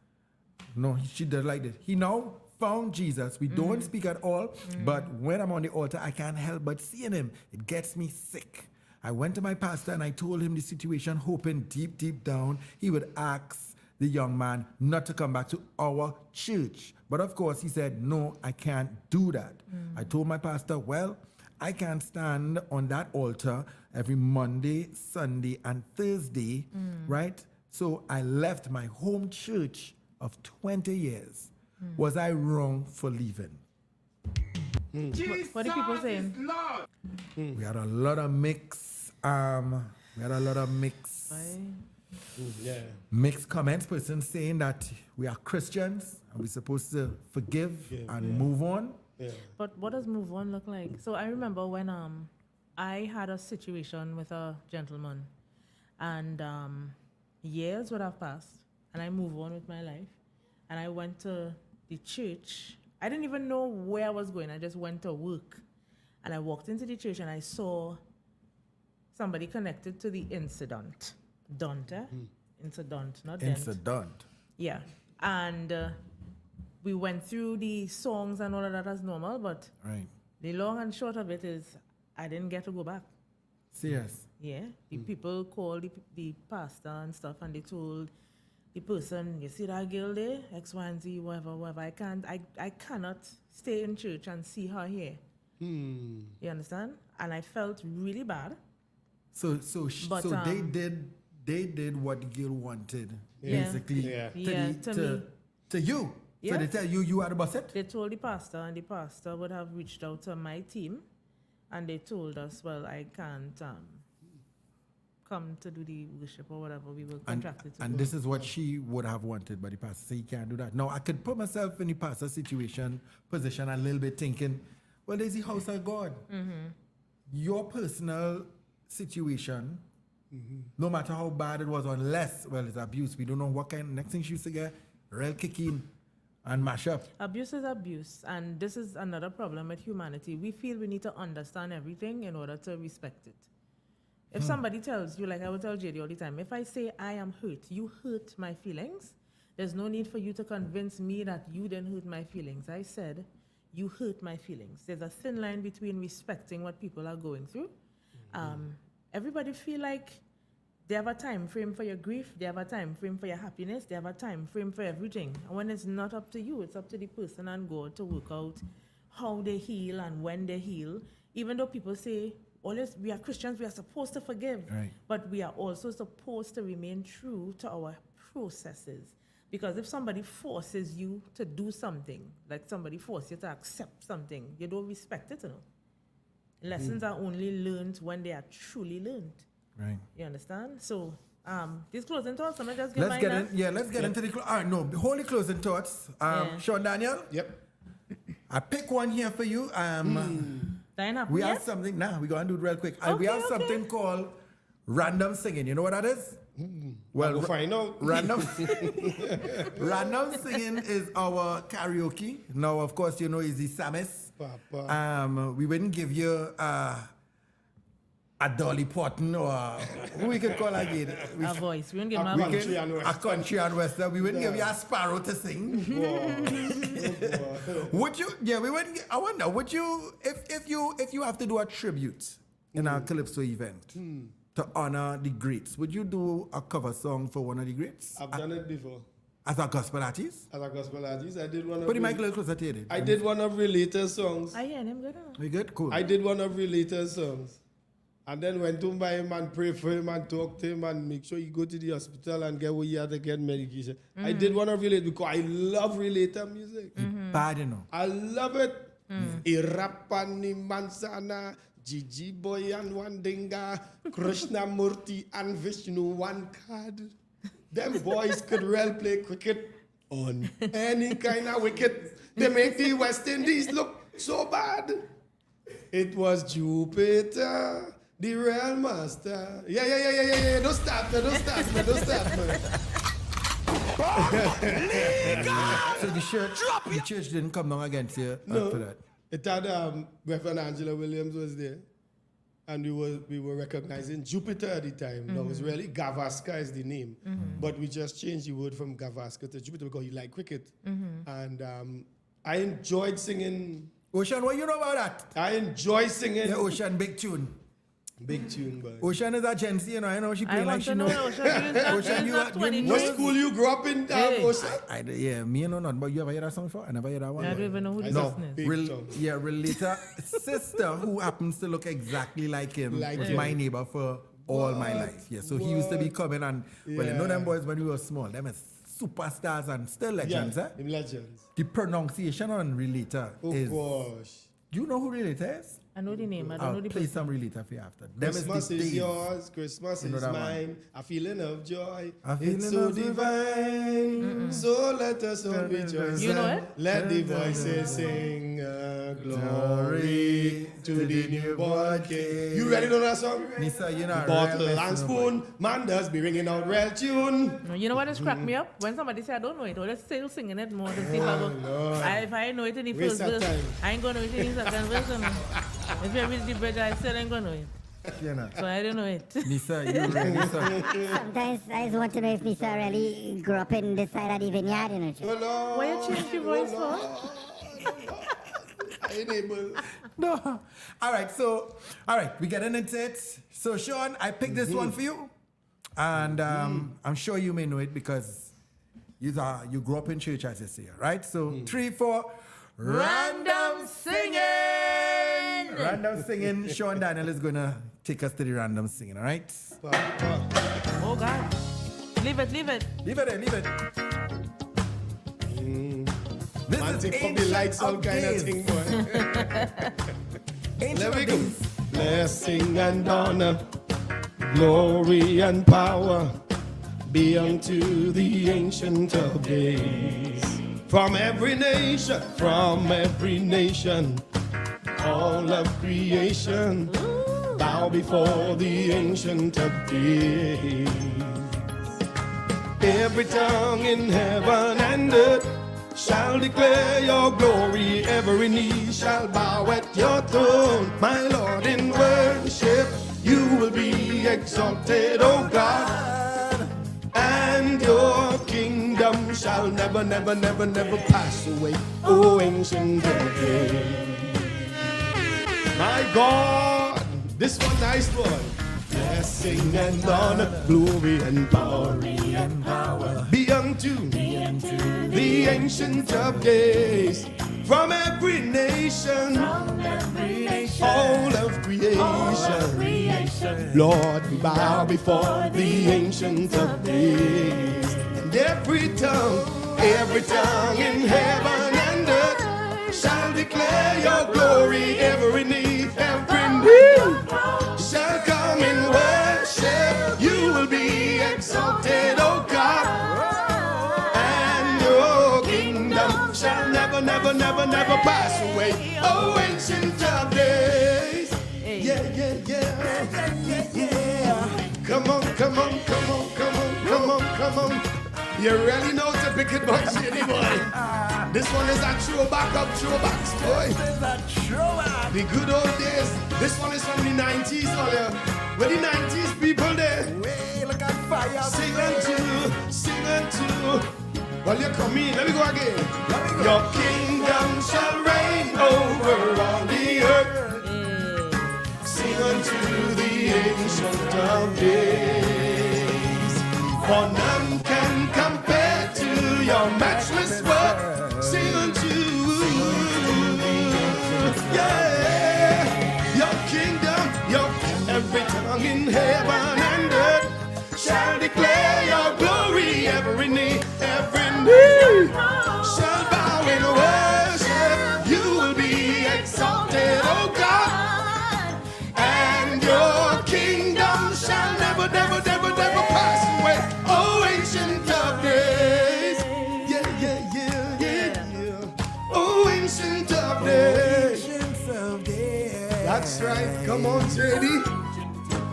[SPEAKER 3] No, she does like this. He now found Jesus. We don't speak at all, but when I'm on the altar, I can't help but seeing him. It gets me sick. I went to my pastor and I told him the situation, hoping deep, deep down he would ask the young man not to come back to our church. But of course, he said, no, I can't do that. I told my pastor, well, I can't stand on that altar every Monday, Sunday, and Thursday, right? So I left my home church of 20 years. Was I wrong for leaving?
[SPEAKER 2] What are people saying?
[SPEAKER 3] We had a lot of mixed comments. Person saying that we are Christians and we're supposed to forgive and move on.
[SPEAKER 7] Yeah.
[SPEAKER 2] But what does move on look like? So I remember when I had a situation with a gentleman and years would have passed and I moved on with my life and I went to the church. I didn't even know where I was going. I just went to work and I walked into the church and I saw somebody connected to the incident. Incident, not dent.
[SPEAKER 3] Incident.
[SPEAKER 2] Yeah. And we went through the songs and all of that as normal, but
[SPEAKER 3] Right.
[SPEAKER 2] the long and short of it is I didn't get to go back.
[SPEAKER 3] Serious.
[SPEAKER 2] Yeah. The people called the pastor and stuff and they told the person, you see that girl there, X, Y, and Z, whatever. I cannot stay in church and see her here. You understand? And I felt really bad.
[SPEAKER 3] So
[SPEAKER 2] But,
[SPEAKER 3] they did what the girl wanted,
[SPEAKER 2] Yeah.
[SPEAKER 3] basically,
[SPEAKER 7] Yeah.
[SPEAKER 3] to you.
[SPEAKER 2] Yeah.
[SPEAKER 3] So they tell you are the boss it?
[SPEAKER 2] They told the pastor, and the pastor would have reached out to my team, and they told us, well, I can't come to do the worship or whatever we were contracted to
[SPEAKER 3] And
[SPEAKER 2] do.
[SPEAKER 3] this is what she would have wanted, but the pastor said, you can't do that. Now, I could put myself in the pastor's position a little bit thinking, well, there's the house of God. Your personal situation, no matter how bad it was, unless, well, it's abuse. We don't know what kind. Next thing she used to get, real kicking and mash up.
[SPEAKER 2] Abuse is abuse, and this is another problem with humanity. We feel we need to understand everything in order to respect it. If somebody tells you, like I would tell JD all the time, if I say I am hurt, you hurt my feelings, there's no need for you to convince me that you didn't hurt my feelings. I said, you hurt my feelings. There's a thin line between respecting what people are going through. Everybody feel like they have a time frame for your grief, they have a time frame for your happiness, they have a time frame for everything. And when it's not up to you, it's up to the person and God to work out how they heal and when they heal. Even though people say, always, we are Christians, we are supposed to forgive,
[SPEAKER 3] Right.
[SPEAKER 2] but we are also supposed to remain true to our processes. Because if somebody forces you to do something, like somebody forces you to accept something, you don't respect it, you know. Lessons are only learned when they are truly learned.
[SPEAKER 3] Right.
[SPEAKER 2] You understand? So, these closing thoughts, I'm just give
[SPEAKER 3] Let's
[SPEAKER 2] mine
[SPEAKER 3] get
[SPEAKER 2] now.
[SPEAKER 3] in. Yeah, let's get into the. No, holy closing thoughts.
[SPEAKER 2] Yeah.
[SPEAKER 3] Sean Daniel.
[SPEAKER 7] Yep.
[SPEAKER 3] I pick one here for you.
[SPEAKER 2] Diana,
[SPEAKER 3] We
[SPEAKER 2] yes?
[SPEAKER 3] have something. Nah, we're gonna do it real quick. We
[SPEAKER 2] Okay,
[SPEAKER 3] have
[SPEAKER 2] okay.
[SPEAKER 3] something called random singing. You know what that is?
[SPEAKER 7] Well, we'll find out.
[SPEAKER 3] Random, random singing is our karaoke. Now, of course, you know, is the Samis.
[SPEAKER 7] Papa.
[SPEAKER 3] We wouldn't give you a Dolly Parton or who we could call again.
[SPEAKER 2] A voice. We don't give them a
[SPEAKER 3] We
[SPEAKER 2] voice.
[SPEAKER 3] could, a country and western. We wouldn't give you a sparrow to sing. Would you? Yeah, we wouldn't. I wonder. Would you, if you have to do a tribute in our Calypso event to honor the greats, would you do a cover song for one of the greats?
[SPEAKER 7] I've done it before.
[SPEAKER 3] As a gospel artist?
[SPEAKER 7] As a gospel artist, I did one of.
[SPEAKER 3] Put the mic a little closer to you.
[SPEAKER 7] I did one of Relator's songs.
[SPEAKER 2] I hear him good.
[SPEAKER 3] We good? Cool.
[SPEAKER 7] I did one of Relator's songs. And then went to by him and pray for him and talk to him and make sure you go to the hospital and get what you have to get medication. I did one of Relator because I love Relator music.
[SPEAKER 3] Bad, you know.
[SPEAKER 7] I love it. Irapani Mansana, Gigi Boy and Wandinga, Krishna Murti and Vishnu one card. Them boys could well play cricket on any kind of wicket. They make the West Indies look so bad. It was Jupiter, the real master. Yeah. Don't stop me.
[SPEAKER 3] So the church didn't come down against you after that?
[SPEAKER 7] It had Reverend Angela Williams was there. And we were recognizing Jupiter at the time. No, it was really Gavaskar is the name. But we just changed the word from Gavaskar to Jupiter because he liked cricket. And I enjoyed singing.
[SPEAKER 3] Ocean, what you know about that?
[SPEAKER 7] I enjoy singing.
[SPEAKER 3] Yeah, Ocean, big tune.
[SPEAKER 7] Big tune, boy.
[SPEAKER 3] Ocean is a Gen Z, you know. I know she
[SPEAKER 2] I
[SPEAKER 3] playing like
[SPEAKER 2] want
[SPEAKER 3] she
[SPEAKER 2] to
[SPEAKER 3] know.
[SPEAKER 2] know, Ocean, you
[SPEAKER 3] you
[SPEAKER 2] 22.
[SPEAKER 7] What school you grew up in,
[SPEAKER 2] Hey.
[SPEAKER 7] Ocean?
[SPEAKER 3] Yeah, me know not, but you ever hear that song before? I never hear that one.
[SPEAKER 2] I don't even know who this
[SPEAKER 3] No,
[SPEAKER 2] person is.
[SPEAKER 7] Big song.
[SPEAKER 3] Relator sister who happens to look exactly like him
[SPEAKER 7] Like
[SPEAKER 3] was
[SPEAKER 7] him.
[SPEAKER 3] my neighbor for all my life. Yeah, so he used to be coming and well, you know them boys when we were small, them is superstars and still legends,
[SPEAKER 7] Yeah,
[SPEAKER 3] eh?
[SPEAKER 7] legends.
[SPEAKER 3] The pronunciation on Relator
[SPEAKER 7] Oh,
[SPEAKER 3] is.
[SPEAKER 7] gosh.
[SPEAKER 3] Do you know who Relator is?
[SPEAKER 2] I know the name, I don't
[SPEAKER 3] I'll
[SPEAKER 2] know the
[SPEAKER 3] play
[SPEAKER 2] person.
[SPEAKER 3] some Relator for you after. Them
[SPEAKER 7] Christmas
[SPEAKER 3] the
[SPEAKER 7] is
[SPEAKER 3] days.
[SPEAKER 7] yours, Christmas
[SPEAKER 3] You know
[SPEAKER 7] is
[SPEAKER 3] that one?
[SPEAKER 7] mine. A feeling of joy.
[SPEAKER 3] A
[SPEAKER 7] It's
[SPEAKER 3] feeling
[SPEAKER 7] so
[SPEAKER 3] of
[SPEAKER 7] divine. So let us all rejoice.
[SPEAKER 2] You know it?
[SPEAKER 7] Let the voices sing glory to the newborn King. You ready to know that song?
[SPEAKER 3] Nisa, you know,
[SPEAKER 7] Bottle
[SPEAKER 3] real
[SPEAKER 7] and
[SPEAKER 3] messing up,
[SPEAKER 7] spoon, man does be ringing out real tune.
[SPEAKER 2] You know what has cracked me up? When somebody say I don't know it, or let's still singing it more to see if I go. If I know it in the
[SPEAKER 7] Waste
[SPEAKER 2] first
[SPEAKER 7] of
[SPEAKER 2] verse,
[SPEAKER 7] time.
[SPEAKER 2] I ain't gonna know it in the second verse. You know. If you read the bridge, I still ain't gonna know it.
[SPEAKER 3] You know.
[SPEAKER 2] So I don't know it.
[SPEAKER 3] Nisa, you ready? Nisa.
[SPEAKER 12] Sometimes I just want to know if Nisa really grew up in this side of the vineyard, you know.
[SPEAKER 7] Oh, no.
[SPEAKER 2] Why you change your voice for?
[SPEAKER 7] I ain't able.
[SPEAKER 3] No. All right, we getting into it. So, Sean, I picked this one for you. And I'm sure you may know it because you grew up in church, as you say, right? So, 3, 4, random singing! Random singing. Sean Daniel is going to take us to the random singing, all right?
[SPEAKER 2] Oh, God. Leave it.
[SPEAKER 3] Leave it there, leave it. This
[SPEAKER 7] Man,
[SPEAKER 3] is
[SPEAKER 7] take up the
[SPEAKER 3] ancient
[SPEAKER 7] lights, all
[SPEAKER 3] of
[SPEAKER 7] kind of
[SPEAKER 3] days.
[SPEAKER 7] thing, boy.
[SPEAKER 3] Ancient
[SPEAKER 7] Let me
[SPEAKER 3] of
[SPEAKER 7] go.
[SPEAKER 3] days.
[SPEAKER 7] Blessing and honor, glory and power be unto the ancient of days. From every nation, all of creation bow before the ancient of days. Every tongue in heaven and earth shall declare your glory. Every knee shall bow at your throne. My Lord, in worship you will be exalted, O God. And your kingdom shall never pass away, O ancient of days. My God, this one nice one.
[SPEAKER 11] blessing and honor, glory and power, be unto the Ancient of Days, from every nation, all of creation. Lord, we bow before the Ancient of Days, and every tongue in heaven and earth shall declare your glory. Every knee shall come in worship. You will be exalted, O God, and your kingdom shall never, never, never, never pass away. Oh, Ancient of Days. Yeah. Come on. You really know to pick it, boy, shitty boy. This one is a throwback, boy. The good old days. This one is from the 90s, all where the 90s people there.
[SPEAKER 3] Look at fire.
[SPEAKER 11] Sing unto. Well, you come in, let me go again. Your kingdom shall reign over all the earth. Sing unto the Ancient of Days. For none can compare to your matchless work. Sing unto, your kingdom, every tongue in heaven and earth shall declare your glory. Every knee shall bow in worship. You will be exalted, O God, and your kingdom shall never, never, never, never pass away. Oh, Ancient of Days. Yeah. Oh, Ancient of Days. That's right. Come on, JD.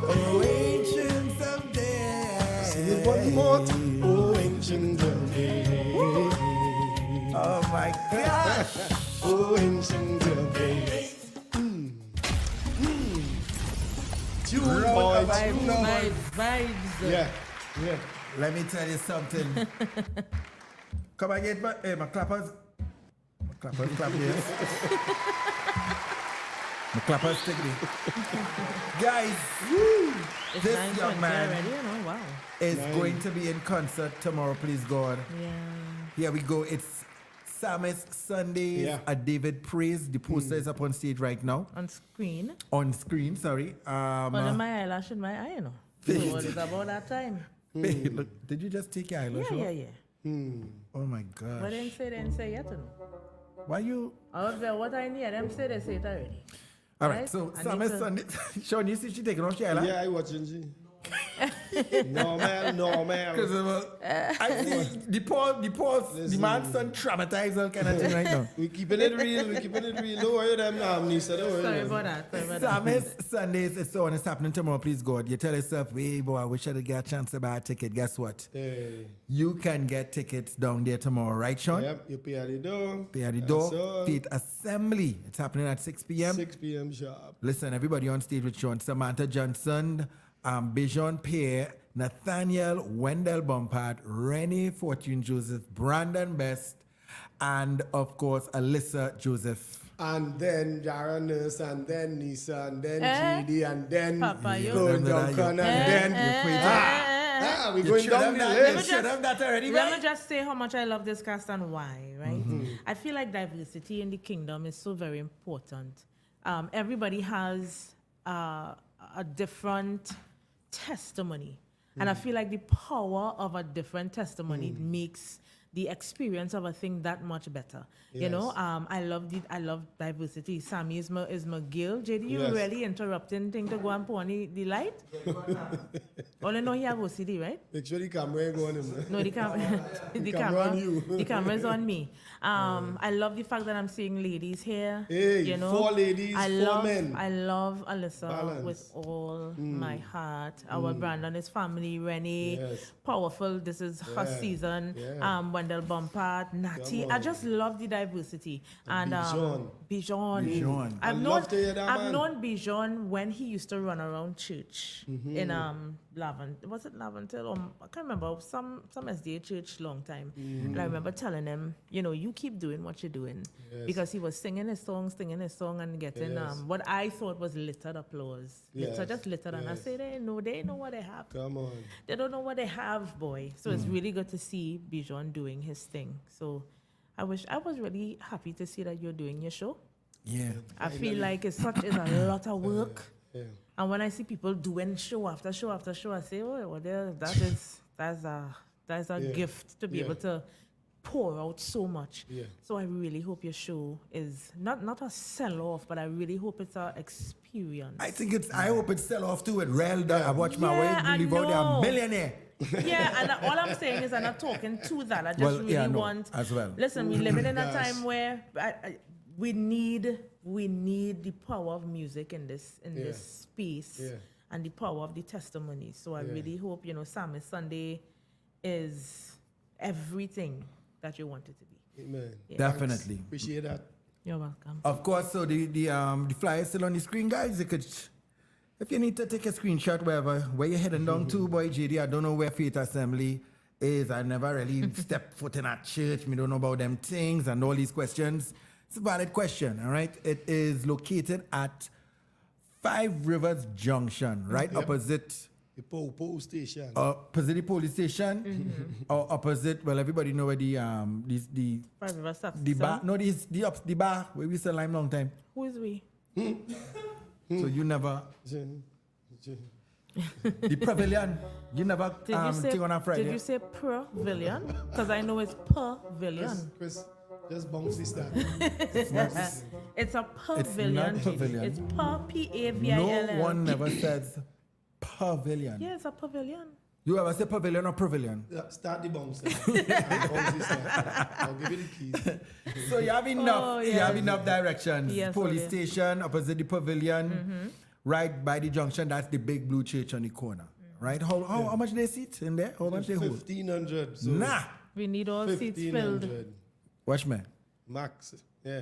[SPEAKER 3] Oh, Ancient of Days.
[SPEAKER 11] Sing it one more time. Oh, Ancient of Days.
[SPEAKER 3] Oh my gosh.
[SPEAKER 11] Oh, Ancient of Days. Tune, boy.
[SPEAKER 2] Vibes.
[SPEAKER 11] Yeah.
[SPEAKER 3] Let me tell you something. Come and get my clappers. My clappers clap here. My clappers take it. Guys,
[SPEAKER 2] It's
[SPEAKER 3] this
[SPEAKER 2] 9:20
[SPEAKER 3] young man
[SPEAKER 2] already, you know, wow.
[SPEAKER 3] is going to be in concert tomorrow, please God.
[SPEAKER 2] Yeah.
[SPEAKER 3] Here we go. It's Psalmist Sundays at David Praise. The poster is up on stage right now.
[SPEAKER 2] On screen.
[SPEAKER 3] On screen, sorry.
[SPEAKER 2] Under my eyelash in my eye, you know. So it's about that time.
[SPEAKER 3] Look, did you just take your eyelash off?
[SPEAKER 2] Yeah.
[SPEAKER 3] Oh my gosh.
[SPEAKER 2] But they didn't say yet, you know.
[SPEAKER 3] Why you?
[SPEAKER 2] Out there, what I need, them say they say it already.
[SPEAKER 3] All right, so Psalmist Sunday. Sean, you see she taking off your eyelash?
[SPEAKER 11] Yeah, I watching G. Normal.
[SPEAKER 3] Because I see the man's son traumatized all kind of thing right now.
[SPEAKER 11] We keeping it real. Don't worry them, Nisa. Don't worry.
[SPEAKER 2] Sorry about that.
[SPEAKER 3] Psalmist Sundays is so on. It's happening tomorrow, please God. You tell yourself, hey boy, I wish I'd get a chance to buy a ticket. Guess what?
[SPEAKER 11] Hey.
[SPEAKER 3] You can get tickets down there tomorrow, right, Sean?
[SPEAKER 11] Yep, you pay at the door.
[SPEAKER 3] Faith Assembly. It's happening at 6 p.m.
[SPEAKER 11] 6 p.m. sharp.
[SPEAKER 3] Listen, everybody on stage with Sean. Samantha Johnson, Bijan Pierre, Nathaniel, Wendell Bumpard, Rennie Fortune Joseph, Brandon Best, and of course, Alyssa Joseph.
[SPEAKER 11] And then Jara Nurse, and then Nisa, and then GD, and then
[SPEAKER 2] Papa,
[SPEAKER 11] Go Duncan, and then we're going down the list.
[SPEAKER 2] Let me just say how much I love this cast and why, right? I feel like diversity in the kingdom is so very important. Everybody has a different testimony. And I feel like the power of a different testimony makes the experience of a thing that much better.
[SPEAKER 11] Yes.
[SPEAKER 2] You know, I love diversity. Sammy is my girl. JD, you really interrupting thing to go and put on the light? All I know he have OCD, right?
[SPEAKER 11] Make sure the camera ain't going in.
[SPEAKER 2] No, the camera
[SPEAKER 11] on you.
[SPEAKER 2] The camera's on me. I love the fact that I'm seeing ladies here.
[SPEAKER 11] Hey,
[SPEAKER 2] you know,
[SPEAKER 11] 4 ladies, 4 men.
[SPEAKER 2] I love Alyssa
[SPEAKER 11] Balance.
[SPEAKER 2] with all my heart. Our Brandon is family. Rennie, powerful. This is her season.
[SPEAKER 11] Yeah.
[SPEAKER 2] When Wendell Bumpart, Natty.
[SPEAKER 7] Come
[SPEAKER 2] I
[SPEAKER 7] on.
[SPEAKER 2] just love the diversity. And
[SPEAKER 7] Bijan.
[SPEAKER 2] Bijan.
[SPEAKER 7] I love to hear that,
[SPEAKER 2] I've
[SPEAKER 7] man.
[SPEAKER 2] known Bijan when he used to run around church in Laventille. Was it Laventille? I can't remember. Some SDA church long time. And I remember telling him, you know, you keep doing what you're doing.
[SPEAKER 7] Yes.
[SPEAKER 2] Because he was singing his song and getting
[SPEAKER 7] Yes.
[SPEAKER 2] what I thought was littered applause.
[SPEAKER 7] Yes.
[SPEAKER 2] Just littered. And I
[SPEAKER 7] Yes.
[SPEAKER 2] say, they know what they have.
[SPEAKER 7] Come on.
[SPEAKER 2] They don't know what they have, boy. So it's really good to see Bijan doing his thing. So I was really happy to see that you're doing your show.
[SPEAKER 3] Yeah.
[SPEAKER 2] I feel like it's a lot of work.
[SPEAKER 7] Yeah.
[SPEAKER 2] And when I see people doing show after show after show, I say, oh, well, that's a
[SPEAKER 7] Yeah.
[SPEAKER 2] gift to be
[SPEAKER 7] Yeah.
[SPEAKER 2] able to pour out so much.
[SPEAKER 7] Yeah.
[SPEAKER 2] So I really hope your show is not a sell-off, but I really hope it's an experience.
[SPEAKER 3] I hope it sell off too with Rel. I watch my
[SPEAKER 2] Yeah,
[SPEAKER 3] way
[SPEAKER 2] I
[SPEAKER 3] live out there,
[SPEAKER 2] know.
[SPEAKER 3] a millionaire.
[SPEAKER 2] Yeah, and all I'm saying is I'm not talking to that. I just
[SPEAKER 3] Well,
[SPEAKER 2] really
[SPEAKER 3] yeah, I know,
[SPEAKER 2] want.
[SPEAKER 3] as well.
[SPEAKER 2] Listen, we're living in a
[SPEAKER 7] Yes.
[SPEAKER 2] time where we need the power of music in this space,
[SPEAKER 7] Yeah.
[SPEAKER 2] and the power of the testimony. So I
[SPEAKER 7] Yeah.
[SPEAKER 2] really hope Psalmist Sunday is everything that you want it to be.
[SPEAKER 7] Amen.
[SPEAKER 2] Yeah.
[SPEAKER 3] Definitely.
[SPEAKER 7] Appreciate that.
[SPEAKER 2] You're welcome.
[SPEAKER 3] Of course, so the flyer is still on the screen, guys. You could, if you need to take a screenshot, where you're heading down to, boy, JD, I don't know where Faith Assembly is. I never really stepped foot in a church. Me don't know about them things and all these questions. It's a valid question, all right? It is located at 5 Rivers Junction, right
[SPEAKER 7] Yep.
[SPEAKER 3] opposite
[SPEAKER 7] The Po station.
[SPEAKER 3] opposite the police station, or opposite. Well, everybody know where the
[SPEAKER 2] Five River Stop
[SPEAKER 3] the bar.
[SPEAKER 2] System.
[SPEAKER 3] No, the bar where we sell lime long time.
[SPEAKER 2] Who is we?
[SPEAKER 3] So you never the pavilion. You never thing on a Friday.
[SPEAKER 2] Did you say pavilion? Because I know it's pavilion.
[SPEAKER 7] Chris, just bounce this down.
[SPEAKER 2] It's a pavilion.
[SPEAKER 3] pavilion.
[SPEAKER 2] It's
[SPEAKER 3] No
[SPEAKER 2] P-A-V-I-L-L.
[SPEAKER 3] one never says pavilion.
[SPEAKER 2] Yeah, it's a pavilion.
[SPEAKER 3] You ever say pavilion or pavilion?
[SPEAKER 7] Start the bounce. Bounce this down. I'll give you the keys.
[SPEAKER 3] So you have enough.
[SPEAKER 2] Oh,
[SPEAKER 3] You
[SPEAKER 2] yes.
[SPEAKER 3] have enough directions.
[SPEAKER 2] Yes,
[SPEAKER 3] Police
[SPEAKER 2] okay.
[SPEAKER 3] station opposite the pavilion, right by the junction. That's the big blue church on the corner. Right? How much they seat in there? How much they hold?
[SPEAKER 7] 1,500. So
[SPEAKER 3] Nah.
[SPEAKER 2] We need all seats filled.
[SPEAKER 7] 1,500
[SPEAKER 3] Watch me.
[SPEAKER 7] max. Yeah.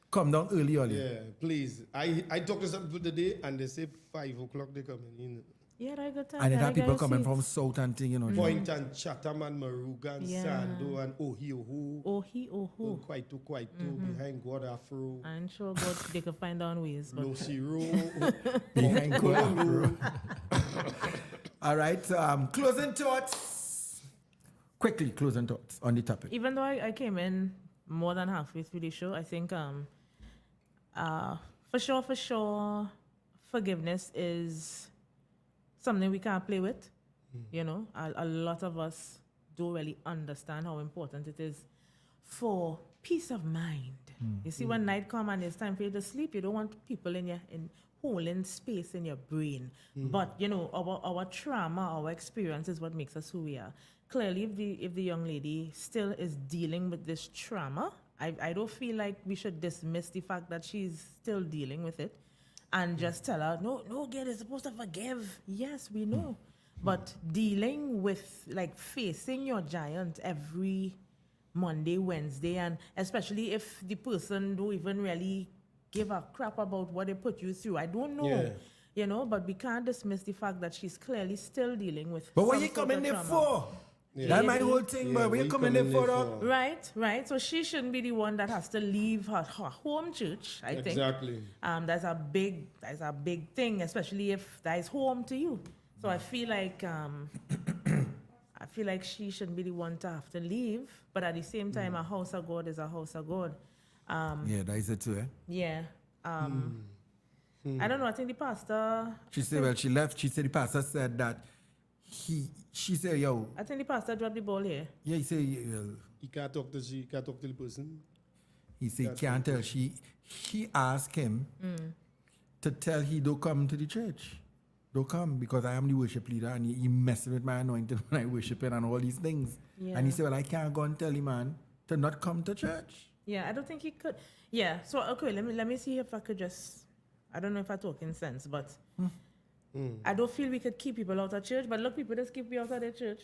[SPEAKER 3] Come down early.
[SPEAKER 7] Yeah, please. I talked to some people today and they say 5 o'clock they coming in.
[SPEAKER 2] Yeah, I got time.
[SPEAKER 3] And it
[SPEAKER 2] I
[SPEAKER 3] have people
[SPEAKER 2] got
[SPEAKER 3] coming
[SPEAKER 2] seats.
[SPEAKER 3] from South and thing, you know.
[SPEAKER 7] Point and Chatham and Maruga and
[SPEAKER 2] Yeah.
[SPEAKER 7] Sando and Ohio.
[SPEAKER 2] Oh.
[SPEAKER 7] Quite behind God Afro.
[SPEAKER 2] I'm sure God they can find out ways. But
[SPEAKER 7] Lucy Road.
[SPEAKER 3] Behind Cola. All right. Closing thoughts. Quickly, closing thoughts on the topic.
[SPEAKER 2] even though I came in more than halfway through the show, I think for sure, forgiveness is something we can't play with. You know, a lot of us don't really understand how important it is for peace of mind. You see, when night come and it's time for you to sleep, you don't want people in holding space in your brain. But you know, our trauma, our experience is what makes us who we are. Clearly, if the young lady still is dealing with this trauma, I don't feel like we should dismiss the fact that she's still dealing with it and just tell her, no, girl, you're supposed to forgive. Yes, we know. But dealing with, like, facing your giant every Monday, Wednesday, and especially if the person don't even really give a crap about what they put you through. I don't know.
[SPEAKER 7] Yeah.
[SPEAKER 2] You know, but we can't dismiss the fact that she's clearly still dealing with.
[SPEAKER 3] But what
[SPEAKER 2] some
[SPEAKER 3] you
[SPEAKER 2] sort
[SPEAKER 3] coming
[SPEAKER 2] of
[SPEAKER 3] there
[SPEAKER 2] trauma.
[SPEAKER 3] for?
[SPEAKER 7] Yeah.
[SPEAKER 3] That's my whole thing,
[SPEAKER 7] Yeah,
[SPEAKER 3] but what you coming there for? though?
[SPEAKER 2] Right. So she shouldn't be the one that has to leave her home church, I think.
[SPEAKER 7] Exactly.
[SPEAKER 2] That's a big thing, especially if that is home to you. So I feel like she shouldn't be the one to have to leave. But at the same time, a house of God is a house of God.
[SPEAKER 3] Yeah, that is it too, eh?
[SPEAKER 2] Yeah. I don't know. I think the pastor.
[SPEAKER 3] She said, well, she left. She said the pastor said that she said, yo.
[SPEAKER 2] I think the pastor dropped the ball here.
[SPEAKER 3] Yeah, he said, well,
[SPEAKER 7] He can't talk to the person.
[SPEAKER 3] he said, can't tell. She asked him to tell he don't come to the church. Don't come because I am the worship leader and he messing with my anointing when I worshiping and all these things.
[SPEAKER 2] Yeah.
[SPEAKER 3] And he said, well, I can't go and tell him, man, to not come to church.
[SPEAKER 2] Yeah, I don't think he could. Yeah, so okay, let me see if I could just. I don't know if I talk in sense, but I don't feel we could keep people out of church. But look, people just keep me out of their church.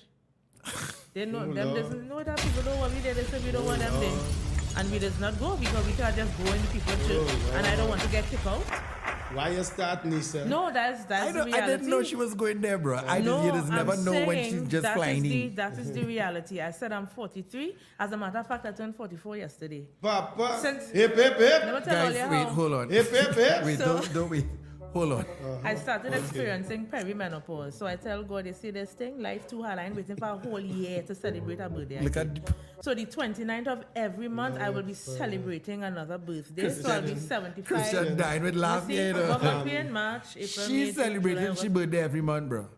[SPEAKER 2] They know
[SPEAKER 7] Oh,
[SPEAKER 2] them
[SPEAKER 7] Lord.
[SPEAKER 2] doesn't know that people don't want me there. They say we don't want them there. And we does not go because we can't just go in the people's church. And I don't want to get kicked out.
[SPEAKER 7] Why you start, Nisa?
[SPEAKER 2] No, that's the reality.
[SPEAKER 3] I didn't know she was going there, bro. You just never
[SPEAKER 2] I'm
[SPEAKER 3] know when she's
[SPEAKER 2] saying
[SPEAKER 3] just flying in.
[SPEAKER 2] That is the reality. I said I'm 43. As a matter of fact, I turned 44 yesterday.
[SPEAKER 7] Papa,
[SPEAKER 2] Since-
[SPEAKER 7] hip, hip, hip.
[SPEAKER 2] Let me tell
[SPEAKER 3] Guys,
[SPEAKER 2] you
[SPEAKER 3] wait,
[SPEAKER 2] how
[SPEAKER 3] hold on.
[SPEAKER 7] Hip, hip, hip.
[SPEAKER 3] Wait,
[SPEAKER 2] So-
[SPEAKER 3] don't wait. Hold on.
[SPEAKER 2] I started experiencing perimenopause. So I tell God, you see this thing, life too hard. I ain't waiting for a whole year to celebrate a birthday.
[SPEAKER 3] Look at
[SPEAKER 2] So the 29th of every month, I will be celebrating another birthday. So I'll be 75.
[SPEAKER 3] Christian died with last year.
[SPEAKER 2] From up here in March, April, May,
[SPEAKER 3] She's celebrating
[SPEAKER 2] July,
[SPEAKER 3] she birthday every month, bro.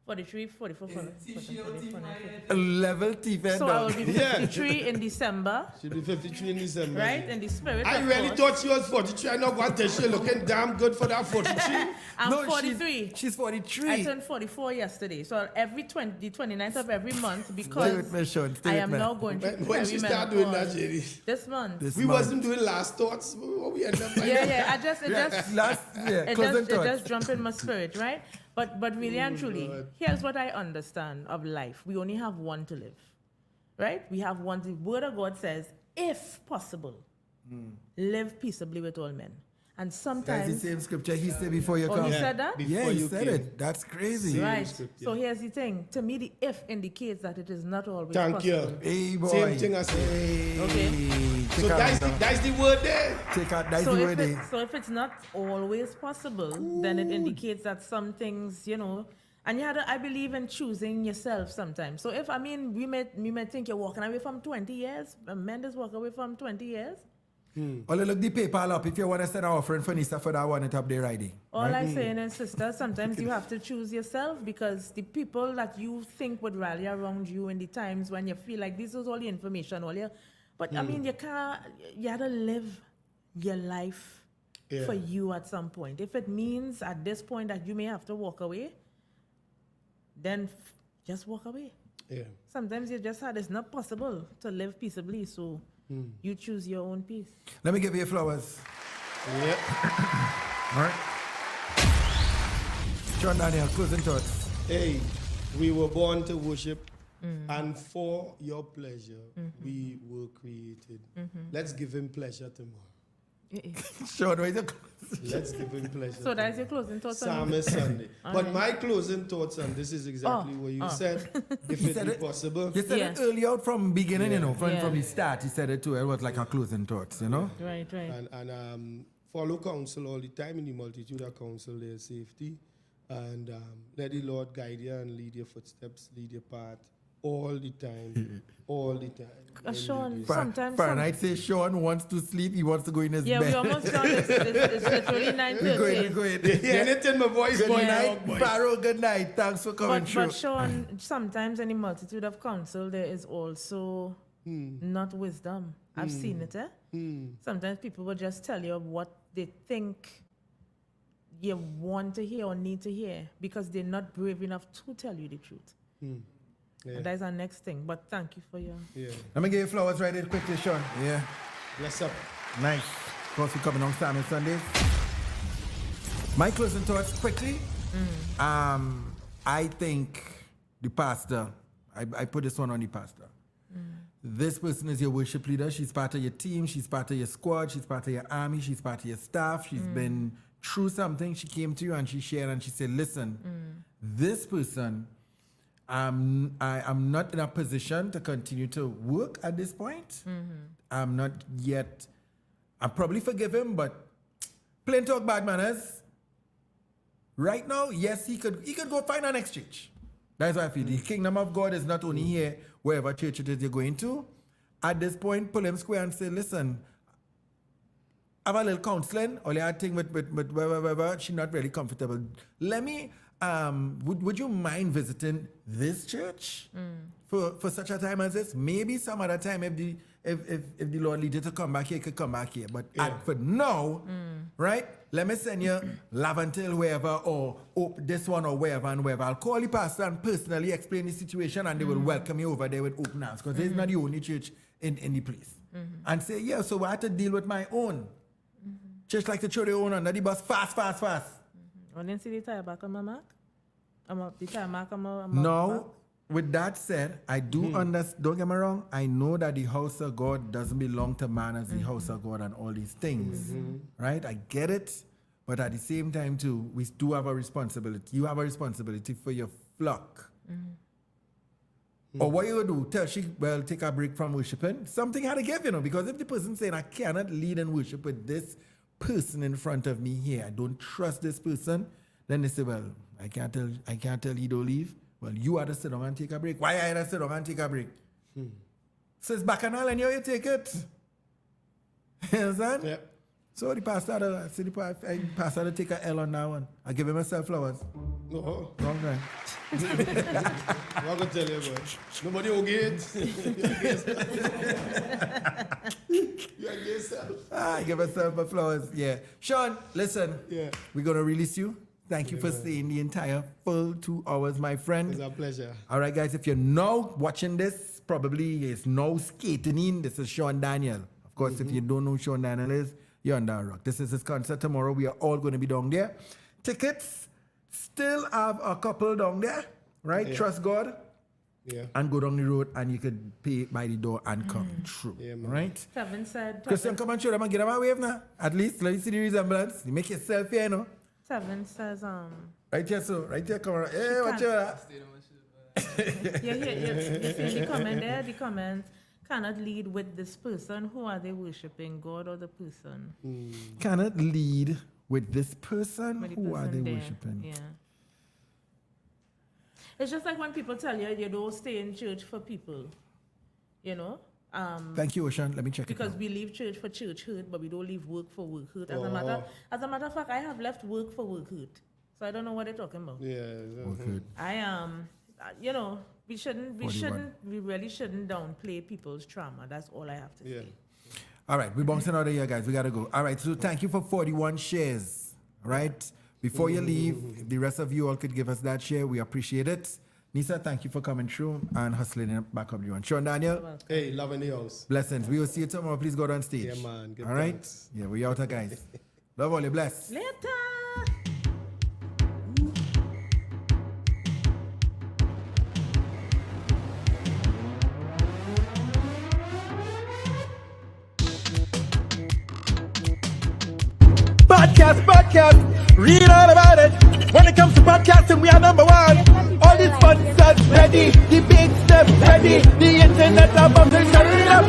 [SPEAKER 2] 43, 44, 45.
[SPEAKER 3] A level T-Fan
[SPEAKER 2] So I will be
[SPEAKER 7] Yeah.
[SPEAKER 2] 53 in December,
[SPEAKER 7] She'll be 53 in December.
[SPEAKER 2] right? In the spirit
[SPEAKER 7] I
[SPEAKER 2] of
[SPEAKER 7] really
[SPEAKER 2] course.
[SPEAKER 7] thought she was 43. I know one day she looking damn good for that 43.
[SPEAKER 2] I'm
[SPEAKER 3] No,
[SPEAKER 2] 43.
[SPEAKER 3] She's 43.
[SPEAKER 2] I turned 44 yesterday. So every the 29th of every month,
[SPEAKER 3] Stay
[SPEAKER 2] because
[SPEAKER 3] with me, Sean. Stay
[SPEAKER 2] I
[SPEAKER 3] with
[SPEAKER 2] am
[SPEAKER 3] me.
[SPEAKER 2] now going through
[SPEAKER 7] When she start doing that, JD?
[SPEAKER 2] this month.
[SPEAKER 3] This
[SPEAKER 7] We
[SPEAKER 3] month.
[SPEAKER 7] wasn't doing last thoughts. What we end up like
[SPEAKER 2] Yeah. It
[SPEAKER 3] Yeah,
[SPEAKER 2] just
[SPEAKER 3] last year,
[SPEAKER 2] it
[SPEAKER 3] closing
[SPEAKER 2] just, it
[SPEAKER 3] thoughts.
[SPEAKER 2] just jumped in my spirit, right? But really and truly, here's what I understand of life. We only have one to live, right? We have one. The Word of God says, if possible, live peaceably with all men. And
[SPEAKER 3] That's
[SPEAKER 2] sometimes,
[SPEAKER 3] the same scripture he said before you
[SPEAKER 2] oh,
[SPEAKER 3] come.
[SPEAKER 2] he said that?
[SPEAKER 3] Yeah,
[SPEAKER 7] Before
[SPEAKER 3] he
[SPEAKER 7] you
[SPEAKER 3] said
[SPEAKER 7] came.
[SPEAKER 3] it. That's crazy.
[SPEAKER 2] Right.
[SPEAKER 7] script,
[SPEAKER 2] So here's the thing. To me, the if indicates that it is not always
[SPEAKER 7] Thank
[SPEAKER 2] possible.
[SPEAKER 7] you.
[SPEAKER 3] Hey, boy.
[SPEAKER 7] Same thing I said.
[SPEAKER 3] Hey.
[SPEAKER 2] Okay.
[SPEAKER 3] Take
[SPEAKER 7] So
[SPEAKER 3] out
[SPEAKER 7] that's the word there.
[SPEAKER 3] Take out, that's
[SPEAKER 2] So
[SPEAKER 3] the
[SPEAKER 2] if,
[SPEAKER 3] word there.
[SPEAKER 2] so if it's not always possible, then it indicates that some things, and I believe in choosing yourself sometimes. So if, we may think you're walking away from 20 years, men just walk away from 20 years.
[SPEAKER 3] Well, look the PayPal up if you want to send an offering for Nisa for that one, it up there riding.
[SPEAKER 2] All I'm saying is, sister, sometimes you have to choose yourself because the people that you think would rally around you in the times when you feel like this is all the information, but you can't, you have to live your life for you at some point. If it means at this point that you may have to walk away, then just walk away.
[SPEAKER 7] Yeah.
[SPEAKER 2] Sometimes you just it's not possible to live peaceably, so you choose your own peace.
[SPEAKER 3] Let me give you flowers.
[SPEAKER 7] Yeah.
[SPEAKER 3] All right. Sean Daniel, closing thoughts.
[SPEAKER 7] Hey, we were born to worship, and for your pleasure, we were created. Let's give him pleasure tomorrow.
[SPEAKER 3] Sean, where's your
[SPEAKER 7] Let's give him pleasure.
[SPEAKER 2] So that's your closing thoughts on
[SPEAKER 7] Psalmist Sunday. But
[SPEAKER 2] right.
[SPEAKER 7] my closing thoughts on this is exactly what you said. If
[SPEAKER 3] He
[SPEAKER 7] it
[SPEAKER 3] said
[SPEAKER 7] be
[SPEAKER 3] it-
[SPEAKER 7] possible.
[SPEAKER 3] You said it early out from beginning, from
[SPEAKER 2] Yeah.
[SPEAKER 3] the start. He said it too. It was like a closing thoughts,
[SPEAKER 2] Right.
[SPEAKER 7] And follow counsel all the time. In the multitude of counsel, there's safety. And let the Lord guide you and lead your footsteps, lead your path all the time. All the time.
[SPEAKER 2] Sean, sometimes...
[SPEAKER 3] Fahrenheit says Sean wants to sleep. He wants to go in his
[SPEAKER 2] Yeah,
[SPEAKER 3] bed.
[SPEAKER 2] we almost done. It's literally 9:30.
[SPEAKER 3] We're going.
[SPEAKER 7] Yeah, anything my voice
[SPEAKER 3] Good
[SPEAKER 7] boy.
[SPEAKER 3] night, Pharaoh. Good night. Thanks for coming through.
[SPEAKER 2] But Sean, sometimes in the multitude of counsel, there is also not wisdom. I've seen it, Sometimes people will just tell you what they think you want to hear or need to hear because they're not brave enough to tell you the truth.
[SPEAKER 7] Yeah.
[SPEAKER 2] And that's our next thing. But thank you for your...
[SPEAKER 7] Yeah.
[SPEAKER 3] Let me give you flowers right here quickly, Sean. Yeah.
[SPEAKER 7] Bless up.
[SPEAKER 3] Nice. Of course, we're coming on Salmon Sundays. My closing thoughts quickly. I think the pastor, I put this one on the pastor. This person is your worship leader. She's part of your team. She's part of your squad. She's part of your army. She's part of your staff. She's been through something. She came to you and she shared and she said, listen, this person, I'm not in a position to continue to work at this point. I'm not yet. I'm probably forgive him, but plain talk, bad manners. Right now, yes, he could go find an next church. That's what I feel. The kingdom of God is not only here, wherever church it is you're going to. At this point, pull him square and say, listen, have a little counseling, or I think with whatever, she's not really comfortable. Let me, would you mind visiting this church for such a time as this? Maybe some other time if the Lord leads you to come back here, you could come back here. But for now, right, let me send you Lavantil, wherever, or this one or wherever and wherever. I'll call the pastor and personally explain the situation and they will welcome you over there with open arms because this is not the only church in the place. And say, yeah, so I have to deal with my own. Just like to throw their own under the bus fast.
[SPEAKER 2] I didn't see the tire back on my mark. The tire mark on my
[SPEAKER 3] No,
[SPEAKER 2] back.
[SPEAKER 3] with that said, I do understand. Don't get me wrong. I know that the house of God doesn't belong to man as the house of God and all these things, right? I get it, but at the same time too, we do have a responsibility. You have a responsibility for your flock. Or what you do? Tell she, well, take a break from worshiping. Something had to give, because if the person saying, I cannot lead and worship with this person in front of me here, I don't trust this person, then they say, well, I can't tell you don't leave. Well, you had to sit down and take a break. Why I had to sit down and take a break? So it's bacchanal and you take it. You understand?
[SPEAKER 7] Yep.
[SPEAKER 3] So the pastor to take a L on that one. I give him myself flowers.
[SPEAKER 7] No.
[SPEAKER 3] Wrong time.
[SPEAKER 7] I'm going to tell you, boy. Nobody will get it. You are yourself.
[SPEAKER 3] I give myself my flowers. Yeah. Sean, listen.
[SPEAKER 7] Yeah.
[SPEAKER 3] We're going to release you. Thank you for staying the entire full 2 hours, my friend.
[SPEAKER 7] It's a pleasure.
[SPEAKER 3] All right, guys. If you're now watching this, probably is now skating in. This is Sean Daniel. Of course, if you don't know who Sean Daniel is, you're under a rock. This is his concert tomorrow. We are all going to be down there. Tickets still have a couple down there, right?
[SPEAKER 7] Yeah.
[SPEAKER 3] Trust God.
[SPEAKER 7] Yeah.
[SPEAKER 3] And go down the road and you could pay by the door and come through.
[SPEAKER 7] Yeah, man.
[SPEAKER 3] Right?
[SPEAKER 2] Kevin said.
[SPEAKER 3] Christian, come and show them and get them a wave now. At least let me see the resemblance. You make yourself here,
[SPEAKER 2] Seven says,
[SPEAKER 3] Right here, so. Right here, come around. Hey, watch out.
[SPEAKER 2] yeah, you see the comment there? The comment cannot lead with this person. Who are they worshiping, God or the person?
[SPEAKER 3] Cannot lead with this person.
[SPEAKER 2] With the
[SPEAKER 3] Who are they
[SPEAKER 2] person there.
[SPEAKER 3] worshiping?
[SPEAKER 2] Yeah. It's just like when people tell you you don't stay in church for people,
[SPEAKER 3] Thank you, Ocean. Let me check
[SPEAKER 2] because
[SPEAKER 3] it out.
[SPEAKER 2] we leave church for church hurt, but we don't leave work for work hurt. As a matter of fact, I have left work for work hurt, so I don't know what they're talking about.
[SPEAKER 7] Yeah.
[SPEAKER 3] Work hurt.
[SPEAKER 2] We really shouldn't downplay people's trauma. That's all I have to say.
[SPEAKER 3] All right, we're bouncing out of here, guys. We got to go. All right, so thank you for 41 shares. All right, before you leave, if the rest of you all could give us that share, we appreciate it. Nisa, thank you for coming through and hustling it back up you on. Sean Daniel.
[SPEAKER 7] Hey, love in the house.
[SPEAKER 3] Blessings. We will see you tomorrow. Please go on stage.
[SPEAKER 7] Yeah, man. Good
[SPEAKER 3] all right?
[SPEAKER 7] thanks.
[SPEAKER 3] Yeah, we out here, guys. Love all you. Bless.
[SPEAKER 2] Later.
[SPEAKER 1] Podcast, read all about it. When it comes to podcasting, we are number one. All the sponsors ready, the big steps ready, the internet above the shut it up.